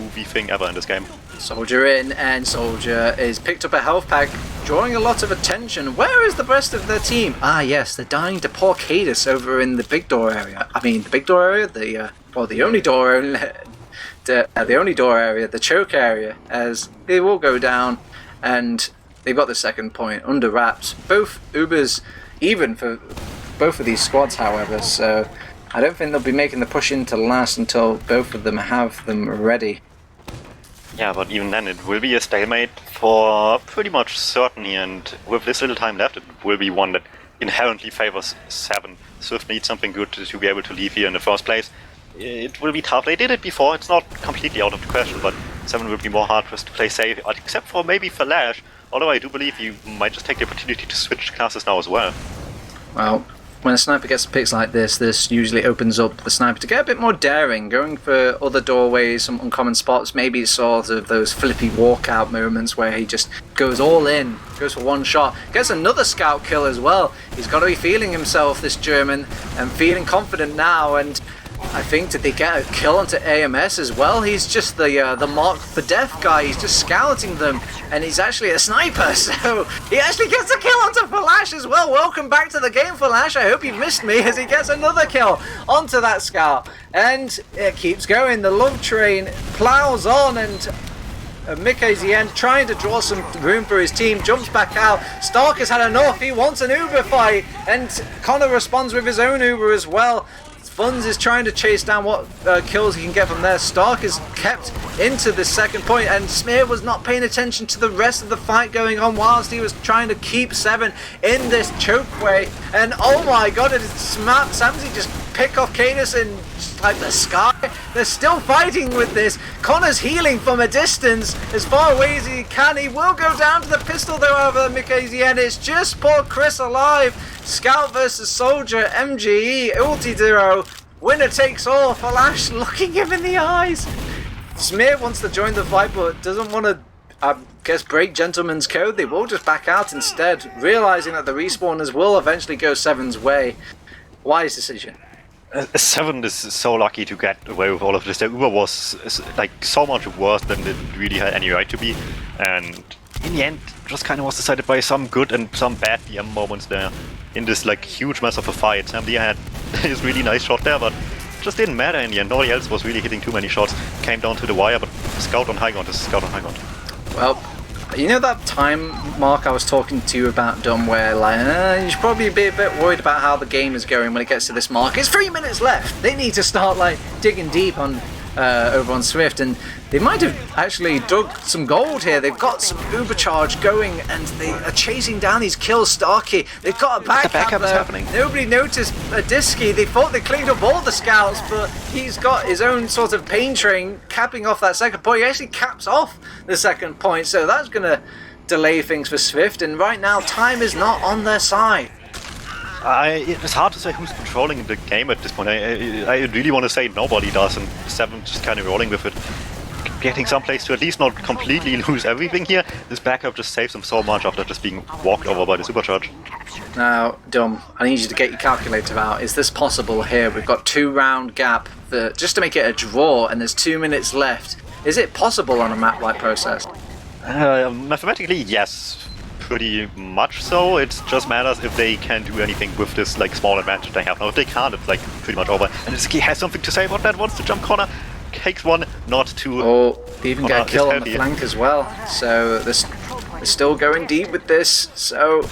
Speaker 2: movie thing ever in this game.
Speaker 1: Soldier in, and Soldier is picked up a health pack, drawing a lot of attention. Where is the rest of their team? Ah yes, they're dying to poor Cadus over in the big door area. I mean, the big door area? The only door area, the choke area, as they will go down, and they've got the second point under wraps. Both Ubers even for both of these squads, however, so I don't think they'll be making the push into last until both of them have them ready.
Speaker 2: Yeah, but even then it will be a stalemate for pretty much certain here, and with this little time left it will be one that inherently favors Se7en. SVIFT needs something good to be able to leave here in the first place. It will be tough. They did it before, it's not completely out of the question, but Se7en will be more hard-pressed to play safe, except for maybe Flash, although I do believe you might just take the opportunity to switch classes now as well.
Speaker 1: Well, when a sniper gets picks like this usually opens up the sniper to get a bit more daring, going for other doorways, some uncommon spots, maybe sort of those flippy walkout moments where he just goes all in, goes for one shot, gets another scout kill as well. He's got to be feeling himself, this German, and feeling confident now, and I think did they get a kill onto AMS as well? He's just the mark for death guy, he's just scouting them, and he's actually a sniper, so he actually gets a kill onto Flash as well. Welcome back to the game, Flash. I hope you missed me, as he gets another kill onto that scout, and it keeps going. The love train plows on, and Se7en trying to draw some room for his team, jumps back out. Stark has had enough, he wants an Uber fight, and Connor responds with his own Uber as well. Funz is trying to chase down what kills he can get from there. Stark is kept into the second point, and Smear was not paying attention to the rest of the fight going on whilst he was trying to keep Se7en in this chokeway. And oh my god, did Samsey just pick off Cadus in like the sky? They're still fighting with this. Connor's healing from a distance as far away as he can. He will go down to the pistol though over Se7en. It's just poor Chris alive. Scout versus Soldier, MGE, Ulti-Duro. Winner takes all. Flash looking him in the eyes. Smear wants to join the fight but doesn't want to, I guess, break Gentleman's code. They will just back out instead, realizing that the respawners will eventually go Se7en's way. Wise decision.
Speaker 2: Se7en is so lucky to get away with all of this. The Uber was like so much worse than it really had any right to be, and in the end just kind of was decided by some good and some bad DM moments there in this like huge mess of a fight. Samdi had his really nice shot there, but just didn't matter in the end. Nobody else was really hitting too many shots. Came down to the wire, but Scout on high ground is Scout on high ground.
Speaker 1: Well, you know that time mark I was talking to you about, Dum, where like you should probably be a bit worried about how the game is going when it gets to this mark. It's 3 minutes left. They need to start like digging deep on over on Swift, and they might have actually dug some gold here. They've got some Ubercharge going, and they are chasing down these kills. Starkey, they've got a backup
Speaker 2: is happening.
Speaker 1: Nobody noticed Disky. They thought they cleaned up all the scouts, but he's got his own sort of pain train capping off that second point. He actually caps off the second point, so that's going to delay things for Swift, and right now time is not on their side.
Speaker 2: It's hard to say who's controlling the game at this point. I really want to say nobody does, and Se7en just kind of rolling with it. Getting someplace to at least not completely lose everything here. This backup just saves them so much after just being walked over by the supercharge.
Speaker 1: Now, Dum, I need you to get your calculator out. Is this possible here? We've got 2-round gap just to make it a draw, and there's 2 minutes left. Is it possible on a map like Process?
Speaker 2: Mathematically, yes. Pretty much so. It just matters if they can do anything with this like small advantage they have now. If they can't, it's like pretty much over. And Ski has something to say about that. Wants to jump corner, takes one, not two.
Speaker 1: Oh, they even get a kill on the flank as well. So they're still going deep with this. So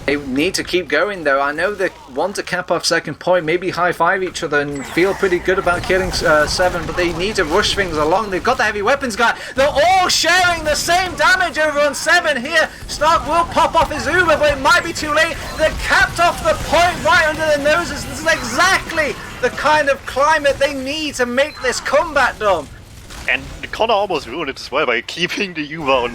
Speaker 1: they need to keep going though. I know they want to cap off second point, maybe high-five each other and feel pretty good about killing Se7en, but they need to rush things along. They've got the heavy weapons guy. They're all sharing the same damage over on Se7en here. Stark will pop off his Uber, but it might be too late. They're capped off the point right under their noses. This is exactly the kind of climate they need to make this comeback, Dom.
Speaker 2: And Connor almost ruined it as well by keeping the Uber on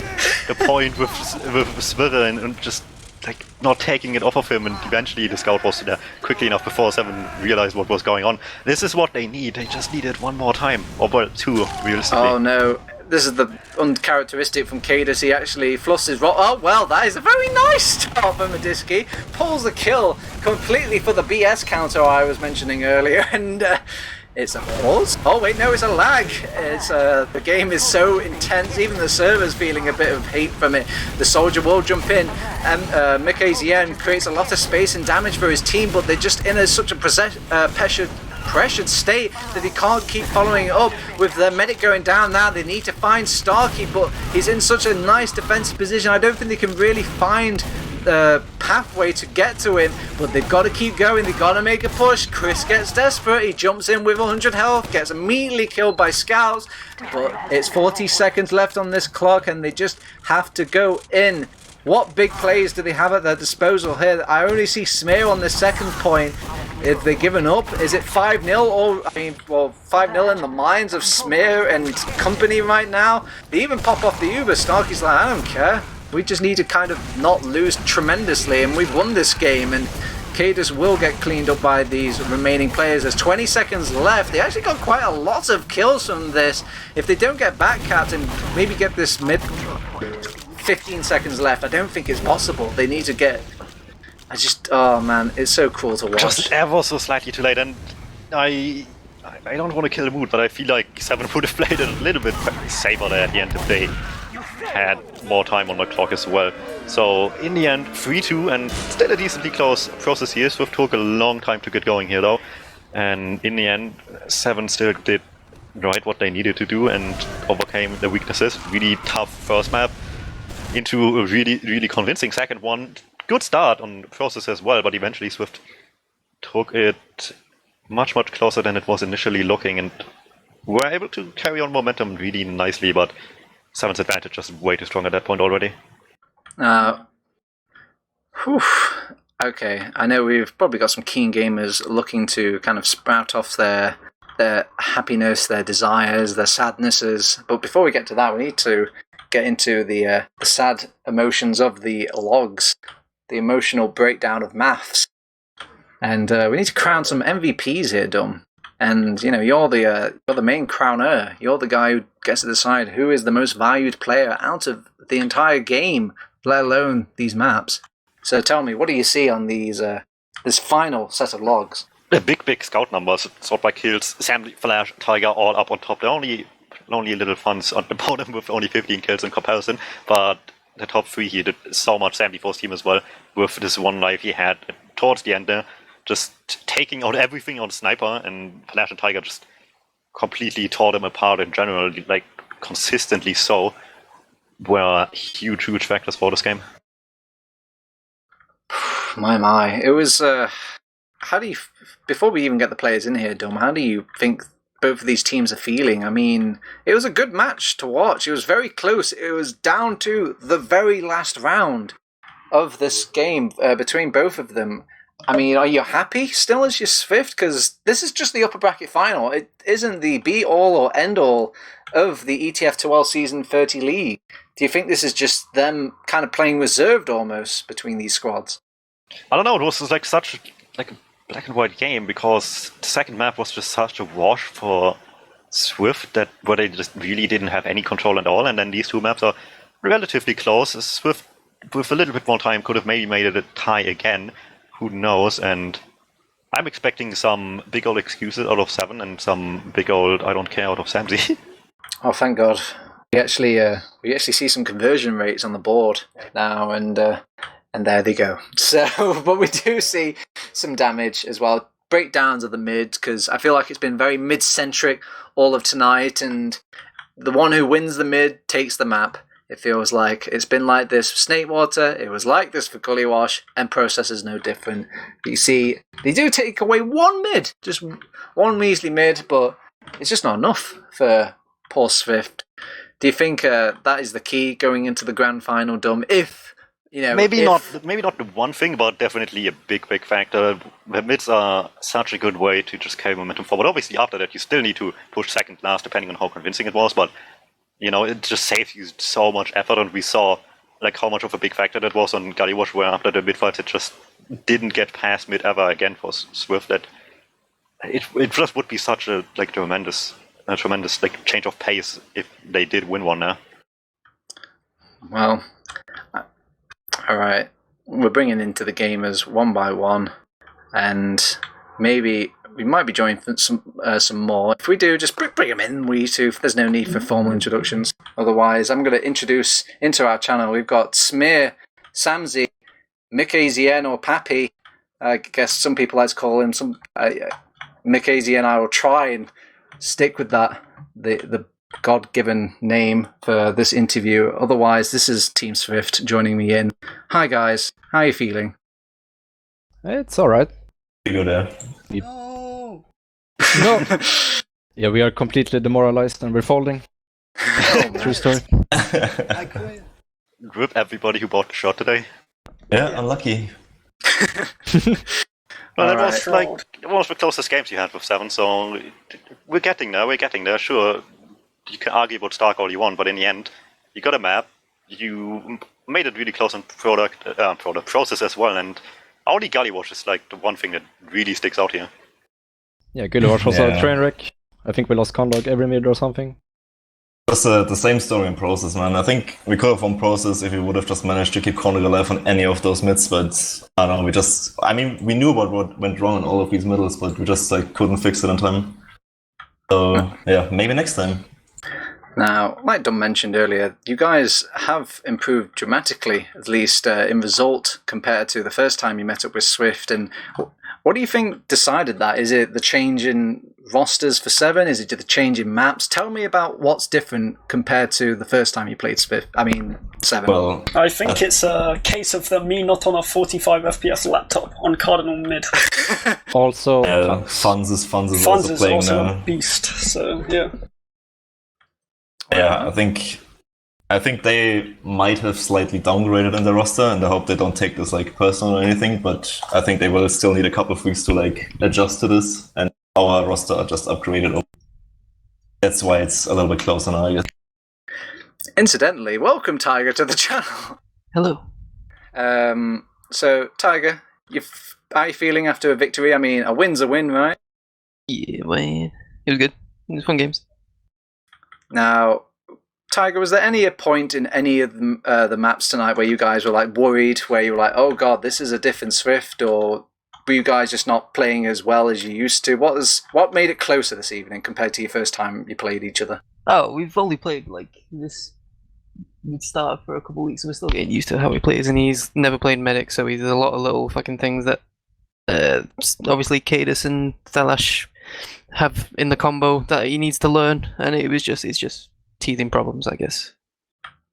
Speaker 2: the point with Se7en and just like not taking it off of him, and eventually the scout was there quickly enough before Se7en realized what was going on. This is what they need. They just need it one more time, or well, two realistically.
Speaker 1: Oh no, this is the uncharacteristic from Cadus. He actually flusses rock. Oh well, that is a very nice start from Madisky. Pulls the kill completely for the BS counter I was mentioning earlier, and it's a pause. Oh wait, no, it's a lag. It's the game is so intense. Even the server's feeling a bit of hate from it. The soldier will jump in, and Se7en creates a lot of space and damage for his team, but they're just in such a pressured state that he can't keep following it up. With the medic going down now, they need to find Starkey, but he's in such a nice defensive position. I don't think they can really find the pathway to get to him, but they've got to keep going. They've got to make a push. Chris gets desperate. He jumps in with 100 health, gets immediately killed by scouts, but it's 40 seconds left on this clock and they just have to go in. What big plays do they have at their disposal here? I only see Smear on the second point. If they're giving up, is it 5-0? Or I mean, well, 5-0 in the minds of Smear and company right now. They even pop off the Uber. Starkey's like, I don't care. We just need to kind of not lose tremendously, and we've won this game, and Cadus will get cleaned up by these remaining players. There's 20 seconds left. They actually got quite a lot of kills from this. If they don't get back capped and maybe get this mid 15 seconds left, I don't think it's possible. They need to get... oh man, it's so cool to watch.
Speaker 2: Just ever so slightly too late, and I don't want to kill the mood, but I feel like Se7en would have played it a little bit safer there at the end if they had more time on my clock as well. So in the end, 3-2 and still a decently close process here. Swift took a long time to get going here though, and in the end Se7en still did right what they needed to do and overcame the weaknesses. Really tough first map into a really convincing second one. Good start on process as well, but eventually Swift took it much closer than it was initially looking, and were able to carry on momentum really nicely, but Se7en's advantage was way too strong at that point already.
Speaker 1: Okay, I know we've probably got some keen gamers looking to kind of sprout off their happiness, their desires, their sadnesses. But before we get to that, we need to get into the sad emotions of the logs, the emotional breakdown of maths. And we need to crown some MVPs here, Dum. And you're the main crowner. You're the guy who gets to decide who is the most valued player out of the entire game, let alone these maps. So tell me, what do you see on these this final set of logs?
Speaker 2: The big scout numbers, sort by kills, Sam, Flash, Tiger, all up on top. They're only little funds on the bottom with only 15 kills in comparison, but the top 3 he did so much. Sam D4's team as well, with this one life he had towards the end there, just taking out everything on Sniper, and Flash and Tiger just completely tore them apart in general, like consistently so, were huge factors for this game.
Speaker 1: My. It was, how do you, before we even get the players in here, Dom, how do you think both of these teams are feeling? I mean, it was a good match to watch. It was very close. It was down to the very last round of this game between both of them. I mean, are you happy still as your SVIFT? Because this is just the upper bracket final. It isn't the be-all or end-all of the ETF2L Season 30 League. Do you think this is just them kind of playing reserved almost between these squads?
Speaker 2: I don't know, it was like such a black and white game, because the second map was just such a wash for SVIFT that where they just really didn't have any control at all, and then these two maps are relatively close. SVIFT, with a little bit more time, could have maybe made it a tie again, who knows, and I'm expecting some big old excuses out of Se7en and some big old I don't care out of Samzy.
Speaker 1: Oh, thank God. We actually see some conversion rates on the board now, and there they go. So, but we do see some damage as well. Breakdowns of the mid, because I feel like it's been very mid-centric all of tonight, and the one who wins the mid takes the map. It feels like it's been like this for Snakewater, it was like this for Gullywash, and Process is no different. You see, they do take away one mid, just one measly mid, but it's just not enough for poor SVIFT. Do you think that is the key going into the grand final, Dom? Maybe not the one thing, but definitely a big factor. The mids are such a good way to just carry momentum forward. Obviously, after that, you still need to push second last, depending on how convincing it was. But it just saves you so much effort, and we saw like how much of a big factor that was on Gullywash, where after the mid fights, it just didn't get past mid ever again for SVIFT. That it just would be such a tremendous change of pace if they did win one now. Well. All right, we're bringing into the gamers one by one, and maybe we might be joining some more. If we do, just bring them in, Wiethoofd. There's no need for formal introductions. Otherwise, I'm going to introduce into our channel. We've got Smear, Samzy, Se7en or Pappy. I guess some people like to call him some Se7en. I will try and stick with that. The God-given name for this interview. Otherwise, this is Team SVIFT joining me in. Hi guys, how are you feeling?
Speaker 3: It's alright.
Speaker 4: You go there.
Speaker 3: No! Yeah, we are completely demoralized and we're folding. True story.
Speaker 4: I quit.
Speaker 2: Rip everybody who bought the shot today.
Speaker 4: Yeah, unlucky.
Speaker 2: Well, that was one of the closest games you had with Se7en, so we're getting there, sure. You can argue about Stark all you want, but in the end, you got a map, you made it really close on product process as well, and only Gullywash is like the one thing that really sticks out here.
Speaker 3: Yeah, Gullywash was a train wreck. I think we lost Conlog every mid or something.
Speaker 4: It was the same story in process, man. I think we could have won process if we would have just managed to keep Conlog alive on any of those mids, but I don't know, we knew about what went wrong in all of these middles, but we just couldn't fix it in time. So yeah, maybe next time.
Speaker 1: Now, like Dom mentioned earlier, you guys have improved dramatically, at least in result, compared to the first time you met up with Swift. And what do you think decided that? Is it the change in rosters for Se7en? Is it the change in maps? Tell me about what's different compared to the first time you played Se7en.
Speaker 4: Well,
Speaker 5: I think it's a case of me not on a 45 FPS laptop on Cardinal Mid.
Speaker 3: Also,
Speaker 4: Funds is
Speaker 5: Funds
Speaker 4: also
Speaker 5: is
Speaker 4: playing
Speaker 5: also
Speaker 4: now.
Speaker 5: a beast, so yeah.
Speaker 4: Yeah, I think they might have slightly downgraded in the roster, and I hope they don't take this like personal or anything. But I think they will still need a couple of weeks to like adjust to this, and our roster are just upgraded. That's why it's a little bit closer now, I guess.
Speaker 1: Incidentally, welcome Tiger to the channel.
Speaker 6: Hello.
Speaker 1: So Tiger, how are you feeling after a victory? I mean, a win's a win, right?
Speaker 6: Yeah, man. It was good. It was fun games.
Speaker 1: Now, Tiger, was there any point in any of the maps tonight where you guys were like worried, where you were like, "Oh God, this is a different Swift," or were you guys just not playing as well as you used to? What made it closer this evening compared to your first time you played each other?
Speaker 6: Oh, we've only played like this. We'd started for a couple of weeks and we're still getting used to how he plays, and he's never played medic, so he's a lot of little fucking things that obviously Cadus and Thalash have in the combo that he needs to learn, and it's just teething problems, I guess.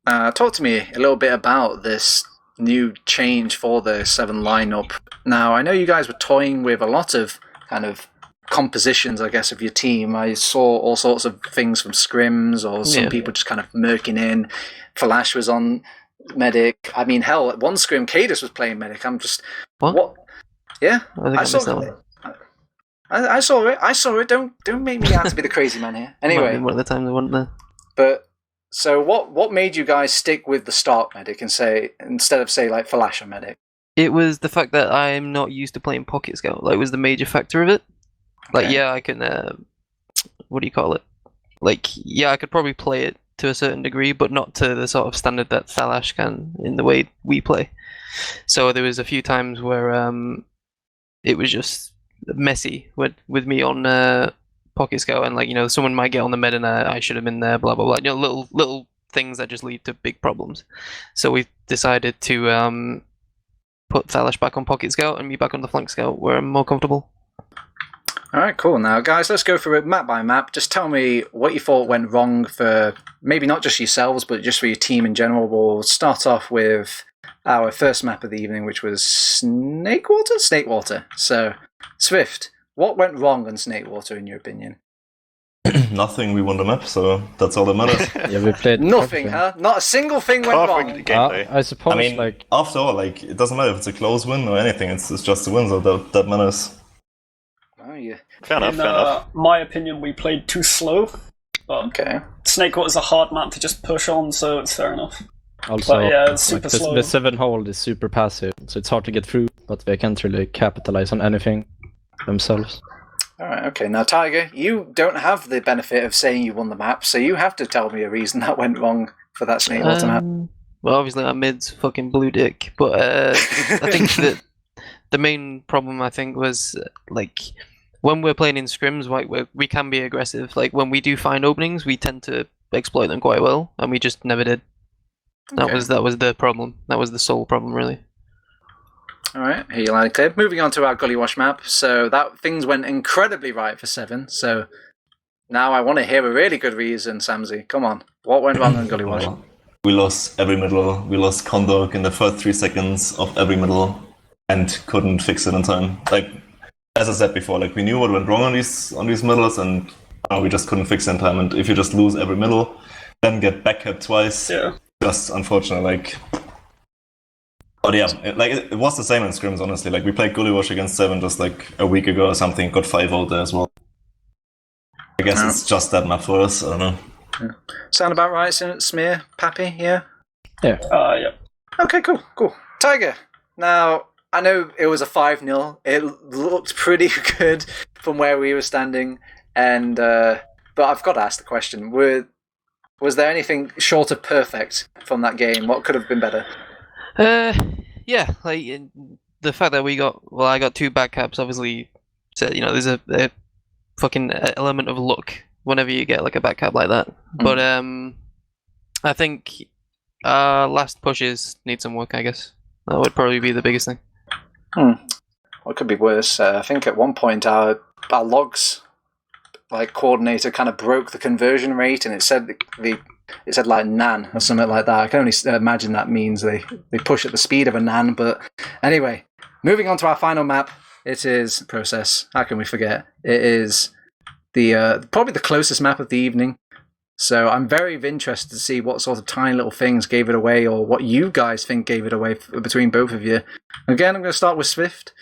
Speaker 1: Talk to me a little bit about this new change for the Se7en lineup. Now, I know you guys were toying with a lot of kind of compositions, I guess, of your team. I saw all sorts of things from scrims, or some people just kind of murking in. Flash was on medic. I mean, hell, at one scrim, Cadus was playing medic. I'm just what? Yeah, I saw it. I saw it. I saw it. Don't make me out to be the crazy man here. Anyway,
Speaker 6: one of the times I wasn't there.
Speaker 1: But so what made you guys stick with the Stark medic and say instead of like Flash and medic?
Speaker 6: It was the fact that I'm not used to playing Pocket Scout. Like, was the major factor of it. Like,
Speaker 1: Okay.
Speaker 6: yeah, I can. What do you call it? Like, yeah, I could probably play it to a certain degree, but not to the sort of standard that Thalash can in the way we play. So there was a few times where it was just messy with me on Pocket Scout, and like, you know, someone might get on the meta and I should have been there, blah blah blah. You know, little things that just lead to big problems. So we decided to put Thalash back on Pocket Scout and me back on the Flank Scout, where I'm more comfortable.
Speaker 1: All right, cool. Now, guys, let's go through it map by map. Just tell me what you thought went wrong for maybe not just yourselves, but just for your team in general. We'll start off with our first map of the evening, which was Snakewater? Snakewater. So, Swift, what went wrong on Snakewater, in your opinion?
Speaker 4: Nothing. We won the map, so that's all that matters.
Speaker 3: yeah, we played
Speaker 1: Nothing, huh? Not a single thing went
Speaker 2: Perfect
Speaker 1: wrong.
Speaker 2: gameplay.
Speaker 3: I suppose,
Speaker 4: I mean,
Speaker 3: like,
Speaker 4: after all, like it doesn't matter if it's a close win or anything. It's just a win, so that matters.
Speaker 1: Oh, yeah.
Speaker 2: Fair enough,
Speaker 5: In
Speaker 2: fair enough.
Speaker 5: my opinion, we played too slow. But
Speaker 1: Okay.
Speaker 5: Snakewater is a hard map to just push on, so it's fair enough.
Speaker 3: also,
Speaker 5: But yeah, it's
Speaker 3: like,
Speaker 5: super slow.
Speaker 3: the 7 hold is super passive, so it's hard to get through, but they can't really capitalize on anything themselves.
Speaker 1: All right, okay. Now, Tiger, you don't have the benefit of saying you won the map, so you have to tell me a reason that went wrong for that Snakewater map.
Speaker 6: Well, obviously our mid's fucking blue dick, but I think that the main problem, I think, was like when we're playing in scrims, like we can be aggressive. Like when we do find openings, we tend to exploit them quite well, and we just never did. That
Speaker 1: Okay.
Speaker 6: was the problem. That was the sole problem, really.
Speaker 1: All right, here you loud and clear. Moving on to our Gully Wash map. So that things went incredibly right for Se7en. So now I want to hear a really good reason, Samsy. Come on, what went wrong on Gully Wash?
Speaker 4: Well, we lost every middle. We lost Condor in the first 3 seconds of every middle, and couldn't fix it in time. Like as I said before, like we knew what went wrong on these middles, and we just couldn't fix it in time. And if you just lose every middle, then get backcapped twice,
Speaker 5: Yeah.
Speaker 4: just unfortunate. Like, but yeah, it was the same in scrims. Honestly, like we played Gully Wash against Se7en just like a week ago or something. Got 5-0 there as well. I guess it's just that map for us. I don't know.
Speaker 1: Sound about right, Smear? Pappy, yeah?
Speaker 5: Yeah.
Speaker 1: Okay, cool. Tiger, now, I know it was a 5-0. It looked pretty good from where we were standing, and but I've got to ask the question. Was there anything short of perfect from that game? What could have been better?
Speaker 6: Yeah, like the fact that I got 2 back caps, obviously, so, you know, there's a fucking element of luck whenever you get like a back cap like that. But I think last pushes need some work, I guess. That would probably be the biggest thing.
Speaker 1: What could be worse? I think at one point our logs coordinator kind of broke the conversion rate, and it said like nan or something like that. I can only imagine that means they push at the speed of a nan. But anyway, moving on to our final map. It is Process. How can we forget? It is the probably the closest map of the evening. So I'm very interested to see what sort of tiny little things gave it away, or what you guys think gave it away between both of you. Again, I'm going to start with SVIFT.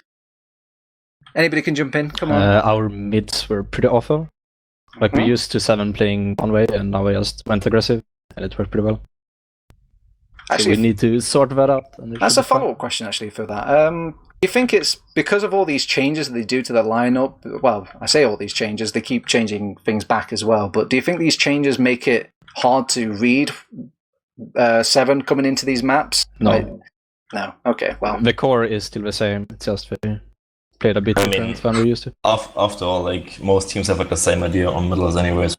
Speaker 1: Anybody can jump in. Come on.
Speaker 3: Our mids were pretty awful. Like we used to Se7en playing one way, and now we just went aggressive, and it worked pretty well. Actually, so we need to sort that out.
Speaker 1: That's a follow-up question, actually, for that. Do you think it's because of all these changes that they do to the lineup? Well, I say all these changes, they keep changing things back as well, but do you think these changes make it hard to read Se7en coming into these maps?
Speaker 3: No.
Speaker 1: No? Okay, well.
Speaker 3: The core is still the same, it's just we played a bit different than we used to.
Speaker 4: After all, like, most teams have like the same idea on middles anyways.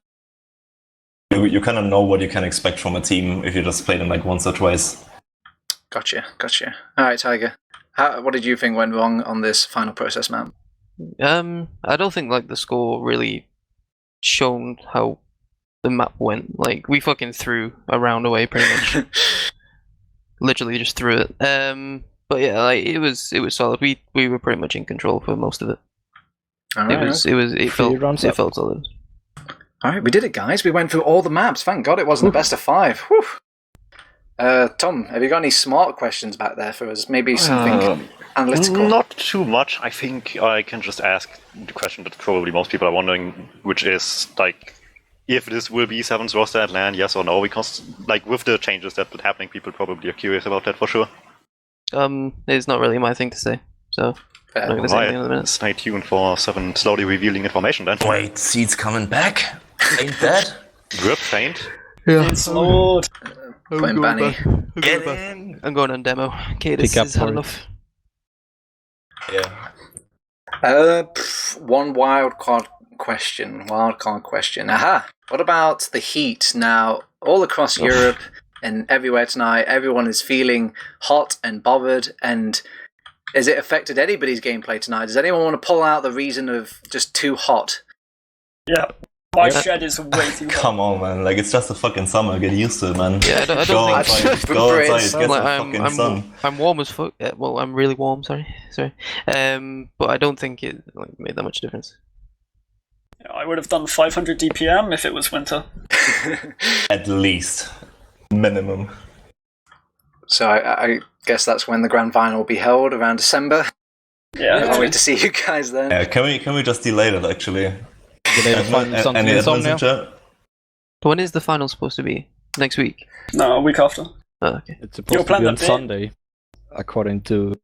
Speaker 4: You kind of know what you can expect from a team if you just play them like once or twice.
Speaker 1: Gotcha. Alright, Tiger. What did you think went wrong on this final Process map?
Speaker 6: I don't think like the score really shown how the map went. Like we fucking threw a round away pretty much. Literally just threw it. But yeah, like it was solid. We were pretty much in control for most of it. It felt solid.
Speaker 1: Alright, we did it, guys. We went through all the maps. Thank God it wasn't the best of 5. Whew. Tom, have you got any smart questions back there for us? Maybe something analytical?
Speaker 2: Not too much. I think I can just ask the question that probably most people are wondering, which is, like, if this will be Se7en's roster at LAN, yes or no? Because, like, with the changes that are happening, people probably are curious about that for sure.
Speaker 6: It's not really my thing to say, so I'm not going to say anything in a minute.
Speaker 2: Stay tuned for Se7en slowly revealing information then.
Speaker 4: Wait, Seed's coming back? Ain't that?
Speaker 2: Grip faint.
Speaker 6: Yeah.
Speaker 5: It's Lord.
Speaker 1: Playing Banny.
Speaker 4: Get in!
Speaker 6: I'm going on demo. Cadus has had enough.
Speaker 4: Yeah.
Speaker 1: One wildcard question. Aha! What about the heat? Now, all across Europe and everywhere tonight, everyone is feeling hot and bothered. And has it affected anybody's gameplay tonight? Does anyone want to pull out the reason of just too hot?
Speaker 5: Yeah. My shed is way too hot.
Speaker 4: Come on, man. Like, it's just a fucking summer. Get used to it, man.
Speaker 6: Yeah, I don't
Speaker 4: Go
Speaker 6: think...
Speaker 4: outside. Go outside. Get some fucking sun.
Speaker 6: I'm warm as fuck. Well, I'm really warm, sorry. But I don't think it made that much difference.
Speaker 5: I would have done 500 DPM if it was winter.
Speaker 4: At least. Minimum.
Speaker 1: So I guess that's when the grand final will be held, around December.
Speaker 5: Yeah.
Speaker 1: I can't wait to see you guys then.
Speaker 4: Yeah, can we just delay that, actually?
Speaker 3: Any
Speaker 4: advance?
Speaker 6: When is the final supposed to be? Next week?
Speaker 5: No, a week after.
Speaker 6: Oh, okay.
Speaker 3: It's supposed to be on Sunday, according to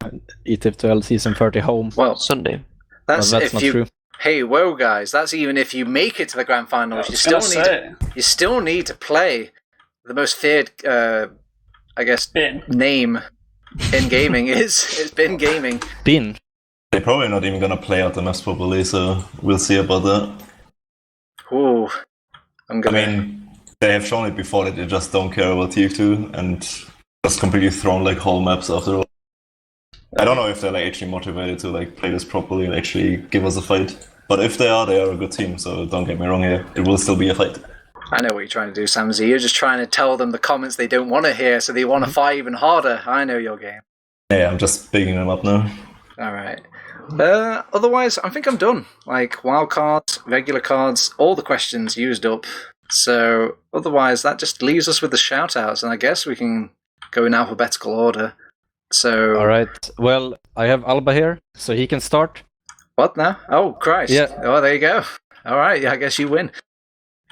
Speaker 3: ETF2L Season 30 home.
Speaker 1: Well,
Speaker 6: Sunday.
Speaker 1: That's
Speaker 3: not true.
Speaker 1: Hey, whoa, guys! That's even if you make it to the grand finals. You still need to play the most feared, I guess, name in gaming is Bin Gaming.
Speaker 3: Bin.
Speaker 4: They're probably not even gonna play out the maps properly, so we'll see about that.
Speaker 1: Ooh, I
Speaker 4: mean, they have shown it before that they just don't care about TF2 and just completely thrown like whole maps after all. I don't know if they're like actually motivated to like play this properly and actually give us a fight. But if they are a good team, so don't get me wrong here. It will still be a fight.
Speaker 1: I know what you're trying to do, Sam Z. You're just trying to tell them the comments they don't want to hear, so they want to fight even harder. I know your game.
Speaker 4: Yeah, I'm just bigging them up now.
Speaker 1: Alright. Otherwise, I think I'm done. Like, wild cards, regular cards, all the questions used up. So, otherwise, that just leaves us with the shout-outs, and I guess we can go in alphabetical order. So...
Speaker 3: Alright, well, I have Alba here, so he can start.
Speaker 1: What now? Oh, Christ.
Speaker 3: Yeah.
Speaker 1: Oh, there you go. Alright, yeah, I guess you win.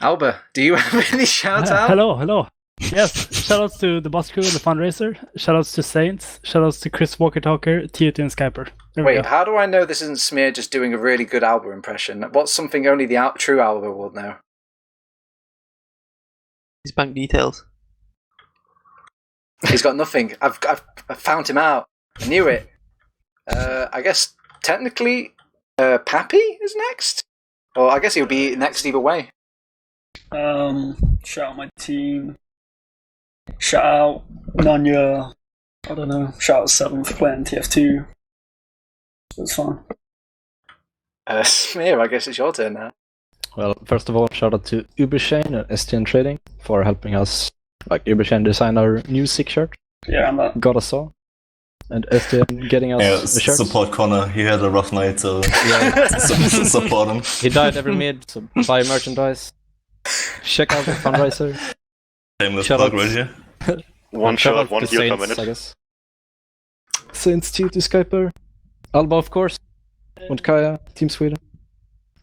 Speaker 1: Alba, do you have any shout-outs?
Speaker 7: Hello. Yes, shoutouts to the boss crew, the fundraiser. Shoutouts to Saints. Shoutouts to Chris Walker Talker, TF2 and Skyper.
Speaker 1: Wait, how do I know this isn't Smear just doing a really good Alba impression? What's something only the true Alba will know?
Speaker 6: His bank details.
Speaker 1: He's got nothing. I've found him out. I knew it. I guess technically, Pappy is next. Or I guess he'll be next either way.
Speaker 5: Shout out my team. Shout out Nanya. I don't know. Shout out Se7en for playing TF2. It was fun.
Speaker 1: Smear, I guess it's your turn now.
Speaker 3: Well, first of all, shout out to Uberchain and SVIFT Trading for helping us, like Uberchain design our new sick shirt.
Speaker 5: Yeah, and that.
Speaker 3: Got us all. And SVIFT getting us the shirts.
Speaker 4: Support Connor. He had a rough night, so support him.
Speaker 3: He died every mid, so buy merchandise. Check out the fundraiser.
Speaker 4: Shameless
Speaker 3: Shout
Speaker 4: plug
Speaker 3: out-
Speaker 4: right here.
Speaker 2: One
Speaker 3: Shout
Speaker 2: shot,
Speaker 3: out
Speaker 2: one
Speaker 3: to
Speaker 2: heal per
Speaker 3: Saints,
Speaker 2: minute.
Speaker 3: I guess. Saints to Skyper. Alba, of course. And Kaya, Team Sweden.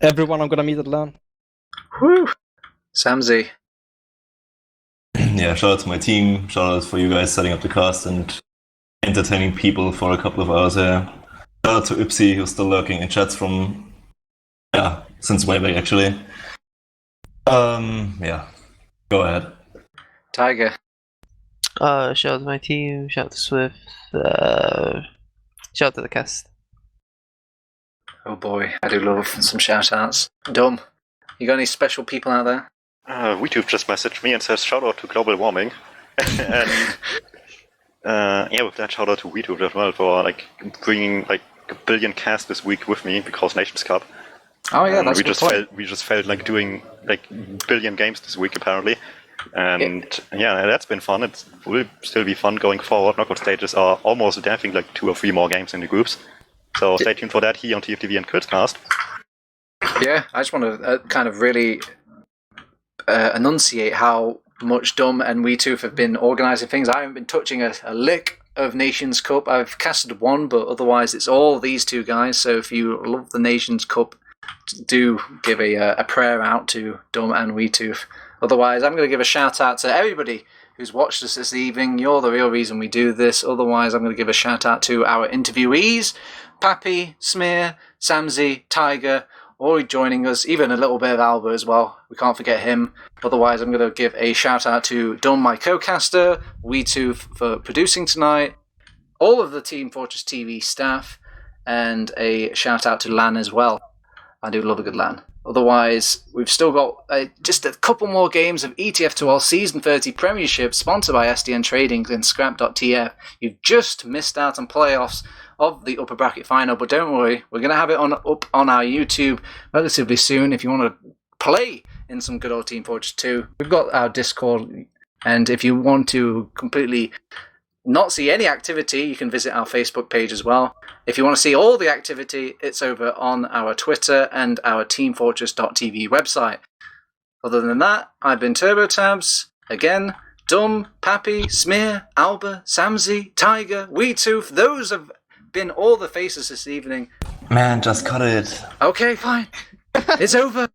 Speaker 3: Everyone I'm gonna meet at LAN.
Speaker 1: Woo! Samzy.
Speaker 4: Yeah, shout out to my team. Shout out for you guys setting up the cast and entertaining people for a couple of hours here. Shout out to Ipsy, who's still lurking in chats from, since way back actually. Yeah, go ahead.
Speaker 1: Tiger.
Speaker 6: Shout out to my team. Shout out to Swift. Shout out to the cast.
Speaker 1: Oh boy, I do love some shout outs. Dumb. You got any special people out there?
Speaker 2: Wiethoofd just messaged me and says shout out to global warming. And with that, shout out to Wiethoofd as well for like bringing like a billion cast this week with me because Nations Cup.
Speaker 1: Oh yeah, that's
Speaker 2: we
Speaker 1: a good
Speaker 2: just
Speaker 1: point.
Speaker 2: felt we just felt like doing like billion games this week apparently, and that's been fun. It will still be fun going forward. Knockout stages are almost there. I think like 2 or 3 more games in the groups. So stay tuned for that here on TFTV and Kurzcast.
Speaker 1: Yeah, I just want to kind of really enunciate how much Dum and Wiethoofd have been organising things. I haven't been touching a lick of Nations Cup. I've casted one, but otherwise it's all these two guys. So if you love the Nations Cup, do give a prayer out to Dum and Wiethoofd. Otherwise, I'm going to give a shout out to everybody who's watched us this evening. You're the real reason we do this. Otherwise, I'm going to give a shout out to our interviewees, Pappy, Smear, Samzy, Tiger, all joining us, even a little bit of Alba as well. We can't forget him. Otherwise, I'm going to give a shout out to Dum, my co-caster, Wiethoofd for producing tonight, all of the Team Fortress TV staff, and a shout out to LAN as well. I do love a good LAN. Otherwise, we've still got just a couple more games of ETF2L Season 30 Premiership, sponsored by SVIFT Trading and Scrap.tf. You've just missed out on playoffs of the upper bracket final, but don't worry, we're going to have it up on our YouTube relatively soon if you want to play in some good old Team Fortress 2. We've got our Discord, and if you want to completely not see any activity, you can visit our Facebook page as well. If you want to see all the activity, it's over on our Twitter and our teamfortress.tv website. Other than that, I've been TurboTabs. Again, Dum, Pappy, Smear, Alba, Samzy, Tiger, Wiethoofd. Those have been all the faces this evening.
Speaker 4: Man, just cut it.
Speaker 1: Okay, fine. It's over.